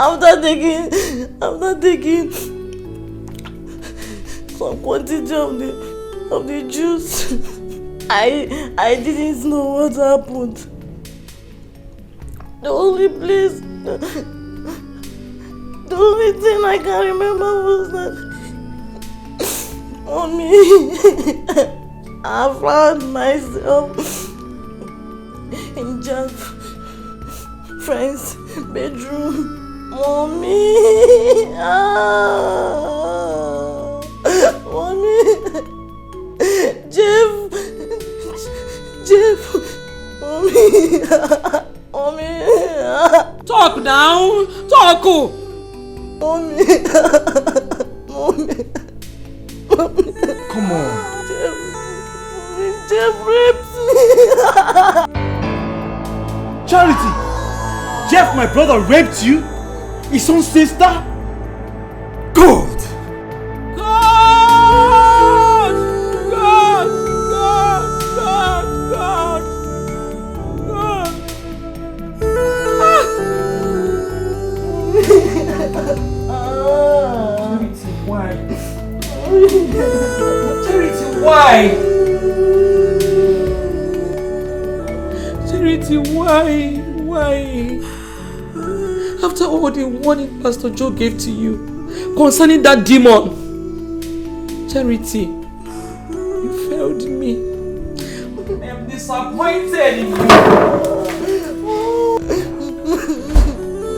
After taking some quantity of the juice, I didn't know what happened. The only thing I can remember was that Mommy, I found myself in Jeff's friend's bedroom. Mommy, Mommy, Jeff, Mommy, Mommy. Talk now, talk. Mommy. Come on. Jeff raped me. Charity! Jeff, my brother, raped you? His own sister? God! Charity, why? Charity, why? Why? After all the warning Pastor Joe gave to you concerning that demon, Charity, you failed me. I am disappointed in you.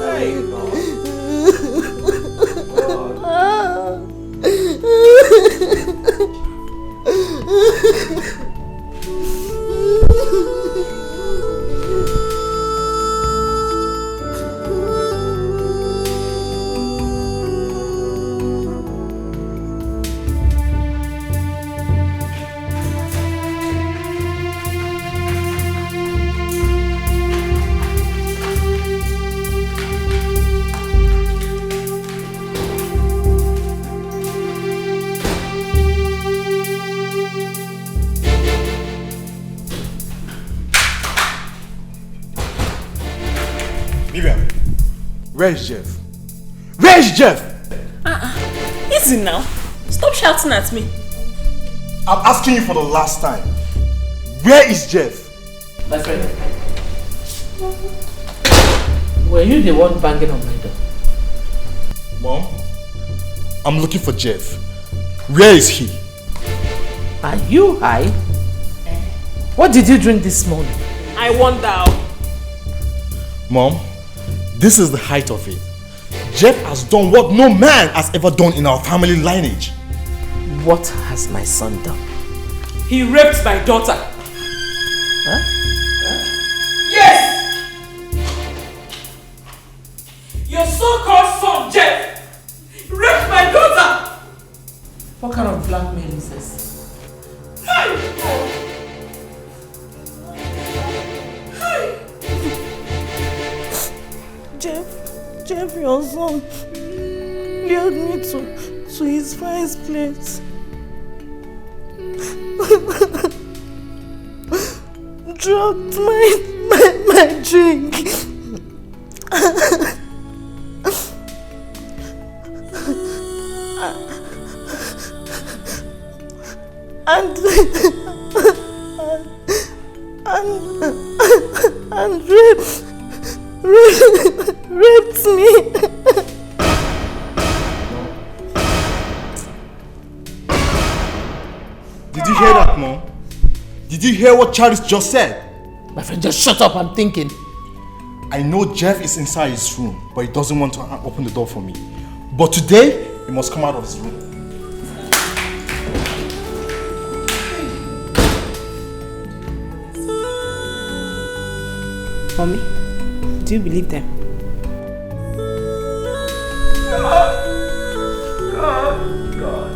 Hey, Where's Jeff? Where's Jeff? Easy now. Stop shouting at me. I'm asking you for the last time. Where is Jeff? My friend, were you the one banging on my door? Mom, I'm looking for Jeff. Where is he? Are you high? What did you drink this morning? I wonder. Mom, this is the height of it. Jeff has done what no man has ever done in our family lineage. What has my son done? He raped my daughter. Huh? Yes! Your so-called son, Jeff, raped my daughter! What kind of blackmail is this? Jeff, your son lured me to his friend's place. Drugged my drink. and raped me. Did you hear that, Mom? Did you hear what Charles just said? My friend, just shut up, I'm thinking. I know Jeff is inside his room, but he doesn't want to open the door for me. But today, he must come out of his room. Mommy, do you believe them? God.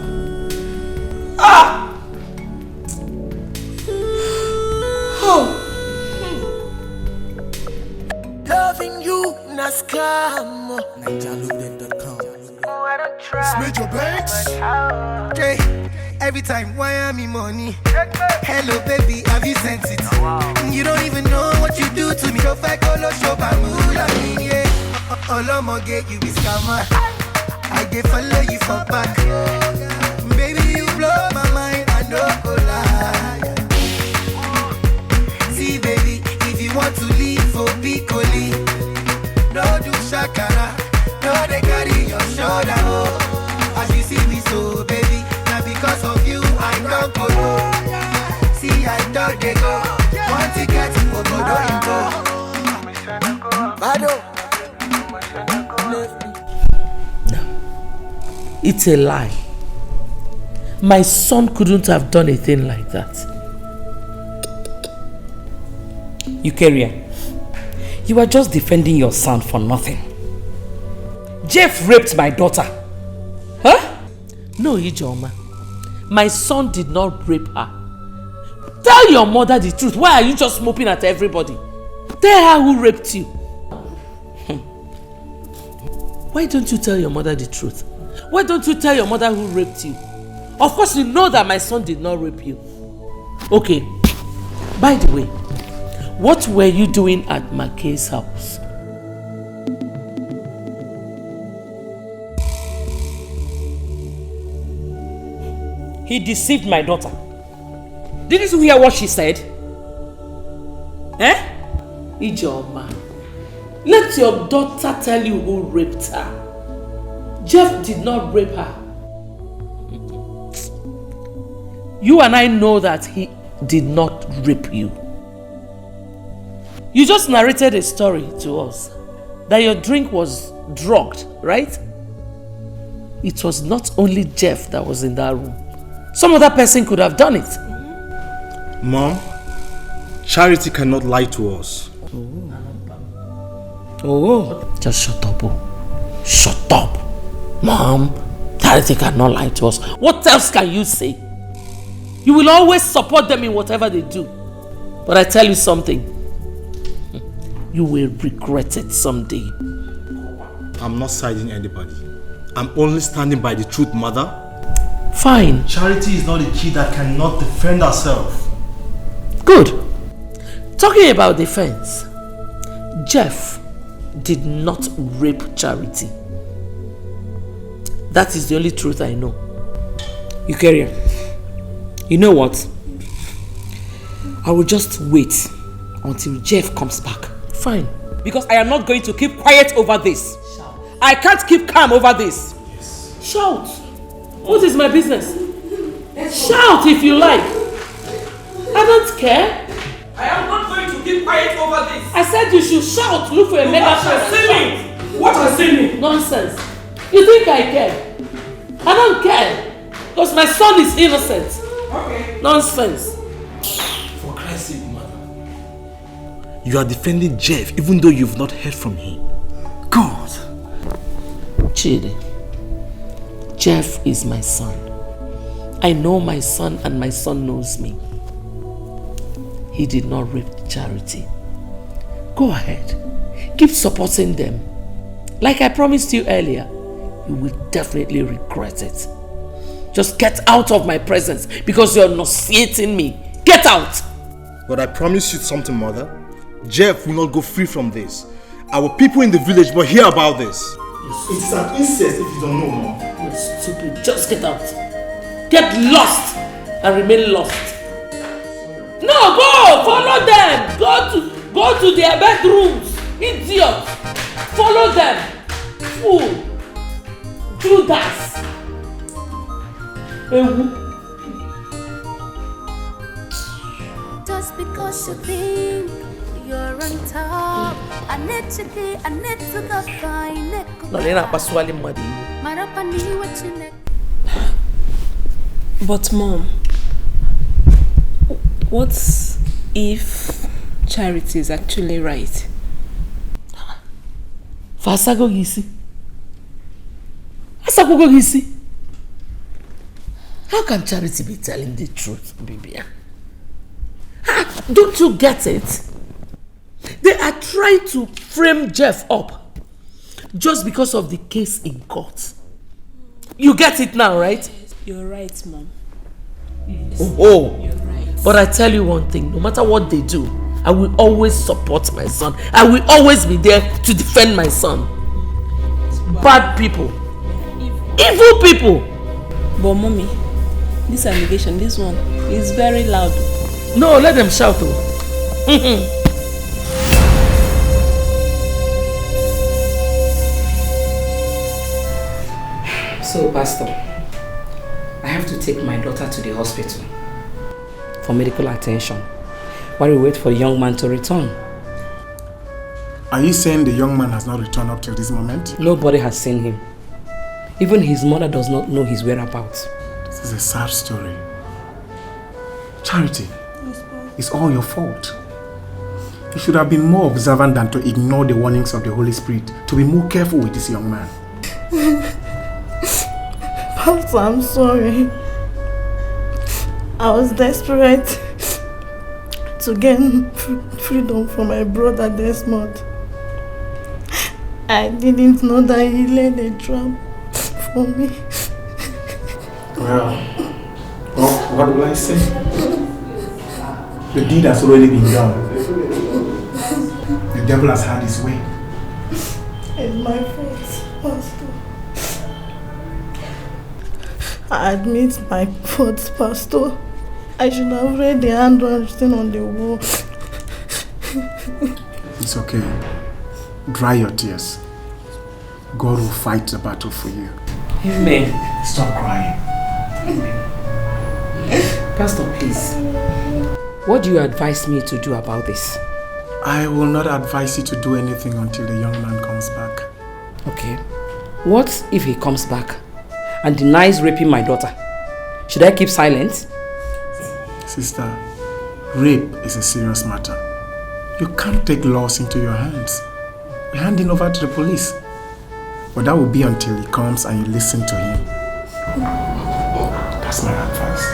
Loving you, na scam. NigerLoaded.com. Major Banks. Jay, every time, why am I money? Hello, baby, have you sent it? You don't even know what you do to me. Go fight, go low, show, bamula, yeah. Olomoge, you be scammer. I dey follow you for back. Baby, you blow my mind, I don't go lie. See, baby, if you want to leave for Piccoli, no do shakara, no they carry your shoulder. Oh. As you see me so, baby, now because of you, I don't go. See, I don't get go. Want to get to Ogodo Ingo. Bado. It's a lie. My son couldn't have done a thing like that. Eukarya, you are just defending your son for nothing. Jeff raped my daughter. Huh? No, Ijoma. My son did not rape her. Tell your mother the truth. Why are you just moping at everybody? Tell her who raped you. Why don't you tell your mother the truth? Why don't you tell your mother who raped you? Of course you know that my son did not rape you. Okay. By the way, what were you doing at Micheal's house? He deceived my daughter. Didn't you hear what she said? Eh? Ijoma, let your daughter tell you who raped her. Jeff did not rape her. You and I know that he did not rape you. You just narrated a story to us that your drink was drugged, right? It was not only Jeff that was in that room. Some other person could have done it. Mom, Charity cannot lie to us. Oh. Just shut up. Shut up. Mom, Charity cannot lie to us. What else can you say? You will always support them in whatever they do. But I tell you something. You will regret it someday. I'm not siding anybody. I'm only standing by the truth, Mother. Fine. Charity is not a kid that cannot defend herself. Good. Talking about defense, Jeff did not rape Charity. That is the only truth I know. You carry on. You know what? I will just wait until Jeff comes back. Fine. Because I am not going to keep quiet over this. Shout. I can't keep calm over this. Yes. Shout. What is my business? Shout if you like. I don't care. I am not going to keep quiet over this. I said you should shout. Look for a megaphone. What has seen me? Nonsense. You think I care? I don't care. Because my son is innocent. Okay. Nonsense. For Christ's sake, Mother. You are defending Jeff even though you've not heard from him. God. Chidi. Jeff is my son. I know my son and my son knows me. He did not rape Charity. Go ahead. Keep supporting them. Like I promised you earlier, you will definitely regret it. Just get out of my presence because you're nauseating me. Get out! But I promise you something, Mother. Jeff will not go free from this. Our people in the village will hear about this. It is an incest if you don't know, Mom. You're stupid. Just get out. Get lost and remain lost. No, go! Follow them! Go to their bedrooms. Idiot! Follow them. Fool. Judas. Just because you think you're on top, I need to go find it. But Mom, what if Charity is actually right? Fasago gisi. Asakugo gisi. How can Charity be telling the truth, Bibia? Don't you get it? They are trying to frame Jeff up just because of the case in court. You get it now, right? You're right, Mom. Oh. You're right. But I tell you one thing, no matter what they do, I will always support my son. I will always be there to defend my son. Bad people. Evil people. But Mommy, this allegation, this one, is very loud. No, let them shout. So, Pastor, I have to take my daughter to the hospital for medical attention while we wait for the young man to return. Are you saying the young man has not returned up till this moment? Nobody has seen him. Even his mother does not know his whereabouts. This is a sad story. Charity, it's all your fault. You should have been more observant than to ignore the warnings of the Holy Spirit, to be more careful with this young man. Pastor, I'm sorry. I was desperate to gain freedom from my brother Desmond. I didn't know that he laid a trap for me. Well, what will I say? The deed has already been done. The devil has had his way. It's my fault, Pastor. I admit my fault, Pastor. I should have read the handwriting on the wall. It's okay. Dry your tears. God will fight the battle for you. Amen. Stop crying. Pastor, please. What do you advise me to do about this? I will not advise you to do anything until the young man comes back. Okay. What if he comes back and denies raping my daughter? Should I keep silent? Sister, rape is a serious matter. You can't take laws into your hands. You're handing over to the police. But that will be until he comes and you listen to him. That's my advice.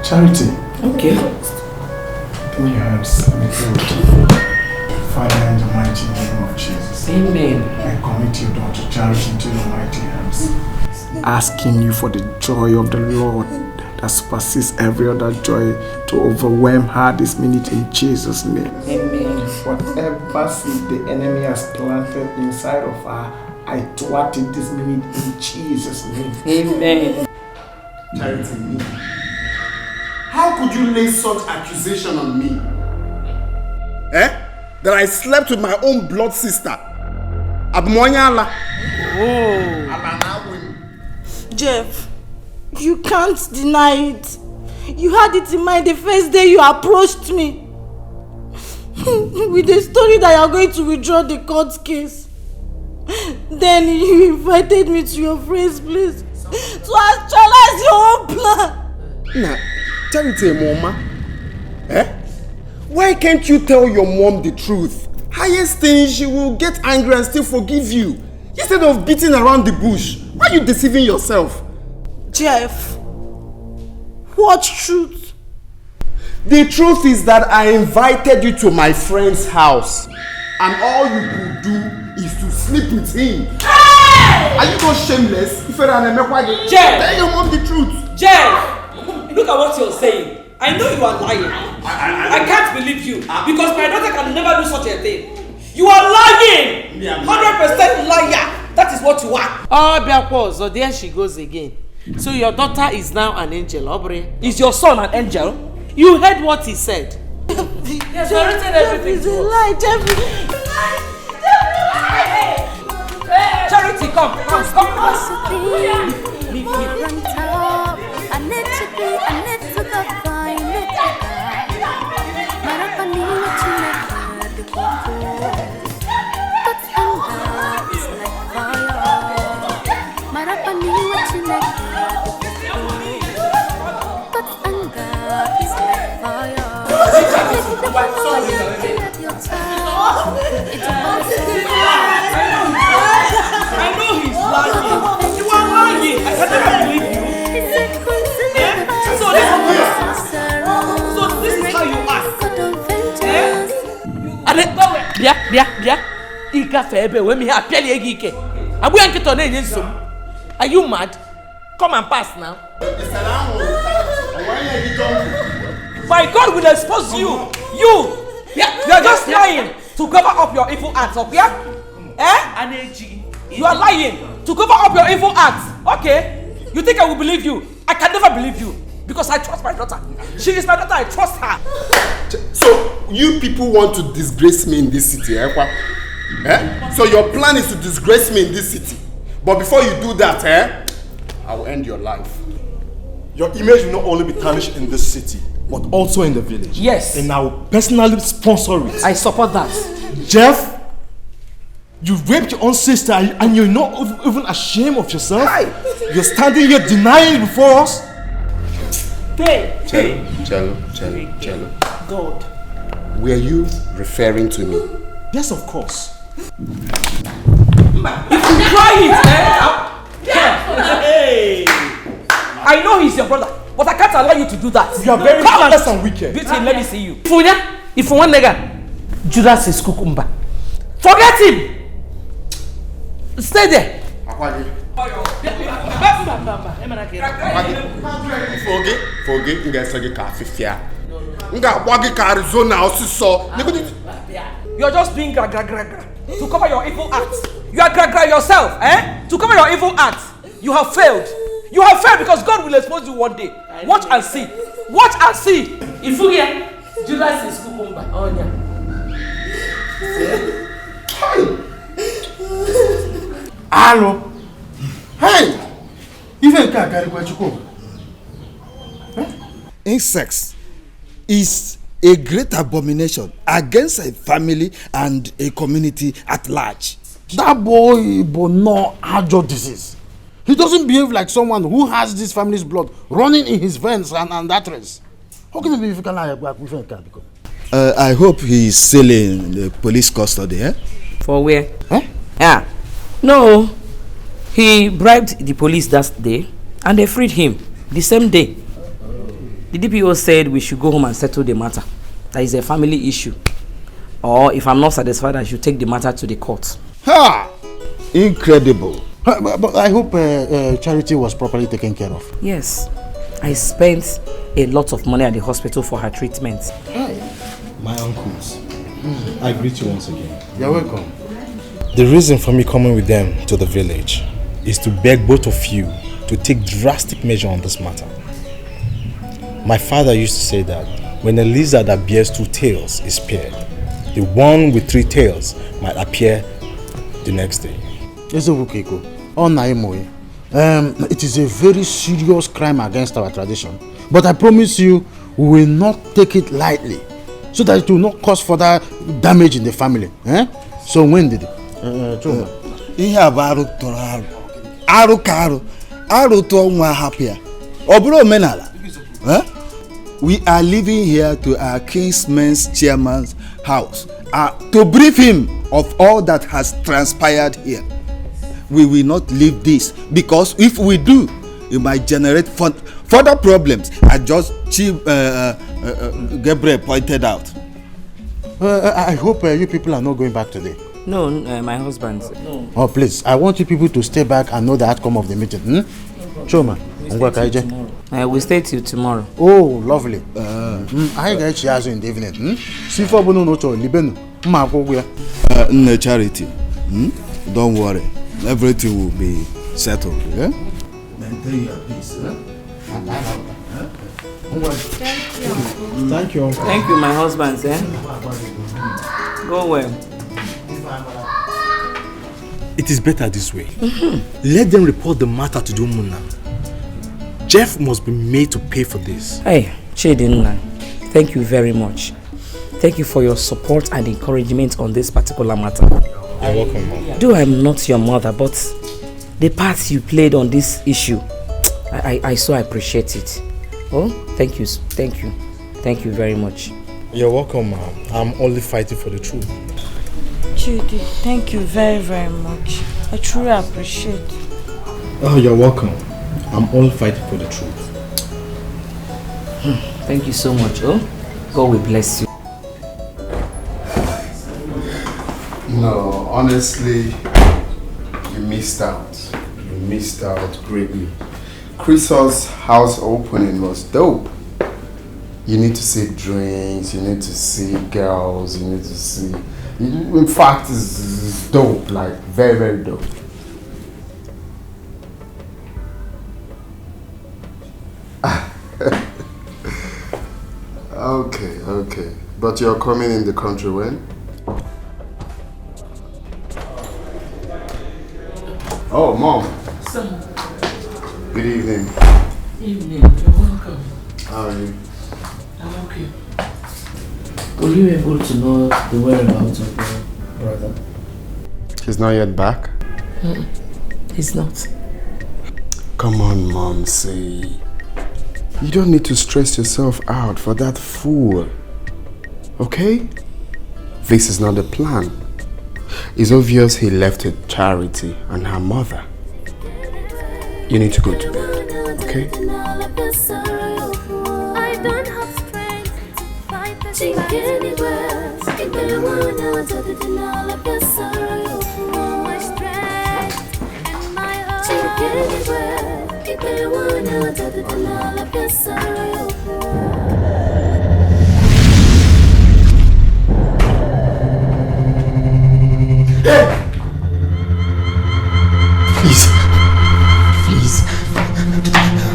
Charity. Okay. Give me your hands. Let me pray with you. Father, in the mighty name of Jesus. Amen. I commit your daughter Charity into your mighty hands. Asking you for the joy of the Lord that supersedes every other joy to overwhelm her this minute in Jesus' name. Amen. Whatever seed the enemy has planted inside of her, I thwart it this minute in Jesus' name. Amen. Charity, me. How could you lay such accusation on me? That I slept with my own blood sister? Abmoyala. Jeff, you can't deny it. You had it in mind the first day you approached me. With the story that you are going to withdraw the court case. Then you invited me to your friend's place to actualize your own plan. Nah, Charity, Mama. Why can't you tell your mom the truth? Highest thing, she will get angry and still forgive you. Instead of beating around the bush, why are you deceiving yourself? Jeff, what truth? The truth is that I invited you to my friend's house, and all you could do is to sleep with him. Hey! Are you not shameless? Jeff! Tell your mom the truth. Jeff! Look at what you're saying. I know you are lying. I can't believe you because my daughter can never do such a thing. You are lying! 100% liar! That is what you are. Oh, Biakwo, so there she goes again. So your daughter is now an angel, Aubrey. Is your son an angel? You heard what he said. He has written everything to us. Lie, Charity, come. I know he's lying. You are lying. I can never believe you. So this is how you act. Are you mad? Come and pass now. My God will expose you. You are just lying to cover up your evil acts, okay? You are lying to cover up your evil acts. Okay? You think I will believe you? I can never believe you because I trust my daughter. She is my daughter. I trust her. So you people want to disgrace me in this city, So your plan is to disgrace me in this city. But before you do that, I will end your life. Your image will not only be tarnished in this city, but also in the village. Yes. And I will personally sponsor it. I support that. Jeff, you raped your own sister and you're not even ashamed of yourself? You're standing here denying it before us? Cello. God. Were you referring to me? Yes, of course. If you try it, Hey! I know he's your brother. but I can't allow you to do that. You are very heartless and wicked. Beat him, let me see you. If you want nigga, Judas is cucumber. Forget him. Stay there. Forget, get Arizona. You're just doing gra to cover your evil acts. You are gra yourself, eh? To cover your evil acts. You have failed. You have failed because God will expose you one day. Watch and see. Watch and see. Ifugia, Judas is cucumber. Oh yeah. Hello. Hey! Even can't carry what you call. Incest is a great abomination against a family and a community at large. That boy no ajo disease. He doesn't behave like someone who has this family's blood running in his veins and arteries. How can it be if you can lie back with a card? I hope he's still in the police custody, eh? For where? Huh? Yeah. No. He bribed the police that day and they freed him the same day. The DPO said we should go home and settle the matter. That is a family issue. Or if I'm not satisfied, I should take the matter to the court. Ha! Incredible. But I hope Charity was properly taken care of. Yes. I spent a lot of money at the hospital for her treatment. My uncles, I greet you once again. You're welcome. The reason for me coming with them to the village is to beg both of you to take drastic measure on this matter. My father used to say that when a lizard that bears 2 tails is paired, the one with 3 tails might appear the next day. It is a very serious crime against our tradition, but I promise you we will not take it lightly so that it will not cause further damage in the family. So when did it? We are leaving here to our kinsman's chairman's house to brief him of all that has transpired here. We will not leave this because if we do, it might generate further problems, as just Chief Gabriel pointed out. I hope you people are not going back today. No, my husband. No. Oh, please. I want you people to stay back and know the outcome of the meeting. Choma. We stay till tomorrow. Oh, lovely. I get you in the evening. See for no Charity. Don't worry. Everything will be settled. Yeah? Maintain your peace. Thank you. Thank you, my husband. Go well. It is better this way. Let them report the matter to Dumuna. Jeff must be made to pay for this. Hey, Chidinna, thank you very much. Thank you for your support and encouragement on this particular matter. You're welcome, Mom. Though I'm not your mother, but the part you played on this issue, I so appreciate it. Oh, thank you. Thank you. Thank you very much. You're welcome, Mom. I'm only fighting for the truth. Judy, thank you very, very much. I truly appreciate it. Oh, you're welcome. I'm only fighting for the truth. Thank you so much. Oh, God will bless you. No, honestly, you missed out. You missed out greatly. Chris's house opening was dope. You need to see drinks, you need to see girls, you need to see... In fact, it's dope, like very, very dope. Okay. But you're coming in the country when? Oh, Mom. Son. Good evening. Evening. You're welcome. How are you? I'm okay. Were you able to know the whereabouts of your brother? He's not yet back? He's not. Come on, Mom, say. You don't need to stress yourself out for that fool. Okay? This is not the plan. It's obvious he left with Charity and her mother. You need to go to bed, okay?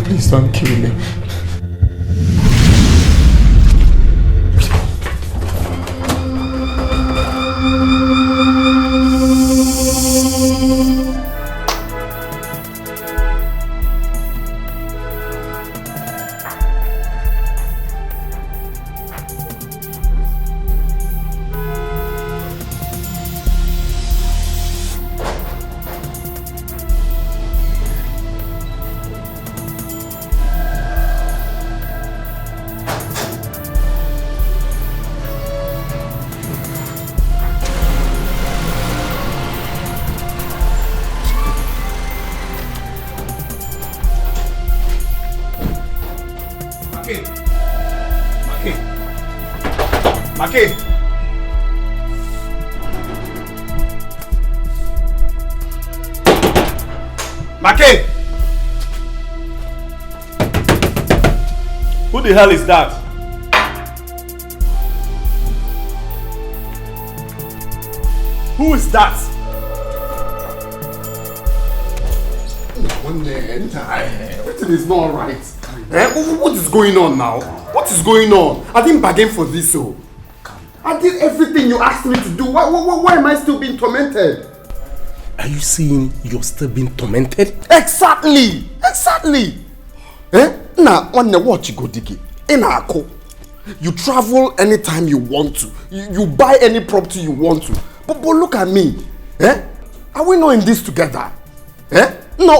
Please don't kill me. Who the hell is that? Who is that? Everything is not right. What is going on now? What is going on? I didn't bargain for this, so. I did everything you asked me to do. Why am I still being tormented? Are you saying you're still being tormented? Exactly! Now, on the watch you go dig it. You travel anytime you want to. You buy any property you want to. But look at me. Are we not in this together? Now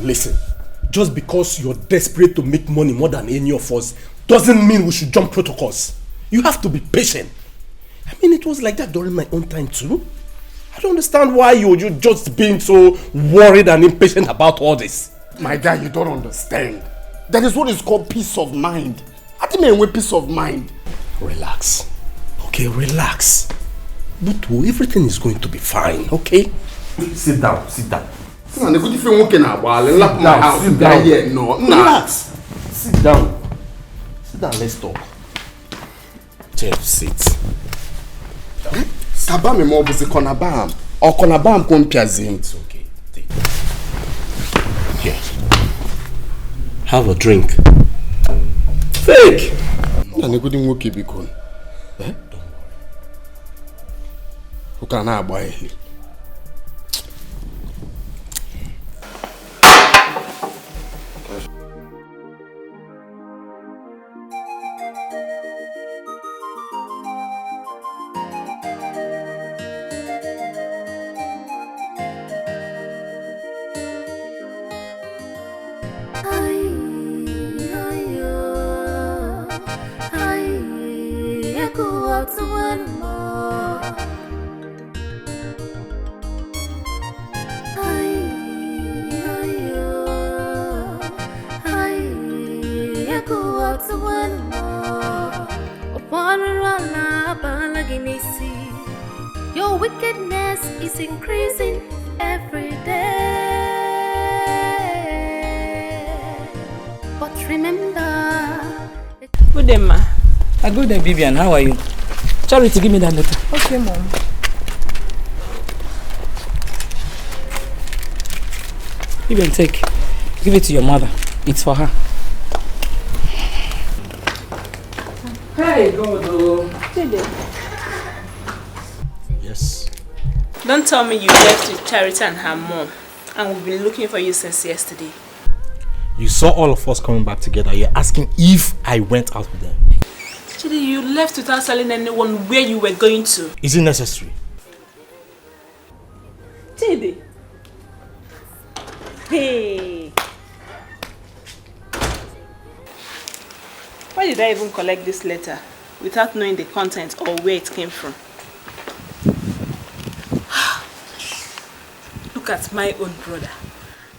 listen. Just because you're desperate to make money more than any of us doesn't mean we should jump protocols. You have to be patient. I mean, it was like that during my own time too. I don't understand why you're just being so worried and impatient about all this. My guy, you don't understand. That is what is called peace of mind. I think with peace of mind. Relax. Okay, relax. But everything is going to be fine, okay? Sit down. Relax. Sit down, let's talk. Jeff, sit. Sabame mo buzi konabam. Or konabam kompiazim. It's okay. Here. Have a drink. Fake! Don't worry. Who can I buy? Your wickedness is increasing every day. But remember, Good day, ma. Good day, Vivian. How are you? Charity, give me that letter. Okay, mom. Vivian, take. Give it to your mother. It's for her. Hey, God. Yes. Don't tell me you left with Charity and her mom, and we've been looking for you since yesterday. You saw all of us coming back together. You're asking if I went out with them. Chidi, you left without telling anyone where you were going to. Is it necessary? Chidi. Hey. Why did I even collect this letter without knowing the content or where it came from? Look at my own brother,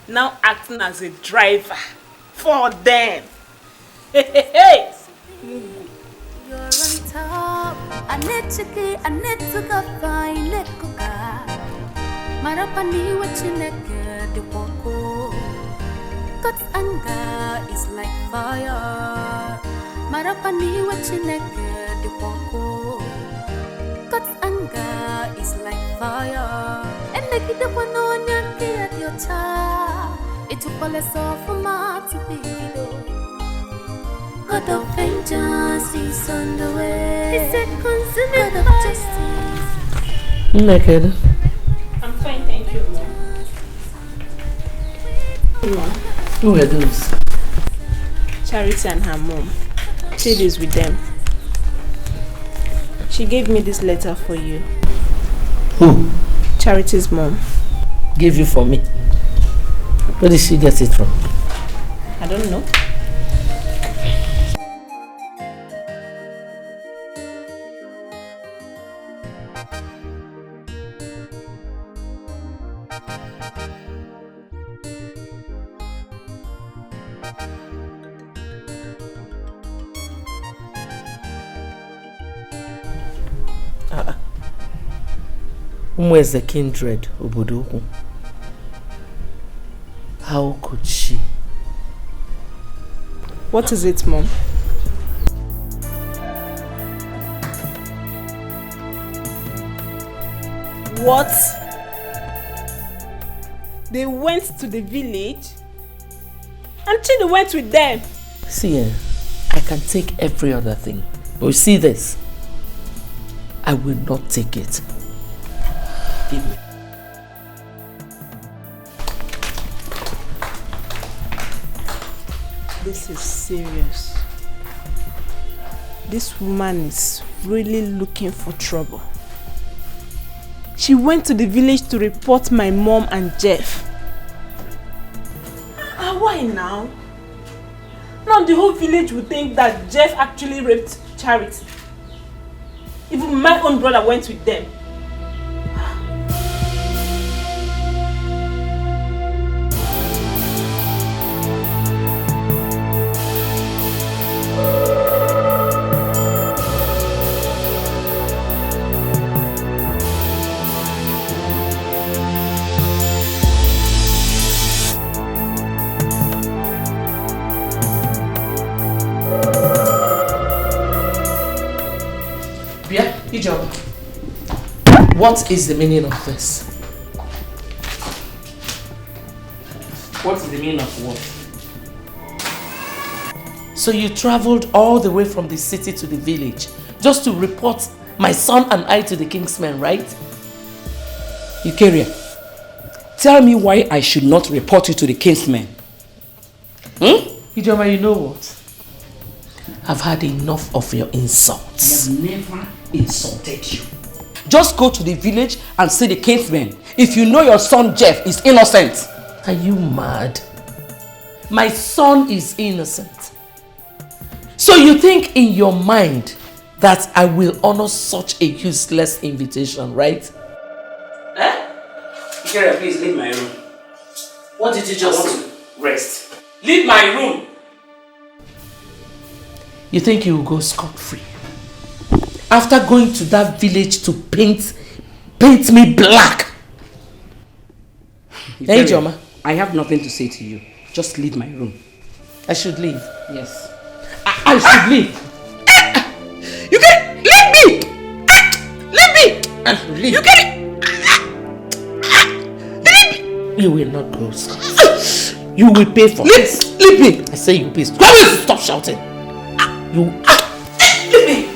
now acting as a driver for them. Hey! You're on top. I need to go find it. Marapani what you naked the wako. God's anger is like fire. Marapani what you naked the wako. God's anger is like fire. And the kid up on your at your child. It took all us off for my to be. God of vengeance is on the way. God of justice. Naked. I'm fine, thank you, Mom. Mom. Who are those? Charity and her mom. She lives with them. She gave me this letter for you. Who? Charity's mom. Gave you for me. Where did she get it from? I don't know. Where's the kindred, Obodoku? How could she? What is it, Mom? What? They went to the village? And Chidi went with them? See, I can take every other thing. But you see this? I will not take it. Give me. This is serious. This woman is really looking for trouble. She went to the village to report my mom and Jeff. Why now? Now the whole village would think that Jeff actually raped Charity. Even my own brother went with them. What is the meaning of this? What is the meaning of what? So you traveled all the way from the city to the village just to report my son and I to the king's men, right? Eukaria, tell me why I should not report you to the king's men. Ijoma, you know what? I've had enough of your insults. I have never insulted you. Just go to the village and see the king's men if you know your son Jeff is innocent. Are you mad? My son is innocent. So you think in your mind that I will honor such a useless invitation, right? Eukaria, please leave my room. What did you just say? Rest. Leave my room. You think you will go scot-free? After going to that village to paint me black. Hey, Joma. I have nothing to say to you. Just leave my room. I should leave? Yes. I should leave. You can leave me! Leave me! Leave. You can leave me! You will not go scot. You will pay for this. Leave me! I say you pay. Stop shouting. You leave me!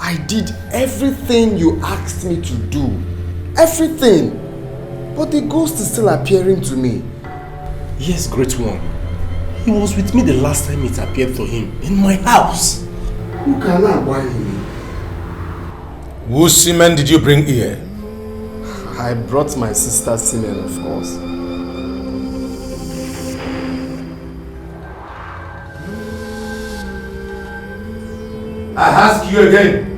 I did everything you asked me to do. Everything. But the ghost is still appearing to me. Yes, great one. He was with me the last time it appeared for him in my house. Who can I buy him? Whose semen did you bring here? I brought my sister's semen, of course. I ask you again.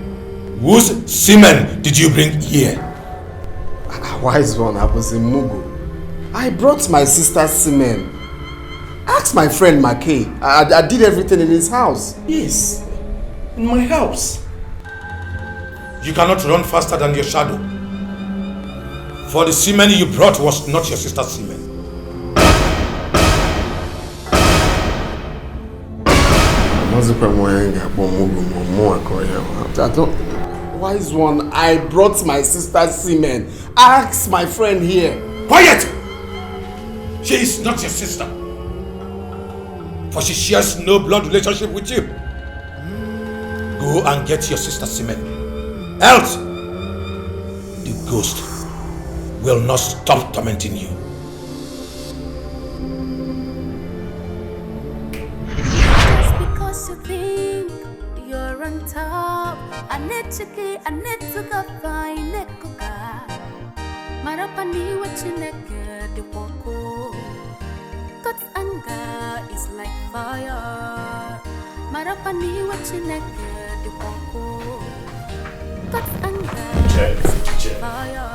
Whose semen did you bring here? Wise one, I was in Mugu. I brought my sister's semen. Ask my friend Micheal. I did everything in his house. Yes, in my house. You cannot run faster than your shadow. For the semen you brought was not your sister's semen. I don't... Wise one, I brought my sister's semen. Ask my friend here. Quiet! She is not your sister. For she shares no blood relationship with you. Go and get your sister's semen. Else, the ghost will not stop tormenting you. Just because you think you're on top, I need to go find a coca. Marapani what you naked the wako. God's anger is like fire. Marapani what you naked the wako. God's anger is like fire.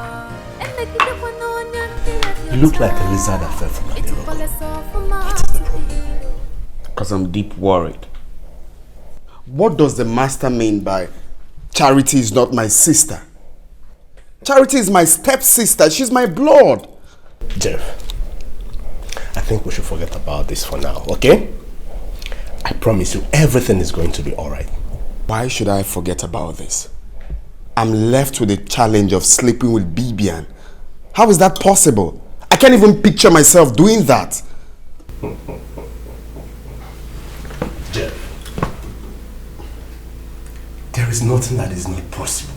You look like a lizard that fell from a mirror. What is the problem? Because I'm deep worried. What does the master mean by Charity is not my sister? Charity is my stepsister. She's my blood. Jeff, I think we should forget about this for now, okay? I promise you everything is going to be alright. Why should I forget about this? I'm left with the challenge of sleeping with Bibian. How is that possible? I can't even picture myself doing that. Jeff, there is nothing that is not possible.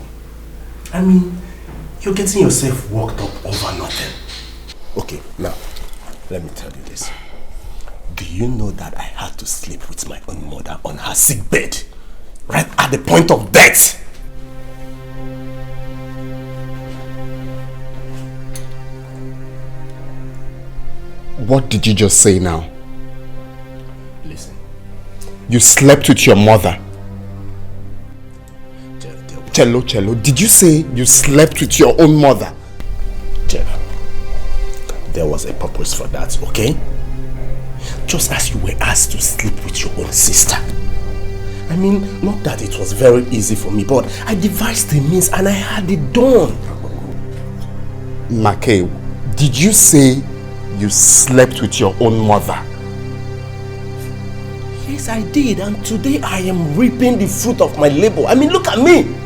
I mean, you're getting yourself worked up over nothing. Okay, now, let me tell you this. Do you know that I had to sleep with my own mother on her sick bed? Right at the point of death? What did you just say now? Listen. You slept with your mother. Cello, did you say you slept with your own mother? Jeff, there was a purpose for that, okay? Just as you were asked to sleep with your own sister. I mean, not that it was very easy for me, but I devised the means and I had it done. Micheal, did you say you slept with your own mother? Yes, I did, and today I am reaping the fruit of my labor. I mean, look at me.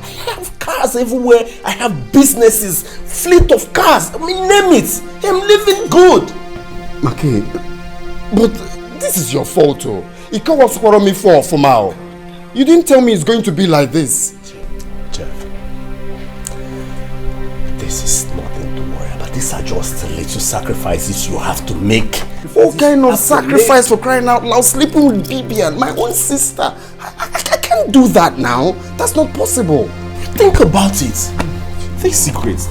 I have cars everywhere. I have businesses, fleet of cars. I mean, name it. I'm living good. Micheal, but this is your fault, oh. You can't want to quarrel me for now. You didn't tell me it's going to be like this. Jeff, this is nothing to worry about. These are just little sacrifices you have to make. What kind of sacrifice, for crying out loud? Sleeping with Bibian, my own sister. I can't do that now. That's not possible. Think about it. Take cigarettes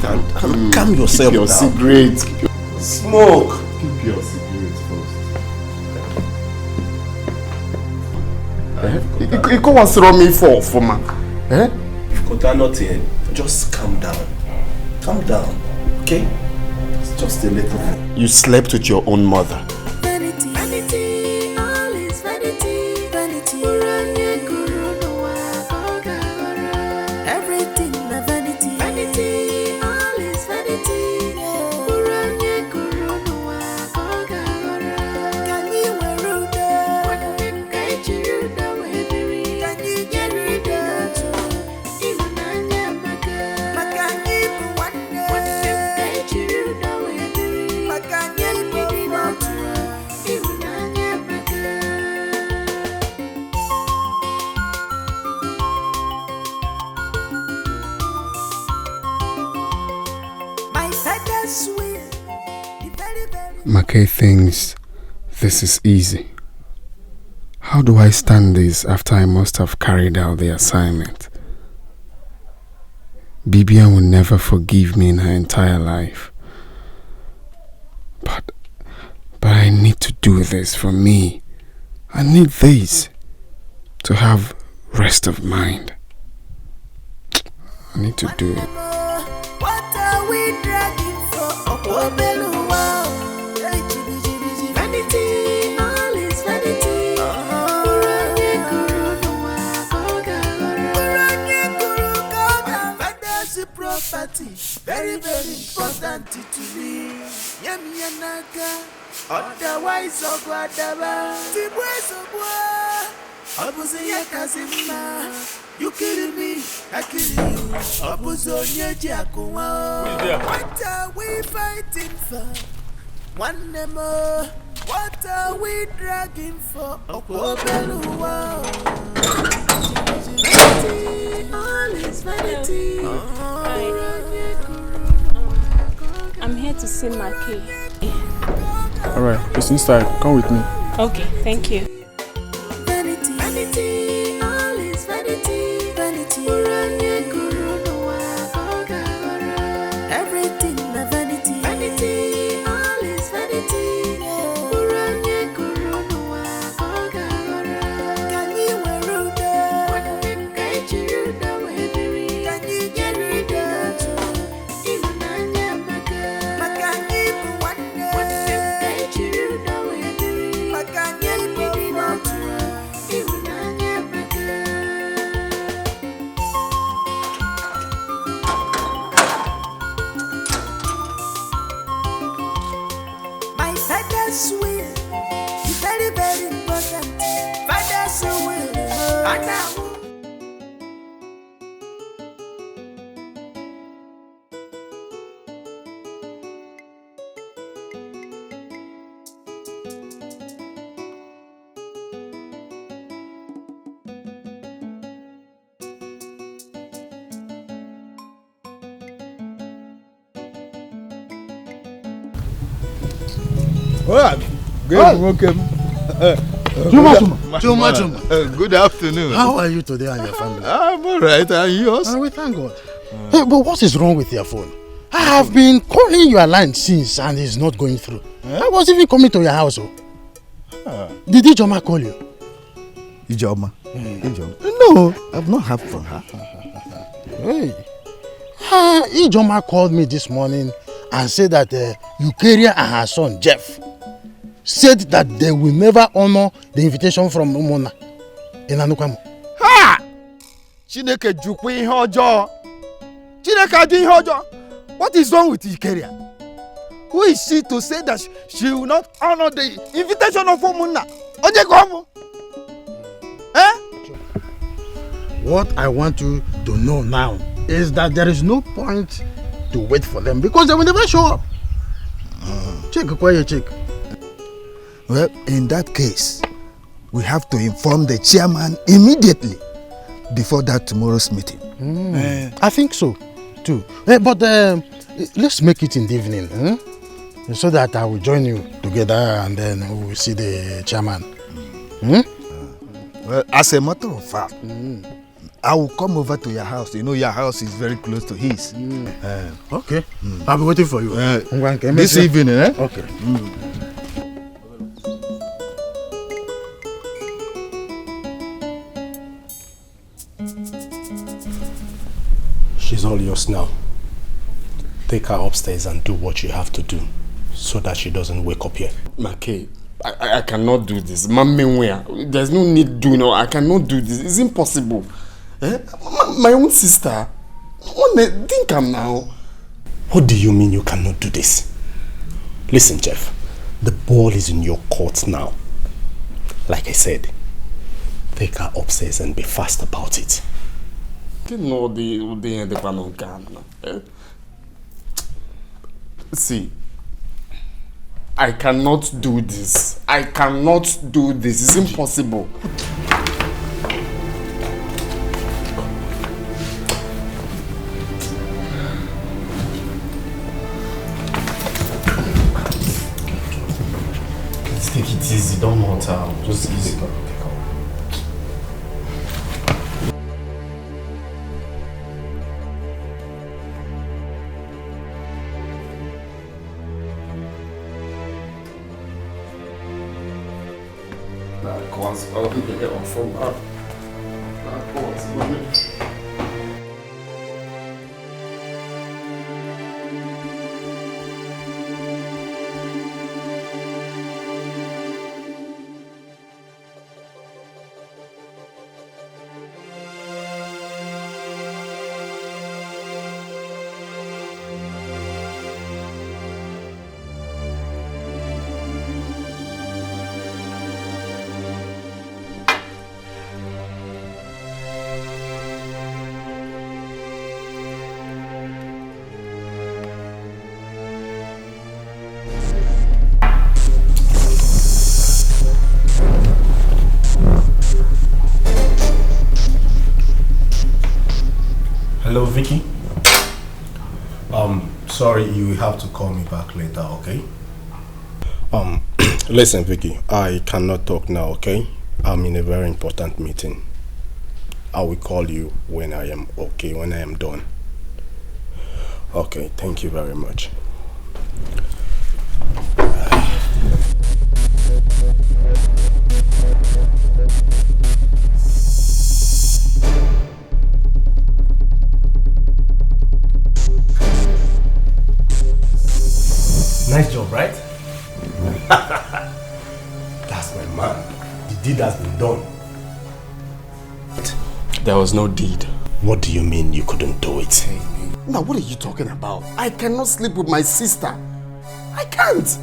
and calm yourself down. Cigarettes. Smoke. Keep your cigarettes first. You can't want to throw me for man. Eh? You've got nothing. Just calm down. Calm down. Okay? It's just a little thing. You slept with your own mother. Vanity, vanity, all is vanity, vanity. Everything a vanity, vanity, all is vanity. Micheal thinks this is easy. How do I stand this after I must have carried out the assignment? Bibian will never forgive me in her entire life. But I need to do this for me. I need this to have rest of mind. I need to do it. What are we dragging for? Vanity, all is vanity. Father's property, very, very important to me. Yamianaga, otherwise, Ogwadaba. Obuziya Kazima, you killing me, I kill you. Obuzonya Jakuwa. What are we fighting for? One more. What are we dragging for? Obeluwa. Vanity, all is vanity. I'm here to see Micheal. Alright, it's inside. Come with me. Okay, thank you. Vanity, all is vanity, vanity. Everything na vanity, vanity, all is vanity. Can you wear ruda? Can you get ruda? Even Nanya Maka, Makani one day. Makani my father's will is very, very important. Father's will, and now. Welcome. Good afternoon. How are you today and your family? I'm alright, and yours? We thank God. Hey, but what is wrong with your phone? I have been calling your line since and it's not going through. I was even coming to your house. Did Ijoma call you? Ijoma? No, I've not heard from her. Hey. Ijoma called me this morning and said that Eukaria and her son Jeff said that they will never honor the invitation from Umona in Anukwamo. Ha! Chineke jukwu ihe ọjọọ. Chineke adị ihe ọjọọ. What is wrong with Eukaria? Who is she to say that she will not honor the invitation of Umona? Oje komu? What I want you to know now is that there is no point to wait for them because they will never show up. Check, check. Well, in that case, we have to inform the chairman immediately before that tomorrow's meeting. I think so, too. But let's make it in the evening, so that I will join you together and then we will see the chairman. Well, as a matter of fact, I will come over to your house. You know your house is very close to his. Okay. I'll be waiting for you. This evening, eh? Okay. She's all yours now. Take her upstairs and do what you have to do so that she doesn't wake up here. Micheal, I cannot do this. There's no need doing it. I cannot do this. It's impossible. My own sister. Think I'm now. What do you mean you cannot do this? Listen, Jeff. The ball is in your court now. Like I said, take her upstairs and be fast about it. See, I cannot do this. I cannot do this. It's impossible. towel. Just easy. Hello, Vicky. Sorry, you will have to call me back later, okay? Listen, Vicky, I cannot talk now, okay? I'm in a very important meeting. I will call you when I am okay, when I am done. Okay, thank you very much. Nice job, right? That's my man. The deed has been done. There was no deed. What do you mean you couldn't do it? Now, what are you talking about? I cannot sleep with my sister. I can't.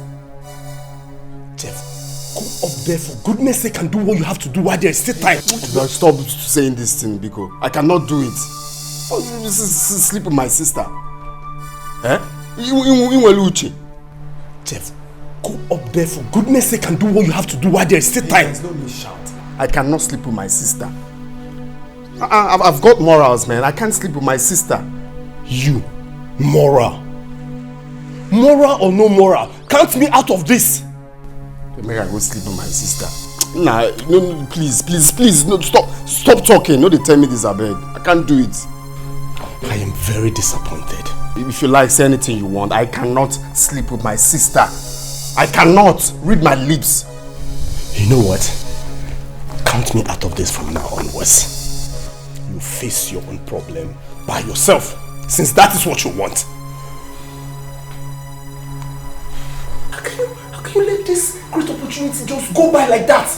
Jeff, go up there for goodness sake and do what you have to do while there is still time. Stop saying this thing, Biko. I cannot do it. Sleep with my sister. Eh? Jeff, go up there for goodness sake and do what you have to do while there is still time. Don't me shout. I cannot sleep with my sister. I've got morals, man. I can't sleep with my sister. You, moral. Moral or no moral, count me out of this. Make I go sleep with my sister. Nah, no, please, no, stop talking. No, they tell me this, abeg. I can't do it. I am very disappointed. If you like, say anything you want. I cannot sleep with my sister. I cannot. Read my lips. You know what? Count me out of this from now onwards. You face your own problem by yourself, since that is what you want. How can you let this great opportunity just go by like that?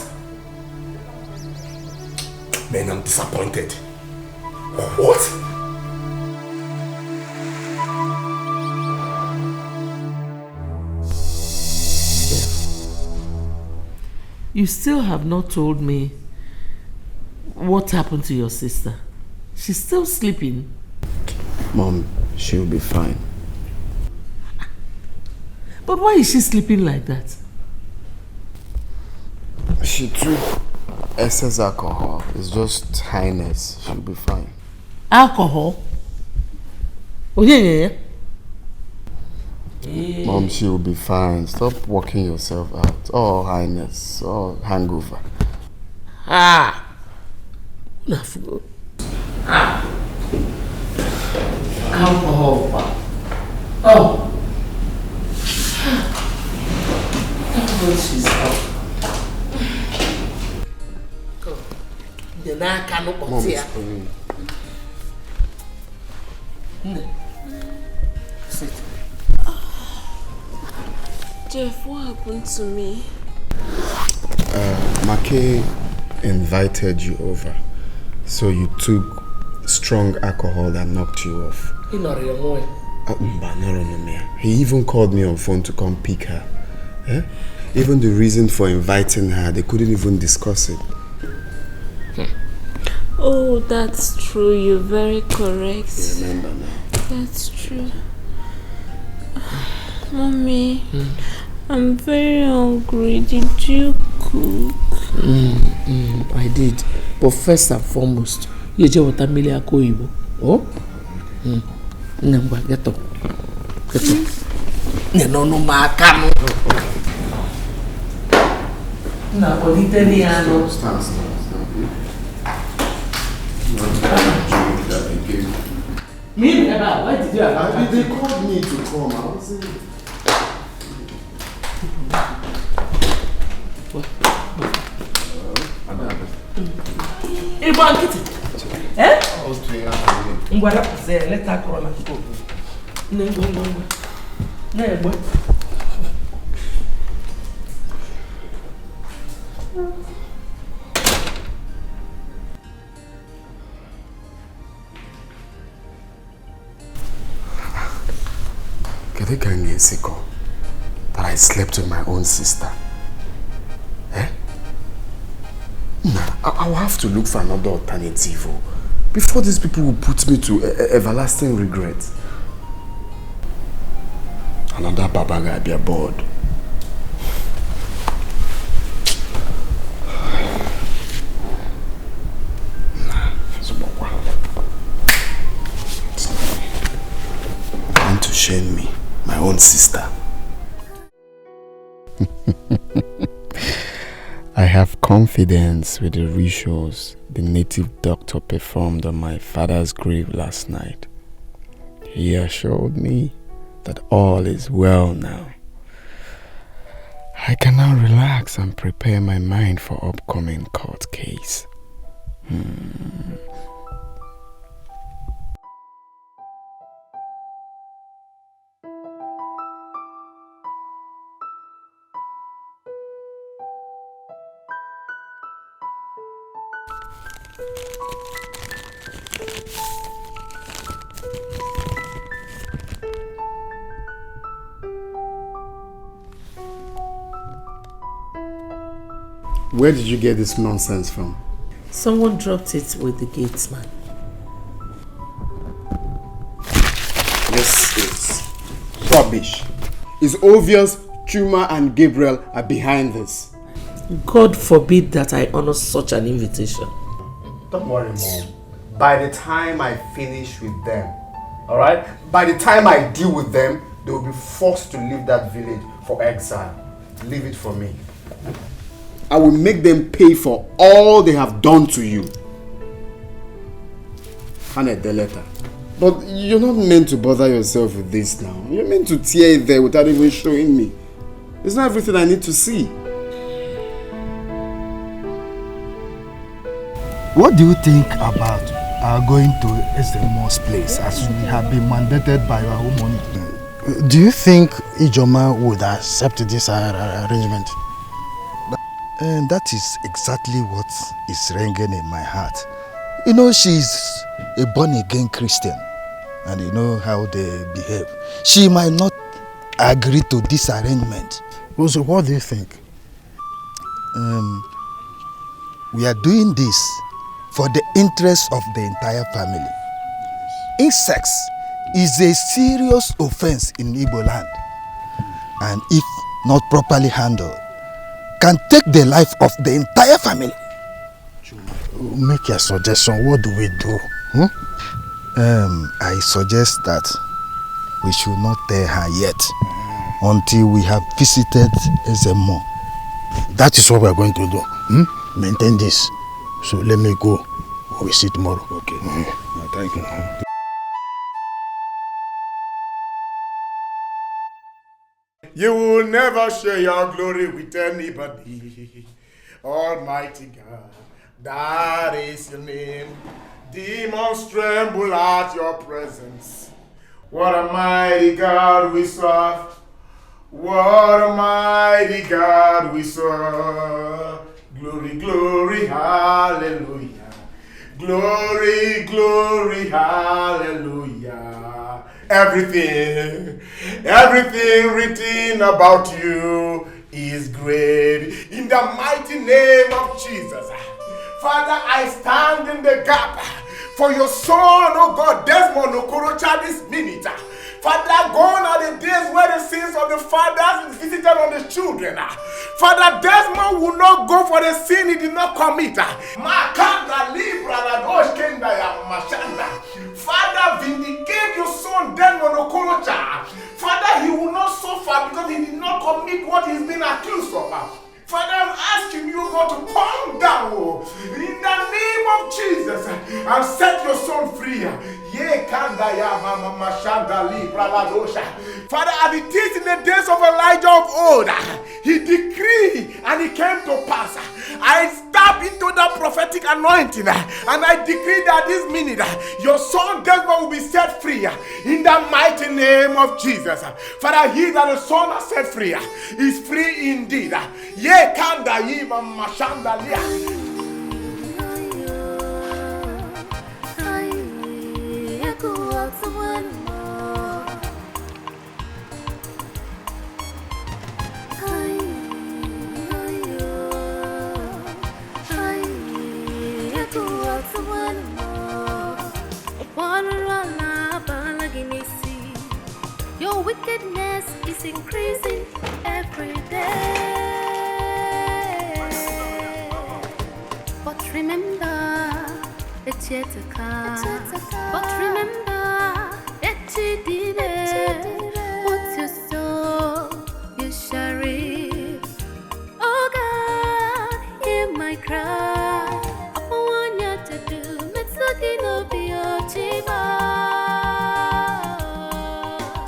Man, I'm disappointed. What? You still have not told me what happened to your sister. She's still sleeping. Mom, she'll be fine. But why is she sleeping like that? She took excess alcohol. It's just highness. She'll be fine. Alcohol? Oh, yeah. Mom, she'll be fine. Stop working yourself out. Oh, highness. Oh, hangover. Alcohol. Oh. She's out. Mom is coming. Sit. Jeff, what happened to me? Micheal invited you over, so you took strong alcohol that knocked you off. He even called me on phone to come pick her. Eh? Even the reason for inviting her, they couldn't even discuss it. Oh, that's true. You're very correct. You remember now? That's true. Mommy, I'm very hungry. Did you cook? I did. But first and foremost, you just want a million koibo. Oh? Get up. Get up. No, Makano. Stand. Me, Eba, why did you have They called me to come. I wasn't. Ibu Ankiti. Eh? Ngwara say let her crawl and go. Nego. That I slept with my own sister. Eh? Nah, I will have to look for another alternative before these people will put me to everlasting regret. Another baba guy be aboard. To shame me, my own sister. I have confidence with the rituals the native doctor performed on my father's grave last night. He assured me that all is well now. I can now relax and prepare my mind for upcoming court case. Where did you get this nonsense from? Someone dropped it with the gatesman. This is rubbish. It's obvious Chuma and Gabriel are behind this. God forbid that I honor such an invitation. Don't worry, Mom. By the time I finish with them, alright? By the time I deal with them, they will be forced to leave that village for exile. Leave it for me. I will make them pay for all they have done to you. Hand the letter. But you're not meant to bother yourself with this now. You're meant to tear it there without even showing me. It's not everything I need to see. What do you think about going to Ezemo's place as we have been mandated by our own money? Do you think Ijoma would accept this arrangement? And that is exactly what is ringing in my heart. You know, she's a born-again Christian, and you know how they behave. She might not agree to this arrangement. So what do you think? We are doing this for the interest of the entire family. Incest is a serious offense in Igbo land, and if not properly handled, can take the life of the entire family. Make a suggestion. What do we do? I suggest that we should not tell her yet until we have visited Ezemo. That is what we are going to do. Maintain this. So let me go. We'll see tomorrow. Okay. Thank you. You will never share your glory with anybody. Almighty God, that is your name. Demons tremble at your presence. What a mighty God we serve. What a mighty God we serve. Glory, glory, hallelujah. Glory, glory, hallelujah. Everything written about you is great. In the mighty name of Jesus, Father, I stand in the gap for your son, oh God, Desmond Okorocha, this minute. Father, gone are the days where the sins of the fathers is visited on the children. Father, Desmond will not go for the sin he did not commit. Father, vindicate your son, Desmond Okorocha. Father, he will not suffer because he did not commit what he's been accused of. Father, I'm asking you, God, to come down in the name of Jesus and set your son free. Father, as it is in the days of Elijah of old, he decreed and it came to pass. I step into that prophetic anointing and I decree that this minute your son Desmond will be set free in the mighty name of Jesus. Father, he that the son has set free is free indeed. Your wickedness is increasing every day. But remember, it's yet to come. But remember, it's what you sow, you shall reap. Oh God, hear my cry. I want you to do something of your chiba.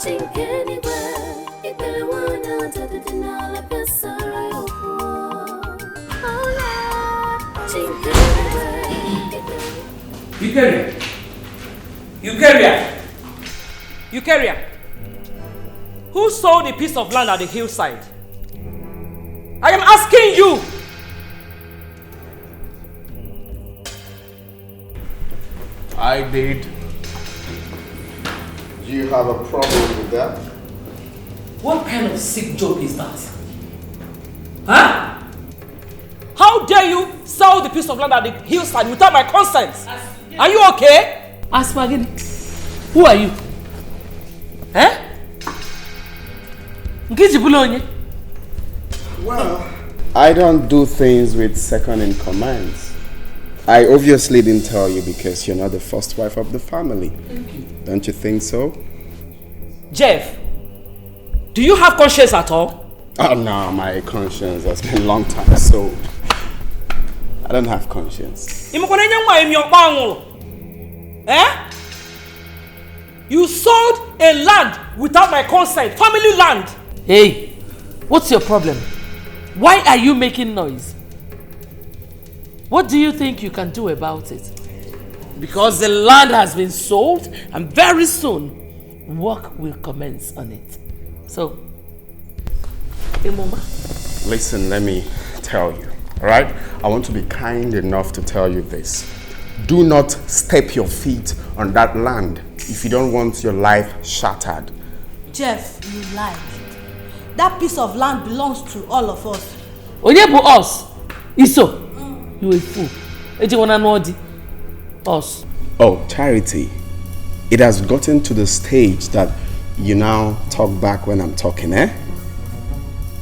Think anywhere, if they want to deny the best sorrow. Oh Lord, think anywhere. Eukarya. Who sold a piece of land at the hillside? I am asking you. I did. Do you have a problem with that? What kind of sick joke is that? Huh? How dare you sell the piece of land at the hillside without my consent? Are you okay? Asmagin, who are you? Eh? Well, I don't do things with second in commands. I obviously didn't tell you because you're not the first wife of the family. Thank you. Don't you think so? Jeff, do you have conscience at all? Oh no, my conscience has been a long time sold. I don't have conscience. Eh? You sold a land without my consent, family land. Hey, what's your problem? Why are you making noise? What do you think you can do about it? Because the land has been sold and very soon work will commence on it. So, hey mama. Listen, let me tell you, all right? I want to be kind enough to tell you this. Do not step your feet on that land if you don't want your life shattered. Jeff, you lied. That piece of land belongs to all of us. Onyebu us? Iso? You a fool. Us. Oh, Charity. It has gotten to the stage that you now talk back when I'm talking, eh?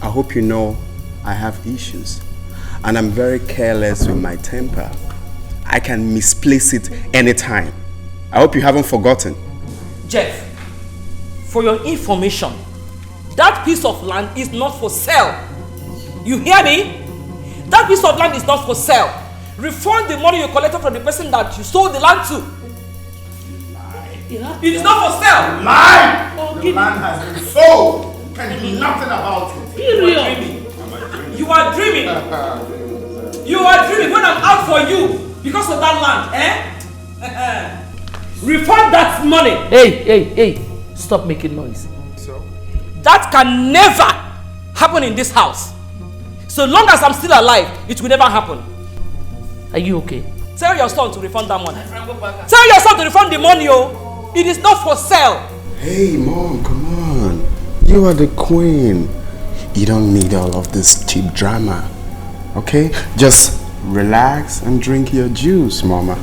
I hope you know I have issues. And I'm very careless with my temper. I can misplace it anytime. I hope you haven't forgotten. Jeff, for your information, that piece of land is not for sale. You hear me? That piece of land is not for sale. Refund the money you collected from the person that you sold the land to. It is not for sale. Lie! The land has been sold. You can do nothing about it. You are dreaming. You are dreaming when I'm out for you because of that land, eh? Refund that money. Hey. Stop making noise. So? That can never happen in this house. So long as I'm still alive, it will never happen. Are you okay? Tell your son to refund that money. Tell your son to refund the money, oh. It is not for sale. Hey, Mom, come on. You are the queen. You don't need all of this cheap drama. Okay? Just relax and drink your juice, Mama.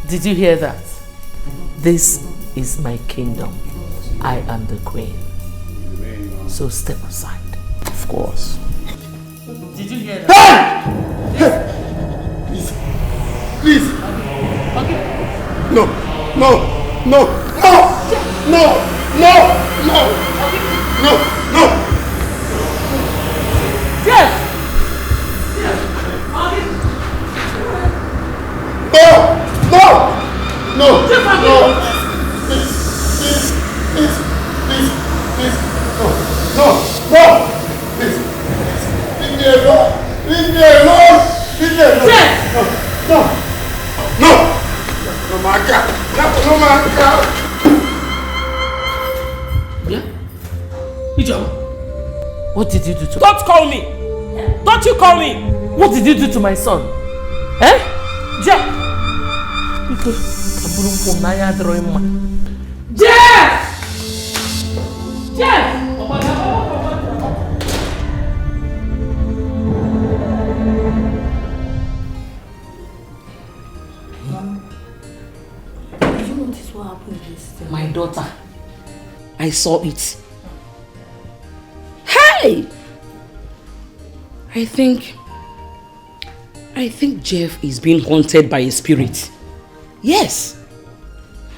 Did you hear that? This is my kingdom. I am the queen. So step aside. Of course. Did you hear that? Hey! Please. Okay. No. Jeff! Micheal, what did you do to... Don't call me! Don't you call me! What did you do to my son? Eh? Jeff! Jeff! Jeff! Did you notice what happened this time? My daughter. I saw it. Hey! I think Jeff is being haunted by a spirit. Yes.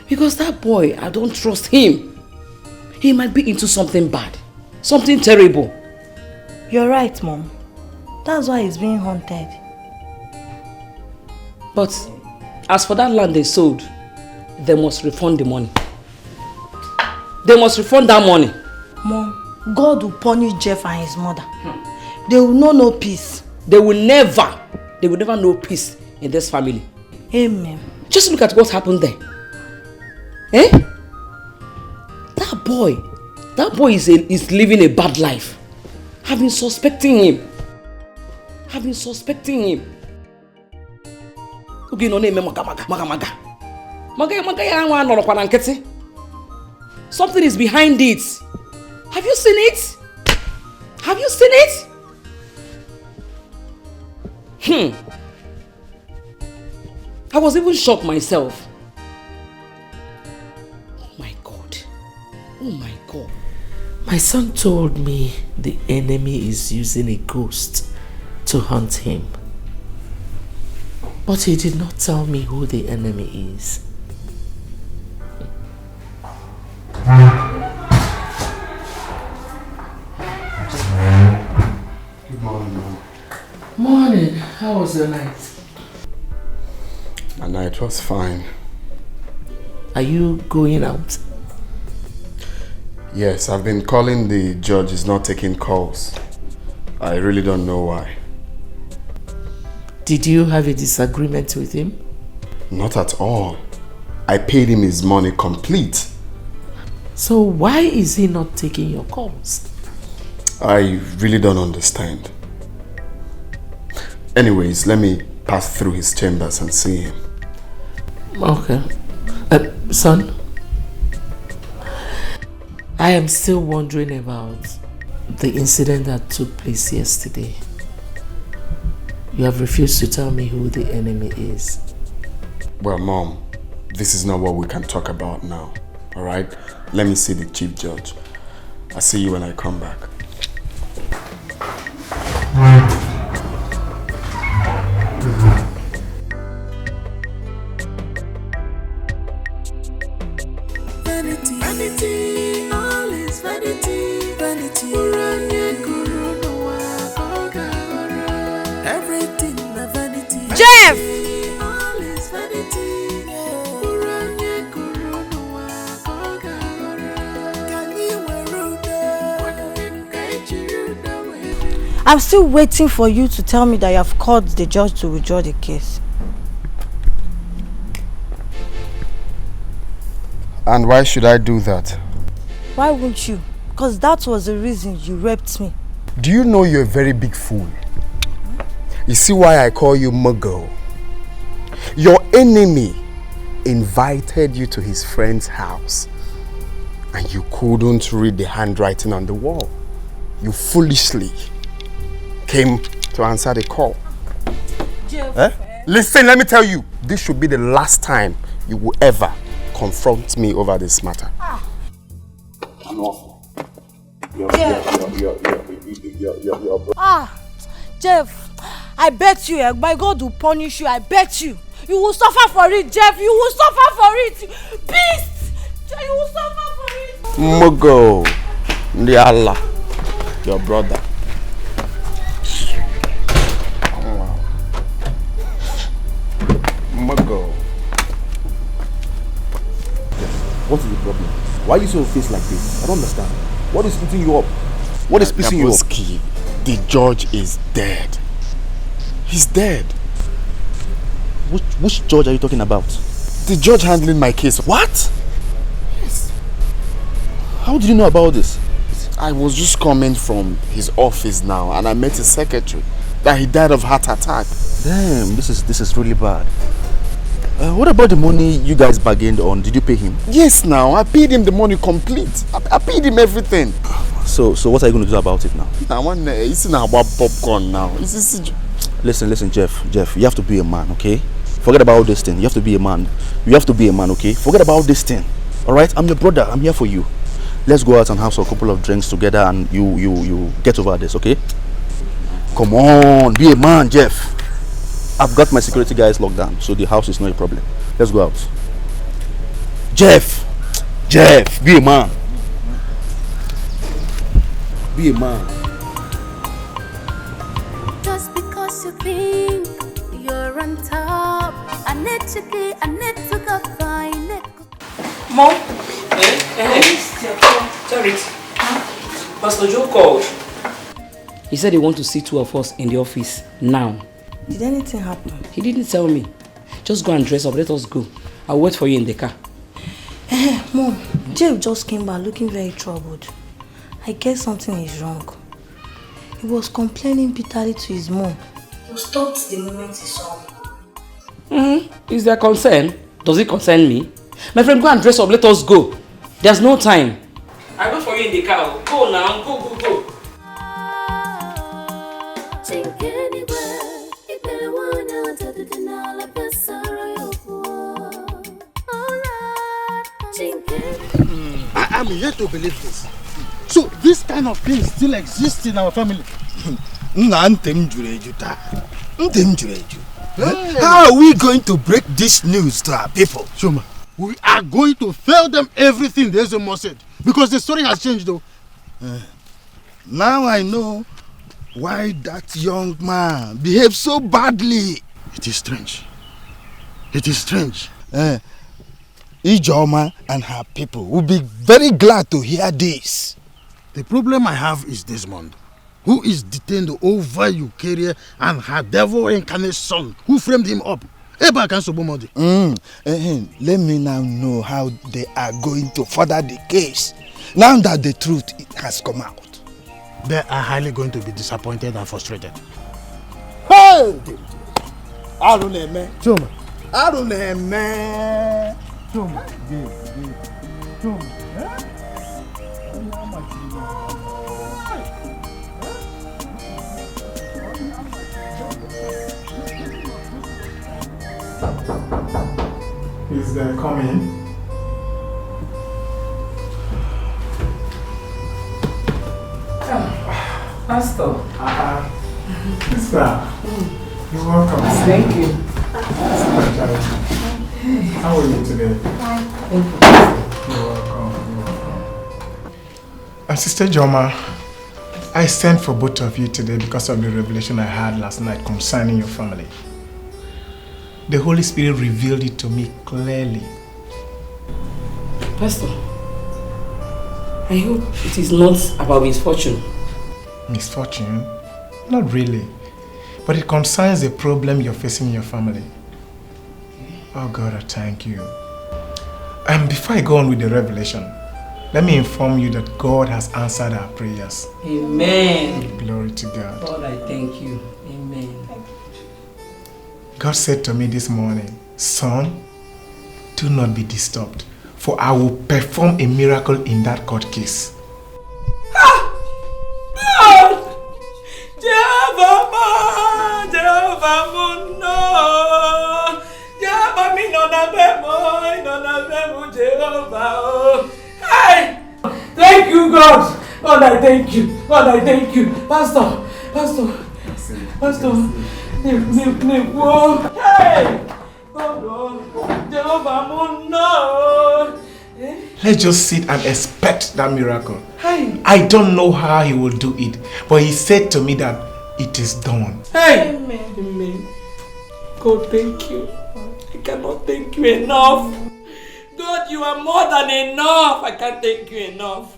Because that boy, I don't trust him. He might be into something bad. Something terrible. You're right, Mom. That's why he's being haunted. But as for that land they sold, they must refund the money. They must refund that money. Mom, God will punish Jeff and his mother. They will know no peace. They will never know peace in this family. Amen. Just look at what happened there. Eh? That boy is living a bad life. I've been suspecting him. Something is behind it. Have you seen it? I was even shocked myself. Oh my God. My son told me the enemy is using a ghost to hunt him. But he did not tell me who the enemy is. Good morning, Mom. Morning. How was your night? My night was fine. Are you going out? Yes, I've been calling the judge. He's not taking calls. I really don't know why. Did you have a disagreement with him? Not at all. I paid him his money complete. So why is he not taking your calls? I really don't understand. Anyways, let me pass through his chambers and see him. Okay. Son, I am still wondering about the incident that took place yesterday. You have refused to tell me who the enemy is. Well, Mom, this is not what we can talk about now. Alright? Let me see the Chief Judge. I'll see you when I come back. Vanity, all is vanity, vanity. Everything na vanity. Jeff! All is vanity. I'm still waiting for you to tell me that you have called the judge to withdraw the case. And why should I do that? Why won't you? Because that was the reason you raped me. Do you know you're a very big fool? You see why I call you Muggle? Your enemy invited you to his friend's house and you couldn't read the handwriting on the wall. You foolishly came to answer the call. Jeff. Listen, let me tell you, this should be the last time you will ever confront me over this matter. I'm awful. Jeff, I bet you, my God will punish you, I bet you. You will suffer for it, Jeff, you will suffer for it. Beast! You will suffer for it. Mogo, Ndiala, your brother. Mogo. What is the problem? Why are you so face like this? I don't understand. What is eating you up? What is pissing you off? The judge is dead. He's dead. Which judge are you talking about? The judge handling my case. What? Yes. How did you know about this? I was just coming from his office now and I met his secretary that he died of heart attack. Damn, this is really bad. What about the money you guys bargained on? Did you pay him? Yes, now I paid him the money complete. I paid him everything. So what are you going to do about it now? I want about popcorn now. Listen, Jeff, you have to be a man, okay? Forget about this thing. You have to be a man. You have to be a man, okay? Forget about this thing. All right? I'm your brother. I'm here for you. Let's go out and have a couple of drinks together and you get over this, okay? Come on, be a man, Jeff. I've got my security guys locked down, so the house is not a problem. Let's go out. Jeff, be a man. Be a man. Just because you think you're on top, I need to go find it. Mom? Sorry. Pastor Joe called. He said he wants to see two of us in the office now. Did anything happen? He didn't tell me. Just go and dress up. Let us go. I'll wait for you in the car. Mom, Jeff just came back looking very troubled. I guess something is wrong. He was complaining bitterly to his mom. He stopped the moment he saw me. Is there concern? Does it concern me? My friend, go and dress up. Let us go. There's no time. I'll wait for you in the car. Go now. Go. I'm yet to believe this. So this kind of thing still exists in our family. How are we going to break this news to our people? Shoma, we are going to tell them everything the Ezemo said. Because the story has changed though. Now I know why that young man behaved so badly. It is strange. Ijoma and her people will be very glad to hear this. The problem I have is Desmond, who is detained over Eukarya and her devil incarnate son, who framed him up. Let me now know how they are going to further the case, now that the truth has come out. They are highly going to be disappointed and frustrated. Hey! Chuma. Is there coming? Pastor. Sister, you're welcome. Thank you. How are you today? Thank you. You're welcome. Sister Joma, I sent for both of you today because of the revelation I had last night concerning your family. The Holy Spirit revealed it to me clearly. Pastor, I hope it is not about misfortune. Misfortune? Not really. But it concerns the problem you're facing in your family. Oh God, I thank you. And before I go on with the revelation, let me inform you that God has answered our prayers. Amen. Glory to God. God, I thank you. Amen. God said to me this morning, son, do not be disturbed, for I will perform a miracle in that court case. Hey! Thank you, God! God, I thank you. God, I thank you. Pastor. Hey! Let's just sit and expect that miracle. Hey! I don't know how he will do it, but he said to me that it is done. Hey! Amen. God, thank you. I cannot thank you enough. God, you are more than enough. I can't thank you enough.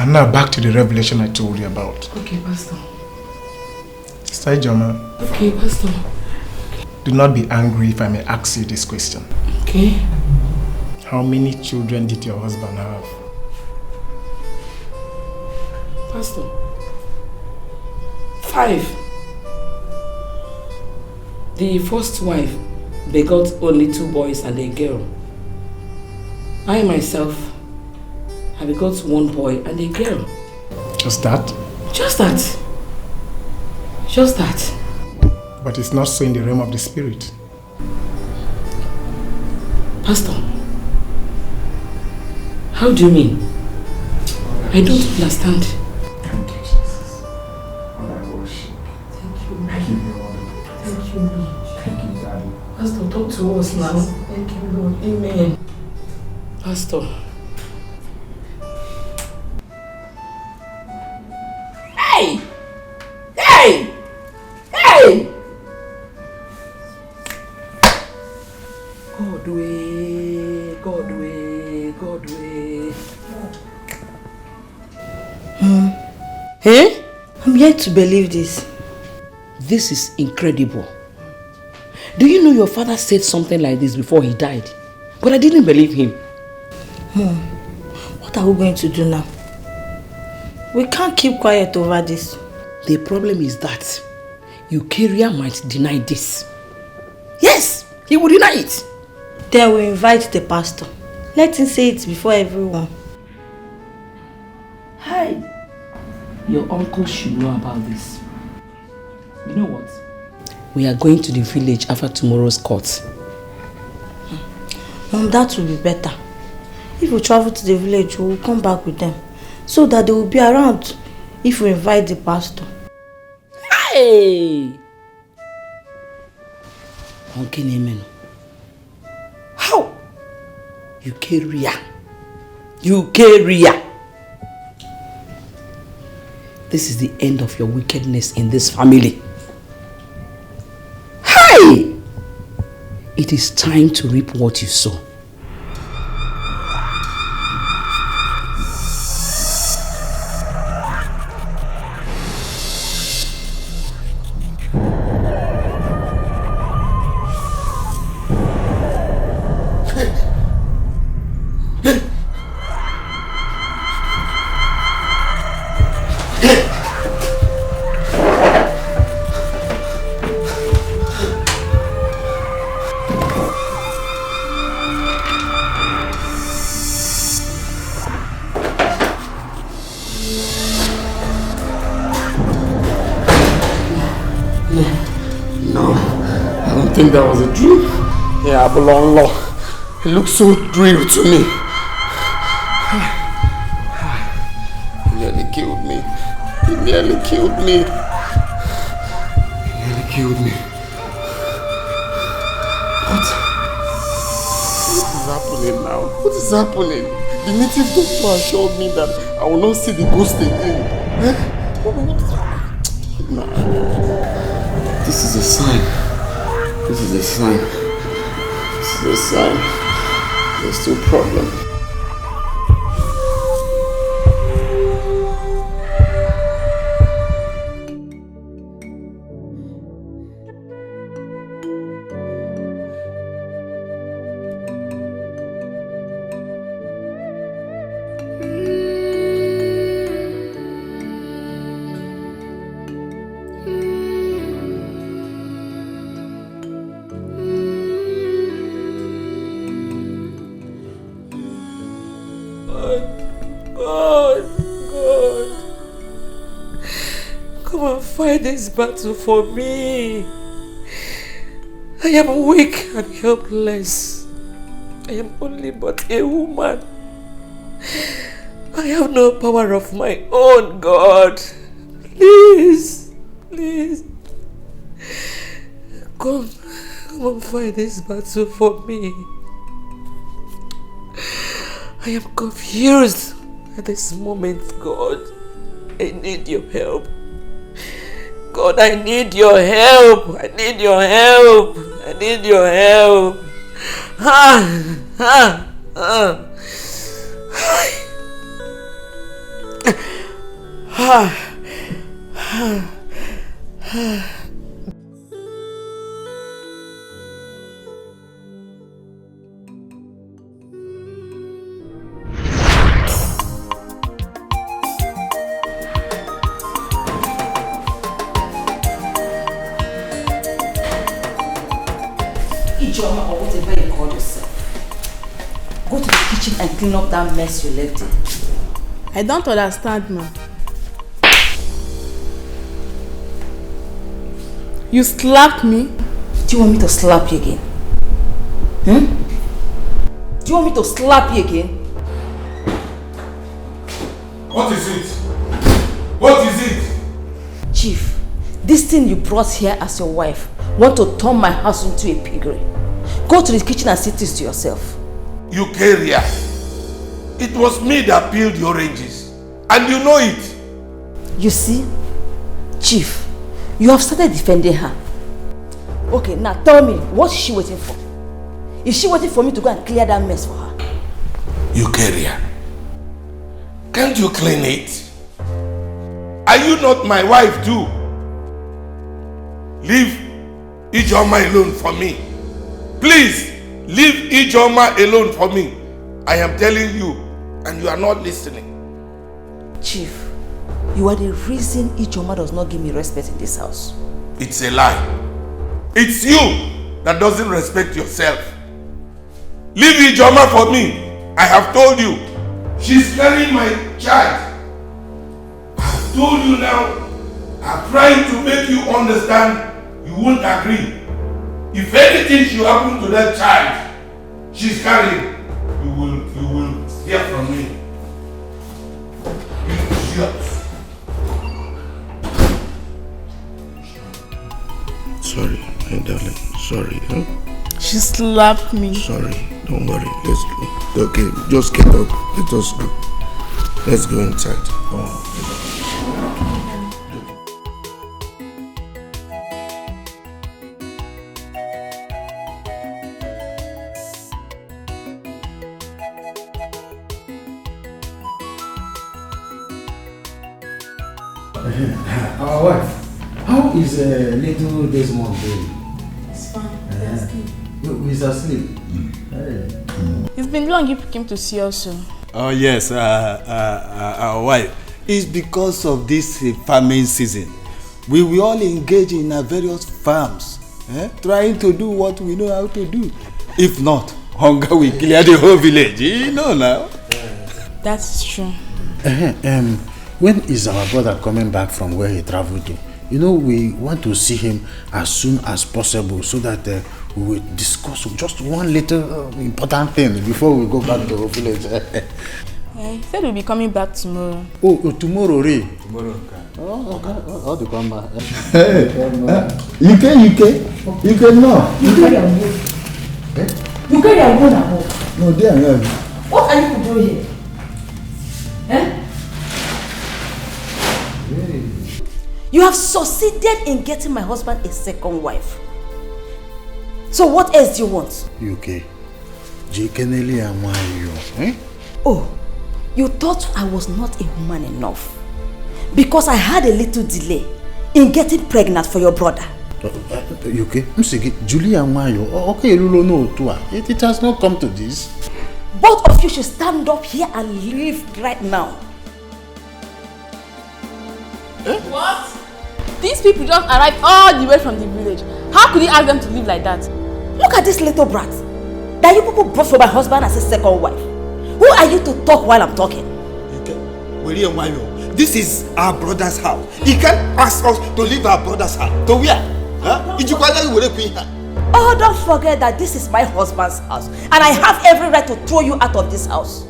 And now back to the revelation I told you about. Okay, Pastor. Sister Joma. Okay, Pastor. Do not be angry if I may ask you this question. Okay. How many children did your husband have? Pastor, 5. The first wife begot only 2 boys and a girl. I myself, I begot 1 boy and a girl. Just that? Just that. Just that. But it's not so in the realm of the spirit. Pastor, how do you mean? I don't understand. Thank you, Jesus. Lord, I worship. Thank you. I give you all the praise. Thank you, Lord. Thank you, Daddy. Pastor, talk to us now. Thank you, Lord. Amen. Pastor. Hey! Hey! Hey! God way, God way, God way. Eh? I'm yet to believe this. This is incredible. Do you know your father said something like this before he died? But I didn't believe him. Mom, what are we going to do now? We can't keep quiet over this. The problem is that Eucharia might deny this. Yes, he will deny it. Then we invite the pastor. Let him say it before everyone. Hi. Your uncle should know about this. You know what? We are going to the village after tomorrow's court. Mom, that will be better. If we travel to the village, we will come back with them. So that they will be around if we invite the pastor. Hey! Uncle Amen. How? Eucharia. Eucharia. This is the end of your wickedness in this family. Hey! It is time to reap what you sow. That was a dream. Yeah, Abolon Law. It looks so real to me. He nearly killed me. He nearly killed me. He nearly killed me. What is happening now? What is happening? The native doctor assured me that I will not see the ghost again. Nah. This is a sign. This is a sign. This is a sign. There's still a problem. This battle for me. I am weak and helpless. I am only but a woman. I have no power of my own, God. Please, please. Come and fight this battle for me. I am confused at this moment, God. I need your help. God, I need your help. I need your help. I need your help. Go to the kitchen and clean up that mess you left in. I don't understand, ma. You slapped me? Do you want me to slap you again? Do you want me to slap you again? What is it? What is it? Chief, this thing you brought here as your wife want to turn my house into a piggery. Go to the kitchen and see this to yourself. You carrier. It was me that peeled the oranges. And you know it. You see? Chief, you have started defending her. Okay, now tell me, what is she waiting for? Is she waiting for me to go and clear that mess for her? You carrier. Can't you clean it? Are you not my wife too? Leave Ijoma alone for me. Please, leave Ijoma alone for me. I am telling you, and you are not listening. Chief, you are the reason Ijoma does not give me respect in this house. It's a lie. It's you that doesn't respect yourself. Leave Ijoma for me. I have told you. She's carrying my child. I've told you now. I'm trying to make you understand. You won't agree. If anything should happen to that child she's carrying, you will hear from me. Sorry, my darling. Sorry. Huh? She slapped me. Sorry. Don't worry. Let's go. Okay, just get up. Let us go. Let's go inside. Oh. Our wife, how is little Desmond doing? It's fine. He's asleep. Hey. It's been long you came to see us. So. Oh yes, our wife. It's because of this farming season. We will all engage in various farms, trying to do what we know how to do. If not, hunger will clear the whole village. You know now. That's true. When is our brother coming back from where he traveled to? You know, we want to see him as soon as possible so that we will discuss just one little important thing before we go back to the village. He said we'll be coming back tomorrow. Oh, tomorrow, Ray? Tomorrow. Oh, the come back. You can no. You carry a wood. You carry a wood at home. No, they are not. What are you doing here? You have succeeded in getting my husband a second wife. So what else do you want? UK. Oh, you thought I was not a woman enough because I had a little delay in getting pregnant for your brother. UK, Julia Mayo. Okay, no, it has not come to this. Both of you should stand up here and leave right now. What? These people just arrived all the way from the village. How could he ask them to live like that? Look at this little brat that you people brought for my husband as a second wife. Who are you to talk while I'm talking? This is our brother's house. He can't ask us to leave our brother's house. To where? Oh, don't forget that this is my husband's house and I have every right to throw you out of this house.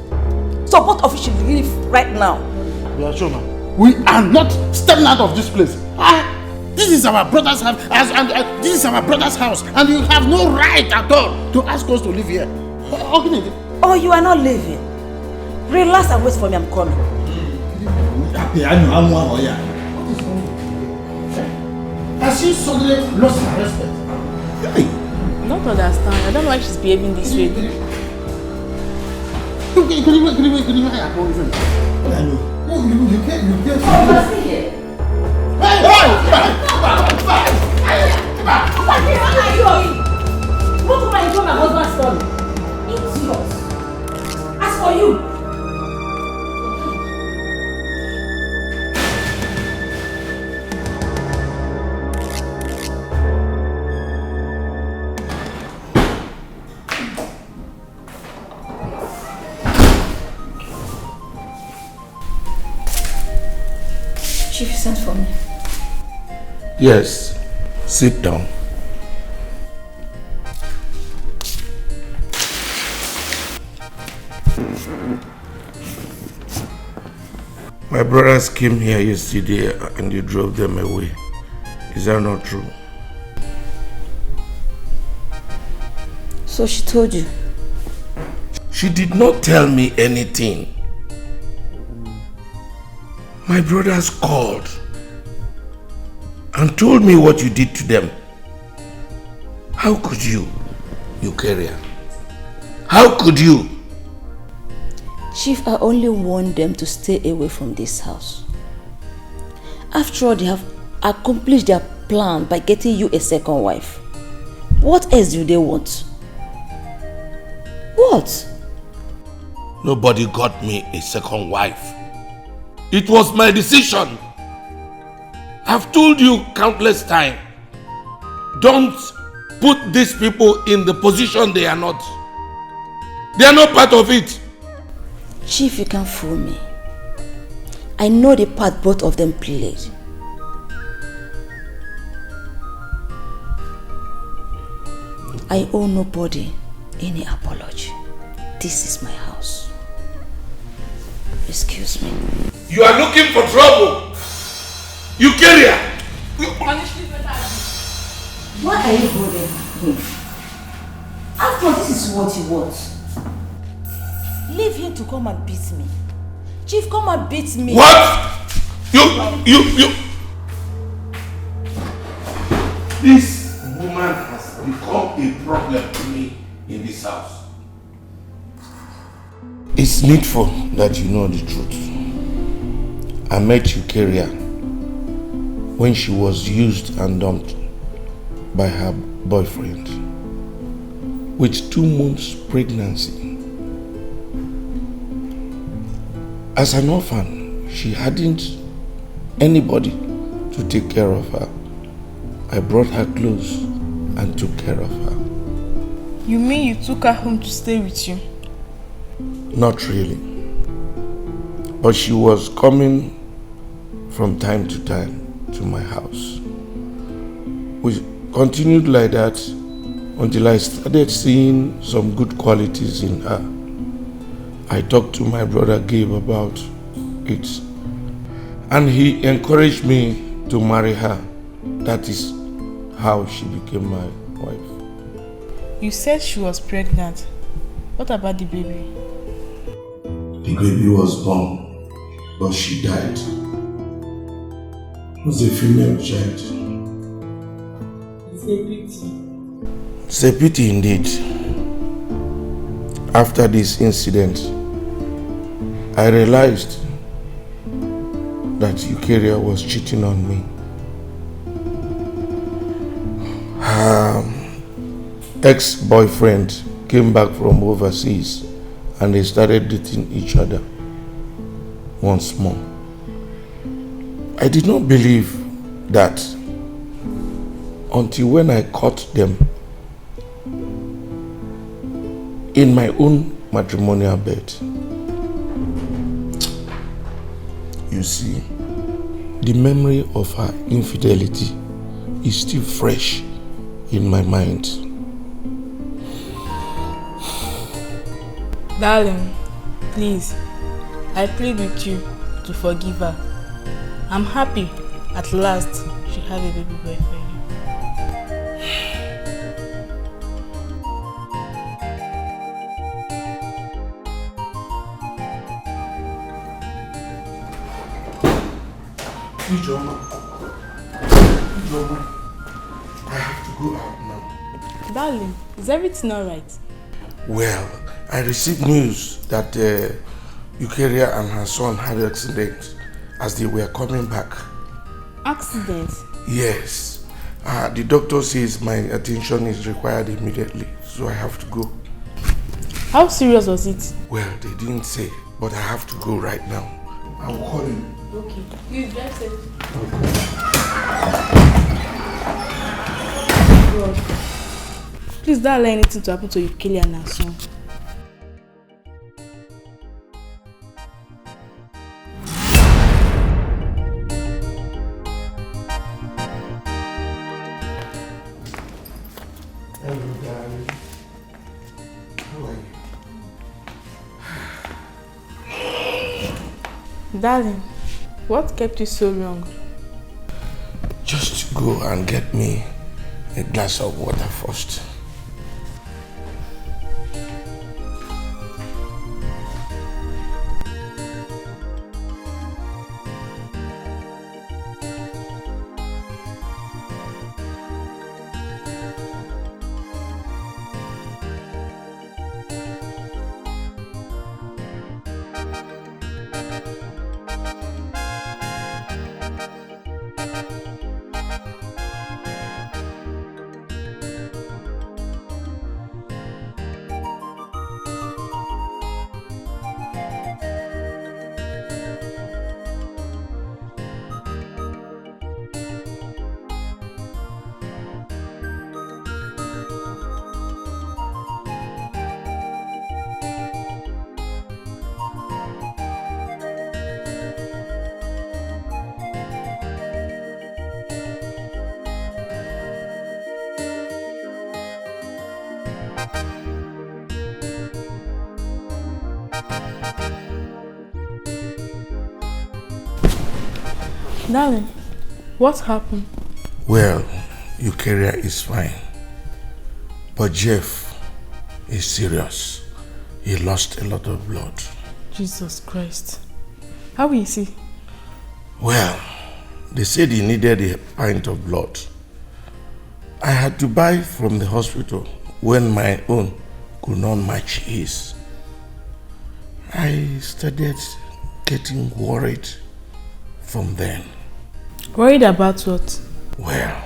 So both of you should leave right now. We are not stepping out of this place. This is our brother's house, this is our brother's house, and you have no right at all to ask us to live here. Oh, you are not leaving. Relax and wait for me. I'm coming. Has she suddenly lost her respect? I don't understand. I don't know why she's behaving this way. You can't. What woman you call my husband's son? It's yours. As for you, Chief sent for me. Yes, sit down. My brothers came here yesterday and you drove them away. Is that not true? So she told you? She did not tell me anything. My brothers called and told me what you did to them. How could you carrier? How could you? Chief, I only want them to stay away from this house. After all, they have accomplished their plan by getting you a second wife. What else do they want? What? Nobody got me a second wife. It was my decision. I've told you countless times. Don't put these people in the position they are not. They are not part of it. Chief, you can't fool me. I know the part both of them played. I owe nobody any apology. This is my house. Excuse me. You are looking for trouble. You carrier. Why are you bothering him? After all, this is what he wants. Leave him to come and beat me. Chief, come and beat me. What? You. This woman has become a problem to me in this house. It's needful that you know the truth. I met you, carrier, when she was used and dumped by her boyfriend with 2 months pregnancy. As an orphan, she hadn't anybody to take care of her. I brought her close and took care of her. You mean you took her home to stay with you? Not really. But she was coming from time to time to my house. We continued like that until I started seeing some good qualities in her. I talked to my brother Gabe about it, and he encouraged me to marry her. That is how she became my wife. You said she was pregnant. What about the baby? The baby was born, but she died. It was a female child. It's a pity. It's a pity indeed. After this incident, I realized that Eukarya was cheating on me. Her ex-boyfriend came back from overseas and they started dating each other once more. I did not believe that until when I caught them in my own matrimonial bed. You see, the memory of her infidelity is still fresh in my mind. Darling, please, I plead with you to forgive her. I'm happy at last she have a baby boy for you. I have to go out now. Darling, is everything alright? Well, I received news that Eukarya and her son had an accident as they were coming back. Accident? Yes. The doctor says my attention is required immediately, so I have to go. How serious was it? Well, they didn't say, but I have to go right now. I will call you. Okay. Please drive safe. God. Please don't allow anything to happen to Eukarya and her son. Darling, what kept you so long? Just go and get me a glass of water first. Darling, what happened? Well, Eukarya is fine. But Jeff is serious. He lost a lot of blood. Jesus Christ. How is he? Well, they said he needed a pint of blood. I had to buy from the hospital when my own could not match his. I started getting worried from then. Worried about what? Well,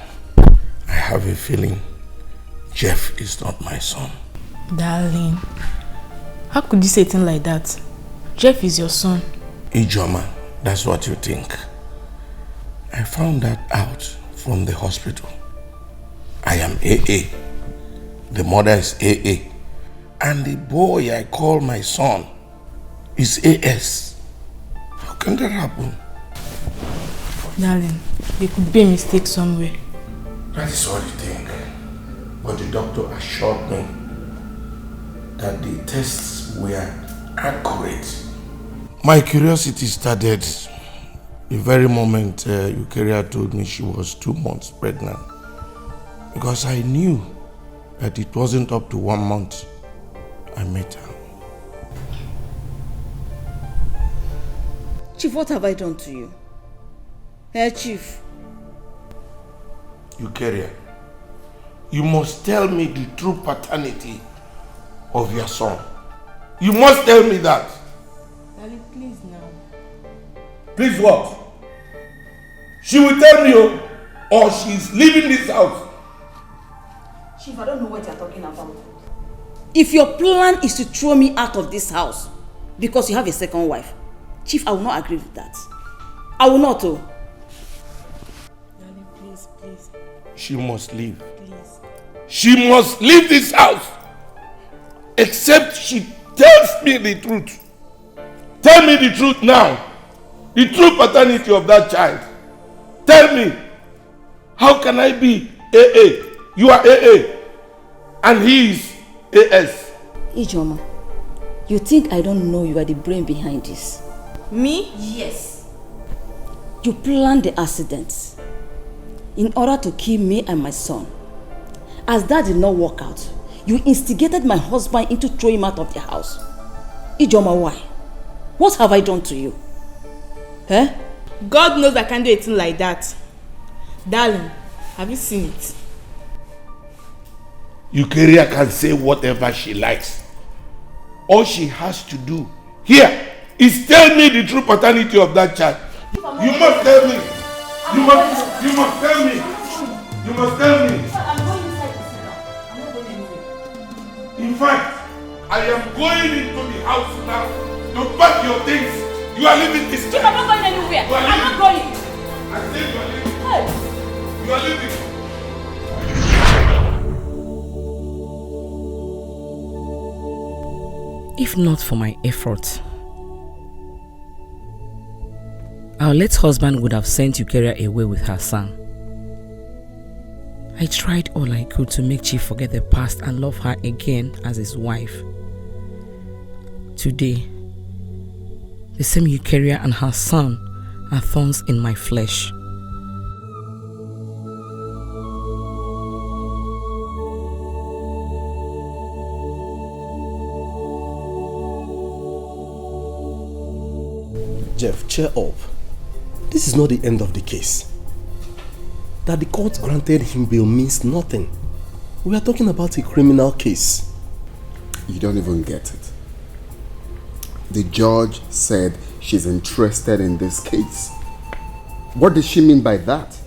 I have a feeling Jeff is not my son. Darling, how could you say things like that? Jeff is your son. Ijoma, that's what you think. I found that out from the hospital. I am AA. The mother is AA. And the boy I call my son is AS. How can that happen? Darling, there could be a mistake somewhere. That is what you think. But the doctor assured me that the tests were accurate. My curiosity started the very moment Eukarya told me she was 2 months pregnant. Because I knew that it wasn't up to 1 month I met her. Chief, what have I done to you? Chief. Eukarya, you must tell me the true paternity of your son. You must tell me that. Daddy, please now. Please what? She will tell me or she's leaving this house. Chief, I don't know what you're talking about. If your plan is to throw me out of this house because you have a second wife, Chief, I will not agree with that. I will not. Daddy, please. She must leave. Please. She must leave this house. Except she tells me the truth. Tell me the truth now. The true paternity of that child. Tell me. How can I be AA? You are AA. And he is AS. Ijoma, you think I don't know you are the brain behind this? Me? Yes. You planned the accident in order to kill me and my son. As that did not work out, you instigated my husband into throwing him out of the house. Ijoma, why? What have I done to you? Eh? God knows I can't do a thing like that. Darling, have you seen it? Eukarya can say whatever she likes. All she has to do here is tell me the true paternity of that child. You must tell me. You must tell me. You must tell me. In fact, I am going into the house now to pack your things. You are leaving this time. I'm not going anywhere. I'm not going. I said you are leaving. Hey. You are leaving. If not for my effort, our late husband would have sent Eukarya away with her son. I tried all I could to make Chief forget the past and love her again as his wife. Today, The same Eukarya and her son are thorns in my flesh. Jeff, cheer up. This is not the end of the case. That the court granted him bail means nothing. We are talking about a criminal case. You don't even get it. The judge said she's interested in this case. What does she mean by that?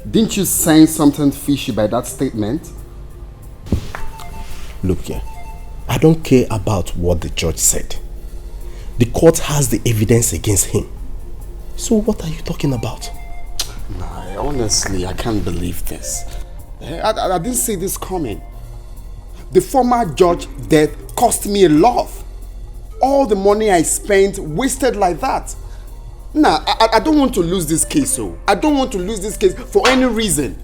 Didn't you sense something fishy by that statement? Look here, I don't care about what the judge said. The court has the evidence against him. So what are you talking about? Nah, honestly, I can't believe this. I didn't see this coming. The former judge's death cost me a lot. All the money I spent wasted like that. Nah, I don't want to lose this case, so. I don't want to lose this case for any reason.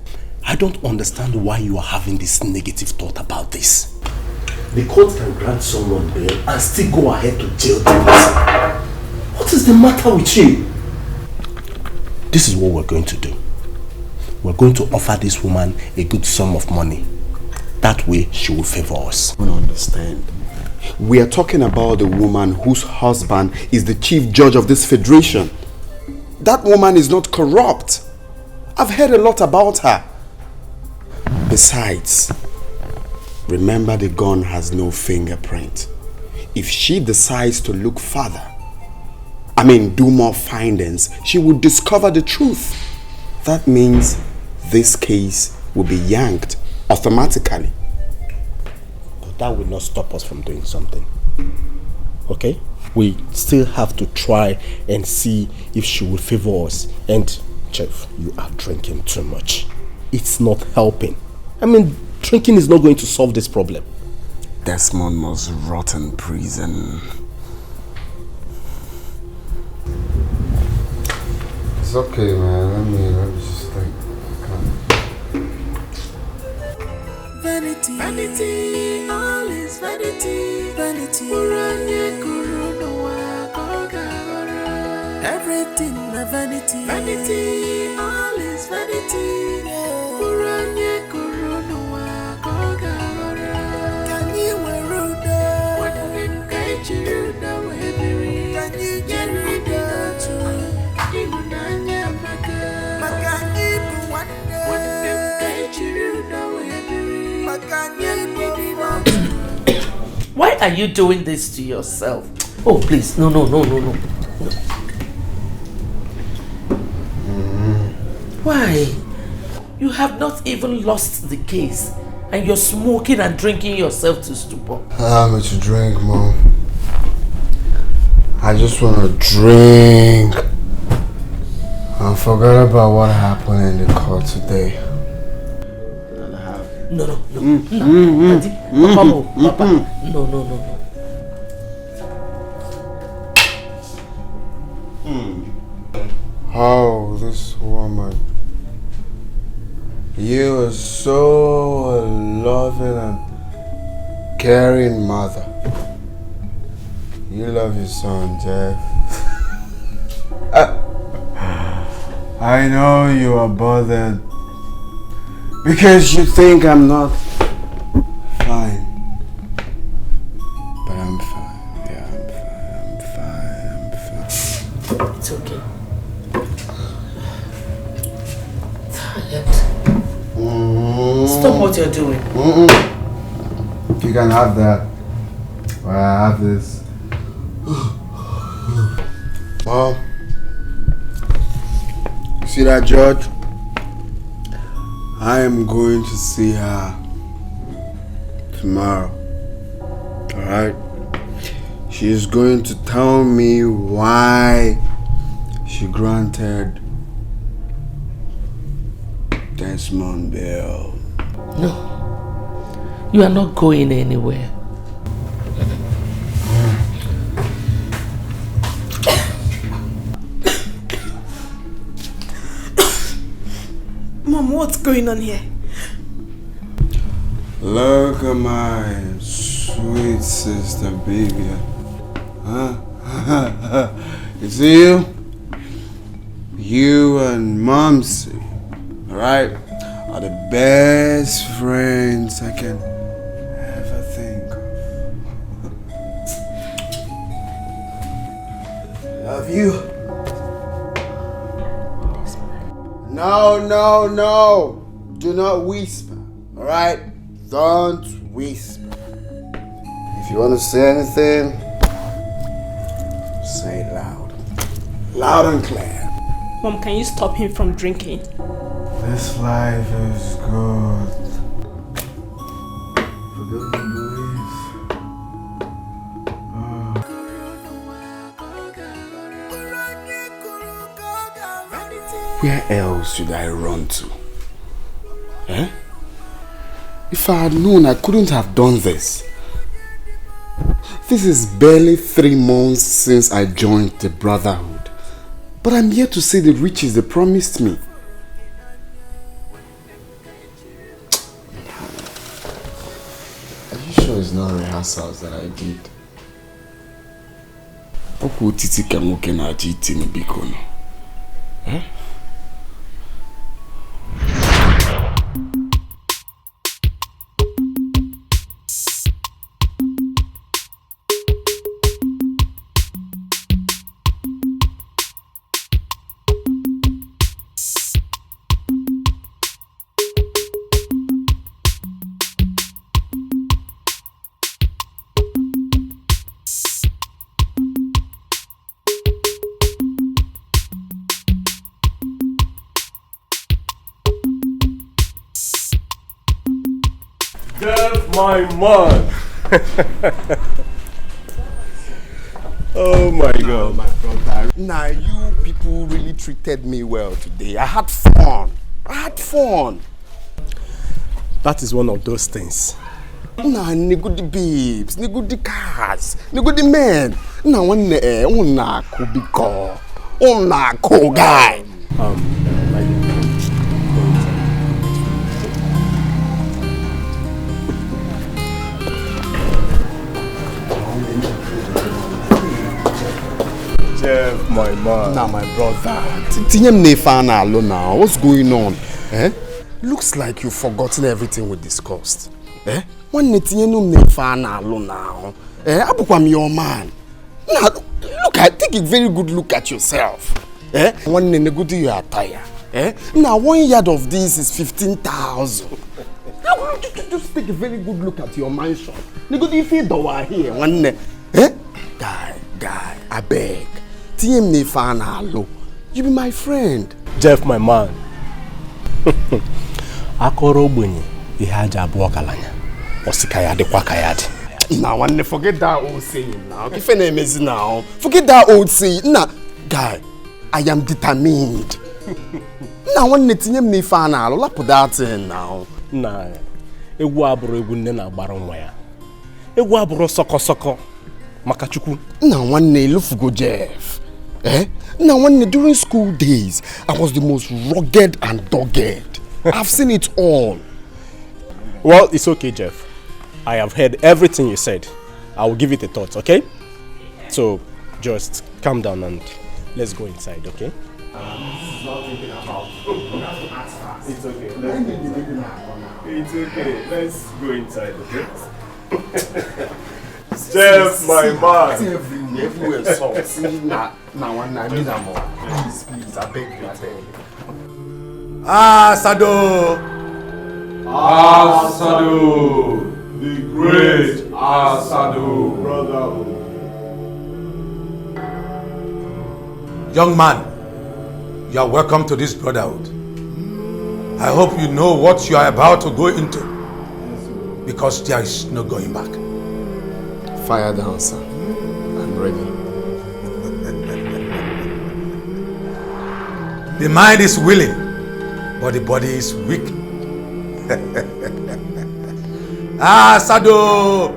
I don't understand why you are having this negative thought about this. The court can grant someone bail and still go ahead to jail the person. What is the matter with you? This is what we're going to do. We're going to offer this woman a good sum of money. That way she will favor us. I don't understand. We are talking about the woman whose husband is the chief judge of this federation. That woman is not corrupt. I've heard a lot about her. Besides, remember the gun has no fingerprint. If she decides to look further, do more findings, she will discover the truth. That means this case will be yanked automatically. But that will not stop us from doing something. Okay? We still have to try and see if she will favor us. And Jeff, you are drinking too much. It's not helping. Drinking is not going to solve this problem. Desmond must rot in prison. It's okay, man. Let me just think. Vanity, vanity, all is vanity, vanity. Everything a vanity, vanity, all is vanity. Can you wear what can you Can you get rid Why are you doing this to yourself? Oh, please, no. Why? You have not even lost the case and you're smoking and drinking yourself to stupor. Allow me to drink, Mom. I just want to drink and forget about what happened in the court today. No. Papa. No. Oh, this woman. You are so loving and caring mother. You love your son, Jeff. I know you are bothered because you think I'm not fine. But I'm fine. Yeah, I'm fine. It's okay. Stop what you're doing. You can have that. Or I have this. Mom, you see that judge? I am going to see her tomorrow. Alright? She is going to tell me why she granted Desmond bail. No, you are not going anywhere. Mom, what's going on here? Look at my sweet sister, baby. You see, you and Momsy, alright, are the best friends I can ever think of. Love you. No. Do not whisper, alright? Don't whisper. If you want to say anything, say it loud. Loud and clear. Mom, can you stop him from drinking? This life is good. Forget the belief. Where else should I run to? Eh? If I had known, I couldn't have done this. This is barely 3 months since I joined the Brotherhood. But I'm here to see the riches they promised me. Are you sure it's not rehearsals that I did? Oku titi kamuke na jiti ni bikono. Eh? Jeff, my man. Oh my God. My brother. Nah, you people really treated me well today. I had fun. That is one of those things. Nah, nigudi babes, nigudi cars, nigudi men. Nah, one una kubiko, una cool guy. Jeff, my man. Nah, my brother. Tinyem nefana alone now. What's going on? Eh? Looks like you've forgotten everything we discussed. Eh? One netinyem nefana alone now. Eh? I'm your man. Now, take a very good look at yourself. Eh? One good you attire. Eh? Now 1 yard of this is 15,000. Just take a very good look at your mansion. Nigga, you feel the here one. Eh? Guy, I beg. TM Nefana, you be my friend. Jeff, my man. Akoro bunyi ihaja abuokalanya. Osikaya de kwakayadi. Now, one forget that old saying now. If any amazing now, forget that old saying. Nah, guy, I am determined. Now, one TM Nefana, I'll put that in now. Nah, ewu aburo ewu nne na agbara nwa ya. Ewu aburo soko Makachuku. Now, one day, look Jeff. Eh? Now, one during school days, I was the most rugged and dogged. I've seen it all. Well, it's okay, Jeff. I have heard everything you said. I will give it a thought, okay? So, just calm down and let's go inside, okay? It's okay. It's okay. Let's go inside, okay? Jeff, my man. Everywhere sauce. Now one I need more. Please, I beg you. Asado. The great Asado. Brotherhood. Young man, you are welcome to this Brotherhood. I hope you know what you are about to go into, because there is no going back. Fire down, sir. I'm ready. The mind is willing, but the body is weak. Asado!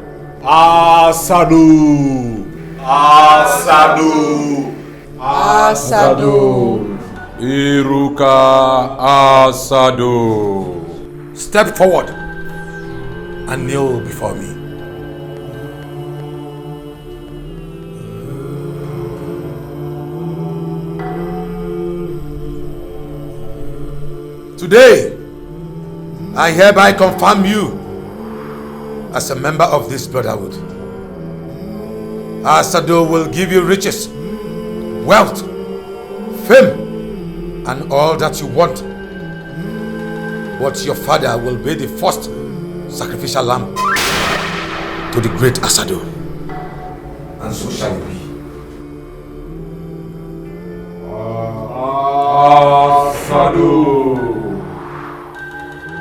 Iruka Asado. Step forward and kneel before me. Today, I hereby confirm you as a member of this brotherhood. Asado will give you riches, wealth, fame, and all that you want. But your father will be the first sacrificial lamb to the great Asado. And so shall it be. Asado.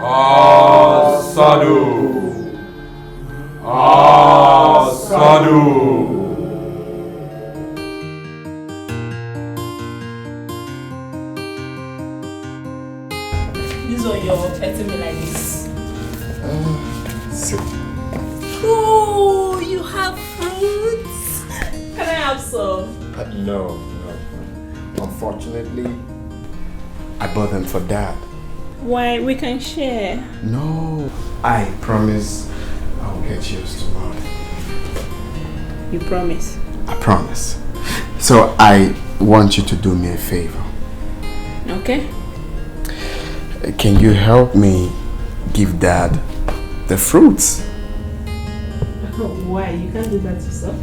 Asado. Asado. This one you're petting me like this. Sit. Oh, you have fruits. Can I have some? No. Unfortunately, I bought them for Dad. Why, we can share. No, I promise I'll get yours tomorrow. You promise? I promise. So I want you to do me a favor. Okay. Can you help me give Dad the fruits? Why? You can't do that yourself?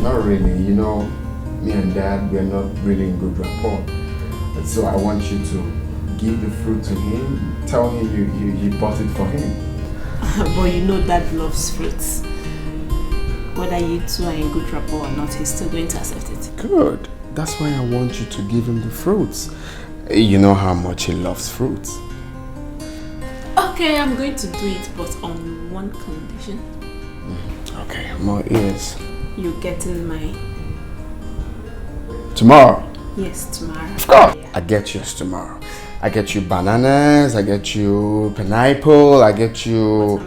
Not really. You know, me and Dad, we're not really in good rapport. And so I want you to give the fruit to him. Tell him you bought it for him. But you know Dad loves fruits. Whether you two are in good rapport or not, he's still going to accept it. Good. That's why I want you to give him the fruits. You know how much he loves fruits. Okay, I'm going to do it, but on one condition. Okay, more ears. You're getting mine. Tomorrow? Yes, tomorrow. Of course. I get yours tomorrow. I get you bananas, I get you pineapple, I get you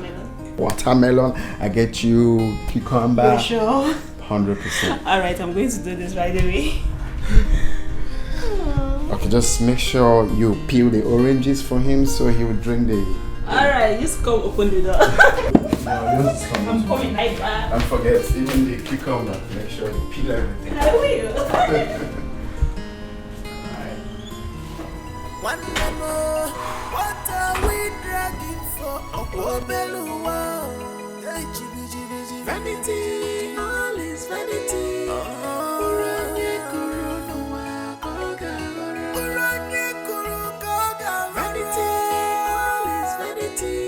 watermelon, I get you cucumber. You sure? 100%. Alright, I'm going to do this right away. Okay, just make sure you peel the oranges for him so he will drink the... Alright, just come open the door. No, just come. I'm coming right back. And forget, even the cucumber, make sure you peel everything. I will. One more, what are we dragging for? Vanity, all is vanity. Vanity, all is vanity.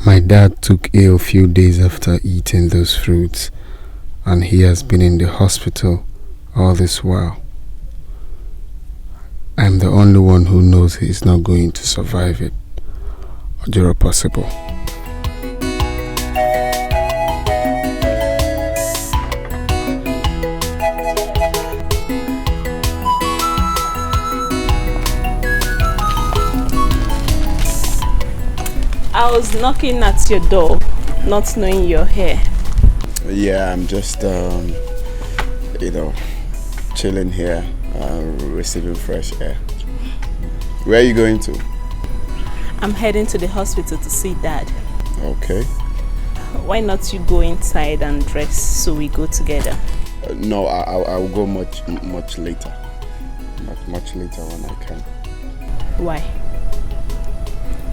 My dad took ill a few days after eating those fruits, and he has been in the hospital all this while. I'm the only one who knows he's not going to survive it, or possible. I was knocking at your door, not knowing you're here. Yeah, I'm just, chilling here, receiving fresh air. Where are you going to? I'm heading to the hospital to see Dad. Okay. Why not you go inside and dress so we go together? No, I'll go much later. Much later when I can. Why?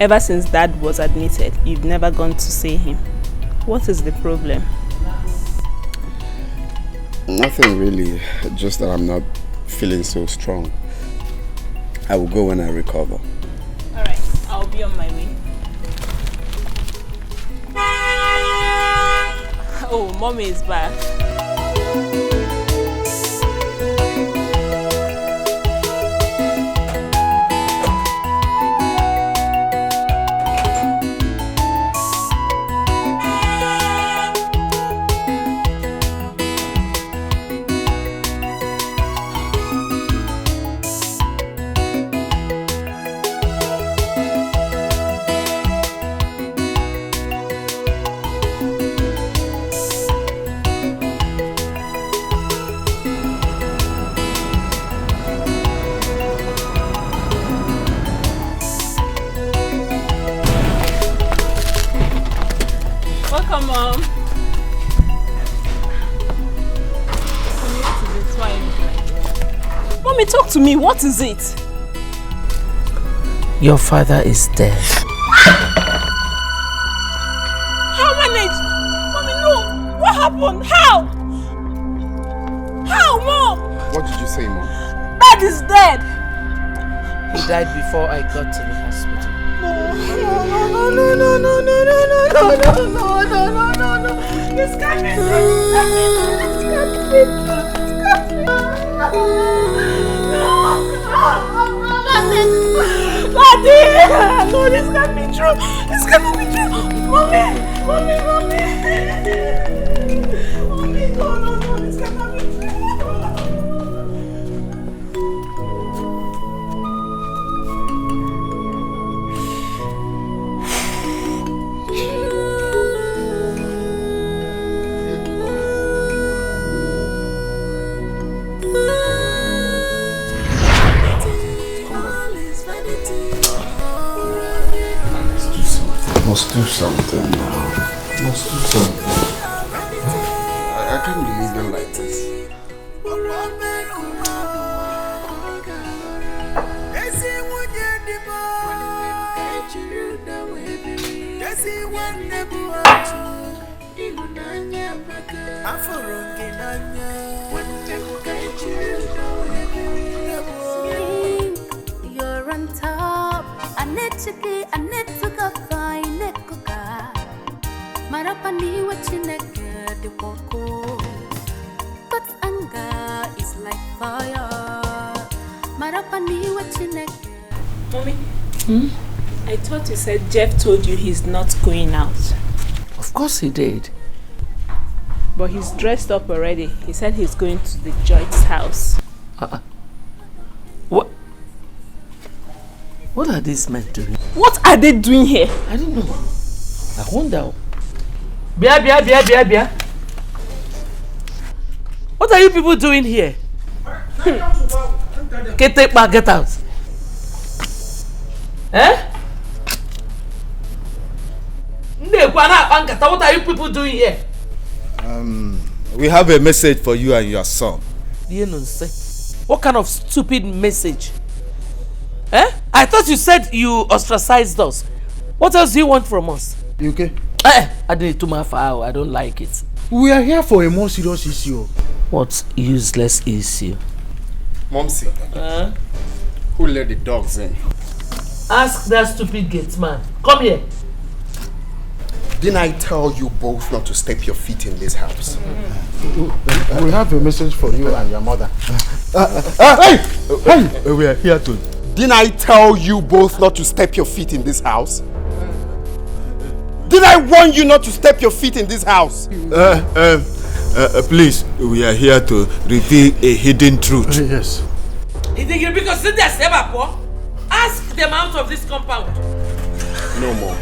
Ever since Dad was admitted, you've never gone to see him. What is the problem? Nothing really, just that I'm not feeling so strong. I will go when I recover. Alright, I'll be on my way. Oh, Mommy is back. welcome, Mom. Mommy, talk to me. What is it? Your father is dead. How managed? Mommy, no. What happened? How? How, Mom? What did you say, Mom? Dad is dead. He died before I got to the hospital. No. This can't be Daddy! No, this can't be true. This can't be true. Mommy! Mommy, no, this cannot be true. Must do something now. Must do something. I can't believe them like this. You're on top. I need to go find it. Marapani wachineke de woko. But anger is like fire. Marapani wachineke. Mommy, I thought you said Jeff told you he's not going out. Of course he did. But he's dressed up already. He said he's going to the Joy's house. What are these men doing? What are they doing here? I don't know. I wonder. Bia. What are you people doing here? Get out. Eh? What are you people doing here? We have a message for you and your son. What kind of stupid message? Eh? I thought you said you ostracized us. What else do you want from us? You okay? I didn't too foul. I don't like it. We are here for a more serious issue. What useless issue? Momsy, who let the dogs in? Ask that stupid gate man. Come here. Didn't I tell you both not to step your feet in this house? We have a message for you and your mother. Hey! We are here to... Didn't I tell you both not to step your feet in this house? Did I warn you not to step your feet in this house? Please, we are here to reveal a hidden truth. Yes. Because ask them out of this compound. No more.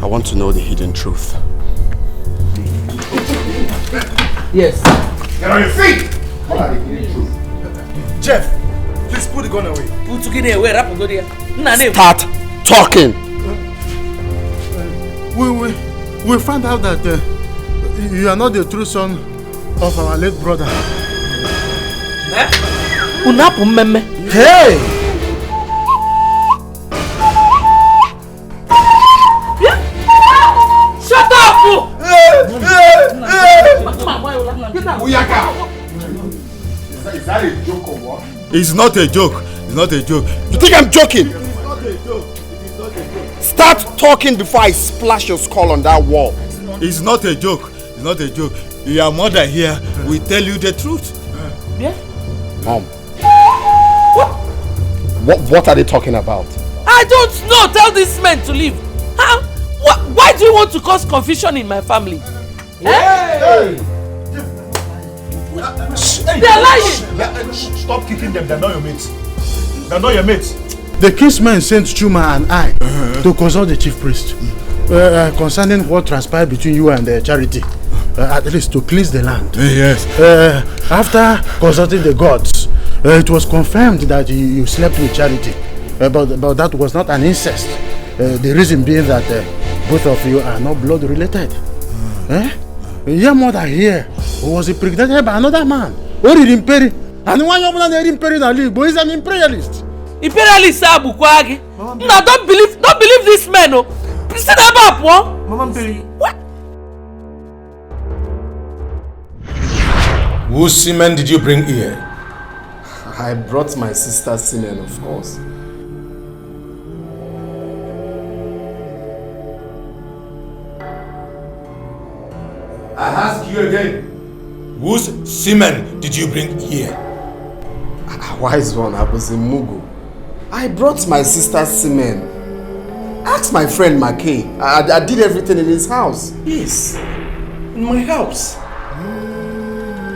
I want to know the hidden truth. Yes. Get on your feet! Jeff, please put the gun away. Start talking. We found out that you are not the true son of our late brother. Hey! Shut up! Is that a joke or what? It's not a joke. It's not a joke. You think I'm joking? It's not a joke. It is not a joke. Start talking before I splash your skull on that wall. It's not a joke. It's not a joke. Your mother here will tell you the truth. Yeah? Mom. What are they talking about? I don't know. Tell these men to leave. Huh? Why do you want to cause confusion in my family? Hey! They are lying. Stop kicking them. They're not your mates. They're not your mates. The kinsmen sent Chuma and I to consult the chief priest concerning what transpired between you and the charity. at least to cleanse the land. Yes. After consulting the gods, it was confirmed that you slept with Charity. But that was not an incest. The reason being that both of you are not blood related. Your mother here was impregnated by another man. Odimgbe. And one young man is an imperialist. Imperialist Abukwagi. No, don't believe this man. Oh. Sit up, Mama. What? Whose semen did you bring here? I brought my sister's semen, of course. I ask you again. Whose semen did you bring here? Wise one, I was in Mugu. I brought my sister's semen. Ask my friend Micheal. I did everything in his house. Yes, in my house.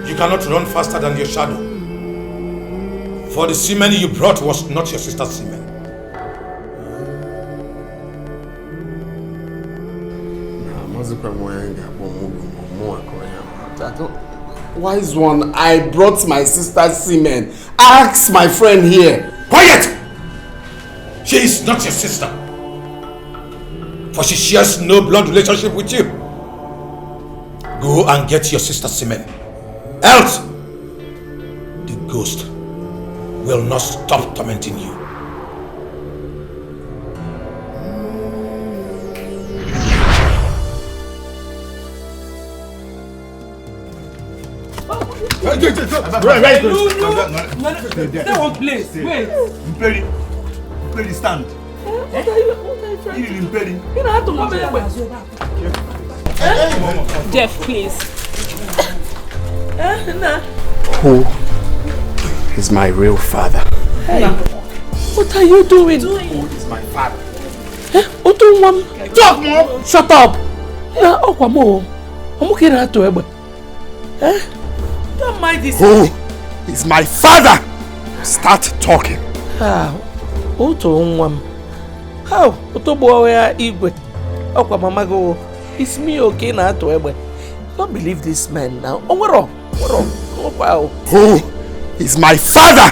You cannot run faster than your shadow. For the semen you brought was not your sister's semen. Wise one, I brought my sister's semen. Ask my friend here. Quiet! She is not your sister. For she shares no blood relationship with you. Go and get your sister's semen. Else, the ghost will not stop tormenting you. Right. Stay one place. Wait. Mperi, stand. What are you trying to do? You know how to move. Jeff, please. Who is my real father? Hey, what are you doing? Who is my father? Talk, Mom! Shut up! Don't mind this. Who is my father? Start talking. How? It's me okay now to don't believe this man now. Who is my father?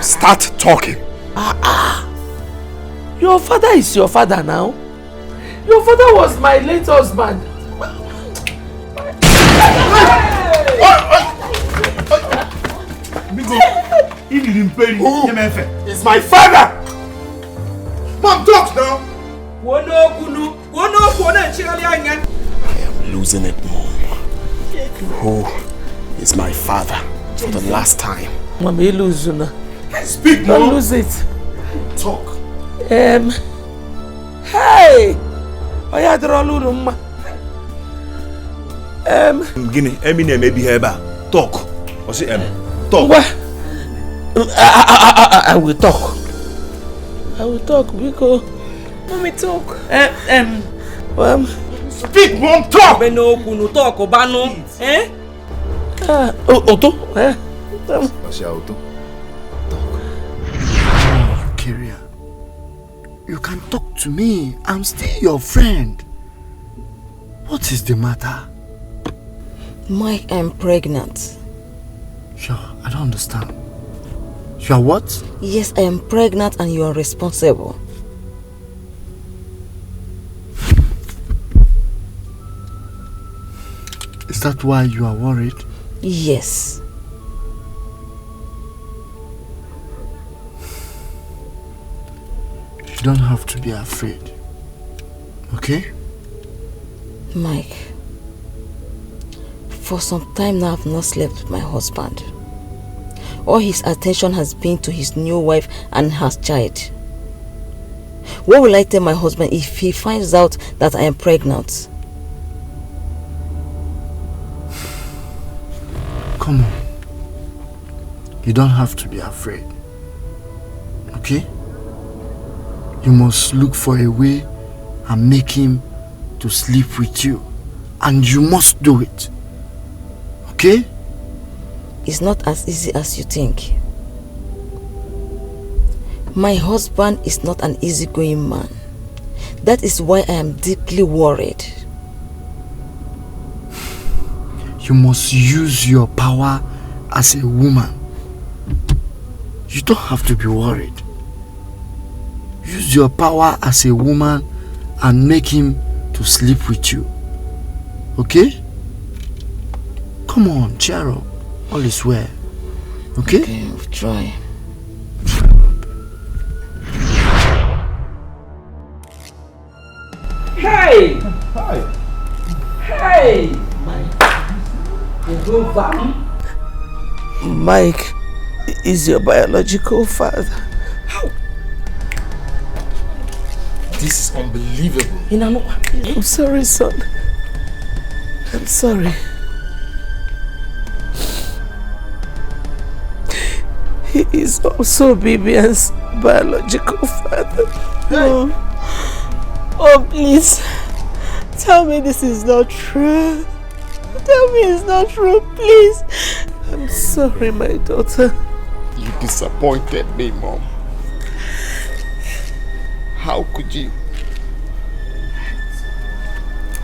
Start talking. Your father is your father now. Your father was my late husband. Who is my father? Mom, talk now. I am losing it, Mom. Who is my father for the last time? Mama, you lose now. Speak, Mom. Mom. Lose it. Talk. Hey! Oya drolu mma. Gini, Eminem maybe here talk. Or say talk. I will talk. I will talk because Mommy talk. Speak, Mom, talk. Beno kunu talk obano. Otto. Otto. Kyria, you can talk to me. I'm still your friend. What is the matter? Mike, I'm pregnant. Sure, I don't understand. You are what? Yes, I am pregnant and you are responsible. Is that why you are worried? Yes. You don't have to be afraid. Okay? Mike, for some time now I've not slept with my husband. All his attention has been to his new wife and her child. What will I tell my husband if he finds out that I am pregnant? Come on. You don't have to be afraid. Okay? You must look for a way and make him to sleep with you. And you must do it. Okay? It's not as easy as you think. My husband is not an easygoing man. That is why I am deeply worried. you must use your power as a woman. You don't have to be worried. Use your power as a woman and make him to sleep with you. Okay? Come on, cheer up. All is well. Okay? Okay, I'll try. Hey! Hi. Hey! Mike. Mike is your biological father. How? This is unbelievable. I'm sorry, son. I'm sorry. He is also Bibian's biological father. Hey. Oh, please. Tell me this is not true. Tell me it's not true, please. I'm sorry, my daughter. You disappointed me, Mom. How could you?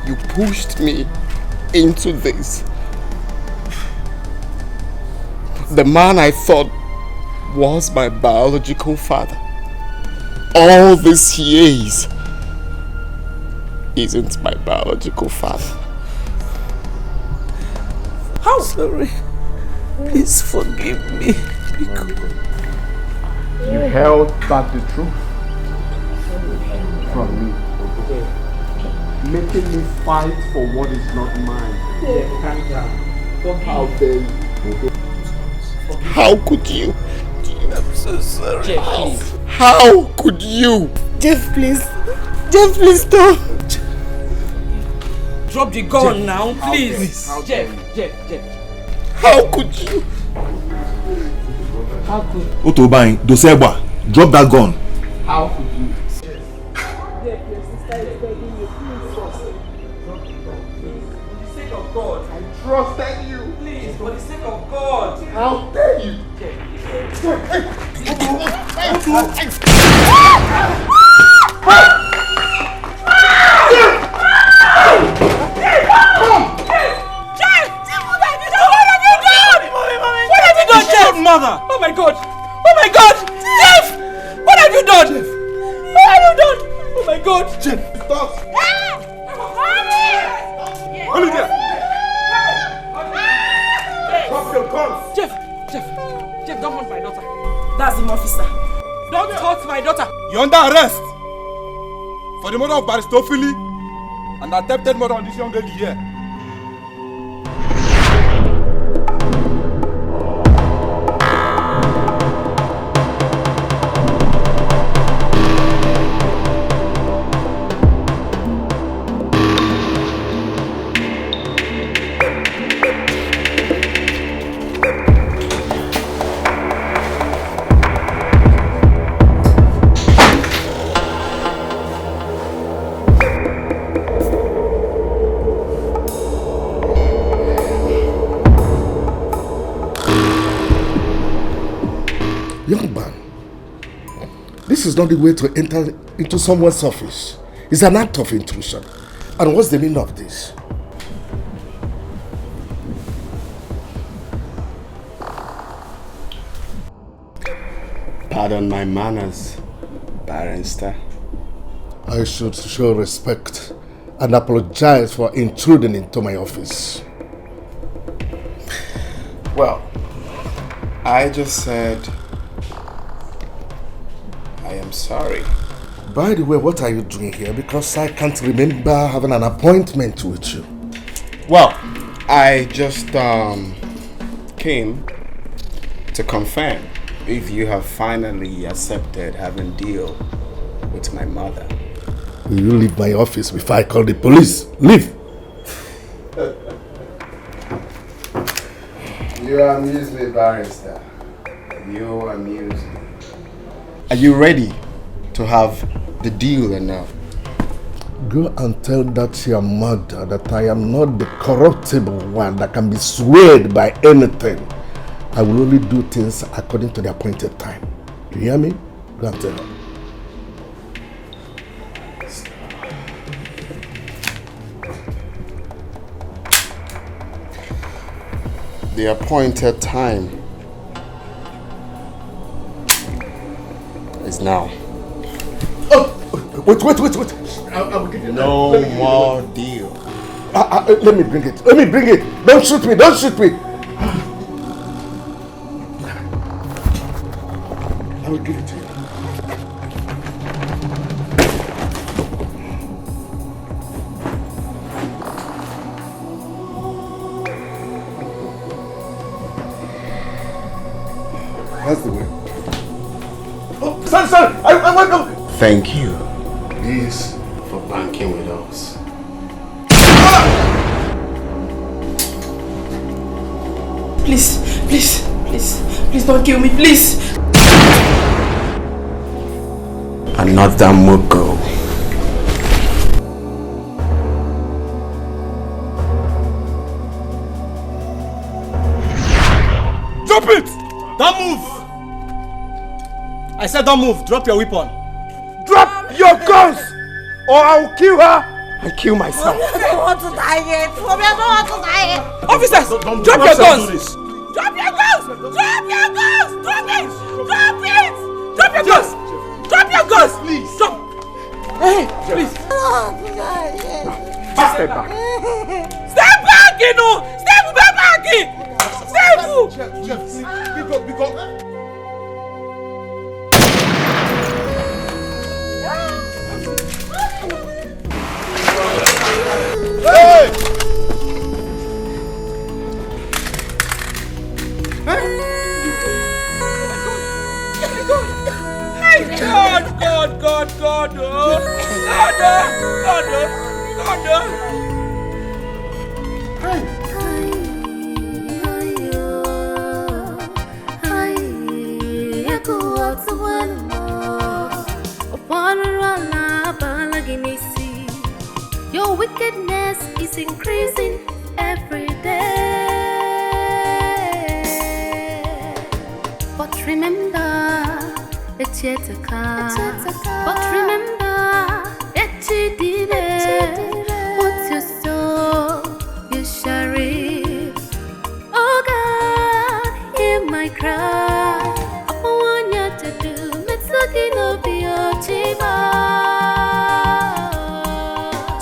You pushed me into this. The man I thought was my biological father all these years isn't my biological father. How? Sorry. Please forgive me. You held back the truth from me, making me fight for what is not mine. How dare you? How could you? I'm so sorry. Jeff, How could you? Jeff, please. Jeff, please stop. drop the gun Jeff, now, please. Jeff. How could you? How could Otobain, Dosegba, drop that gun. How could you? Jeff, your sister is begging you, please. For the sake of God. I trusted you. Please, for the sake of God. How dare you? Mother! Oh my God! Oh my God! Jeff! What have you done? Jeff. What have you done? Oh my God! Jeff, stop! Only there! Drop your guns! Jeff, don't hurt my daughter. That's him, officer. Don't hurt my daughter. You're under arrest for the murder of Baristofili and attempted murder on this young lady here. Young man, this is not the way to enter into someone's office. It's an act of intrusion. And what's the meaning of this? Pardon my manners, barrister. I should show respect and apologize for intruding into my office. Well, I just said I am sorry. By the way, what are you doing here? Because I can't remember having an appointment with you. Well, I just came to confirm if you have finally accepted having deal with my mother. Will you leave my office before I call the police? Leave! You amuse me, barrister. You amuse me. Are you ready to have the deal or not? Go and tell that your mother that I am not the corruptible one that can be swayed by anything. I will only do things according to the appointed time. Do you hear me? Go and tell her. The appointed time is now. Oh, wait. I will give you no more deal. Let me bring it. Don't shoot me. I will give it to you. That's the way. Oh, son, I want to. Thank you. This for banking with us. Please don't kill me, please. Another Mugo. Drop it! Don't move! I said don't move. Drop your weapon. Drop your guns, or I'll kill her and kill myself. I don't want to die yet. Officers, drop your guns! Drop your guns! Please. Drop! Hey, please. Step back. Step back, you know! Step back! Jeff, because. Hey! God. Your wickedness is increasing every day. But remember, it's yet to come. But remember, it's what you sow, you shall reap. Oh God, hear my cry. I want you to do Metsuki no Biochiba.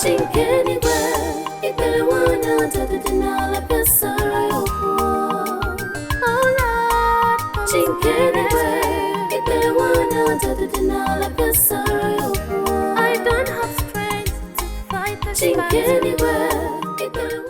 Think anywhere, if they wanna do the denial of the sorrow. Oh Lord, think anywhere, if they wanna do the denial of the sorrow. I don't have strength to fight the fight. Think anywhere.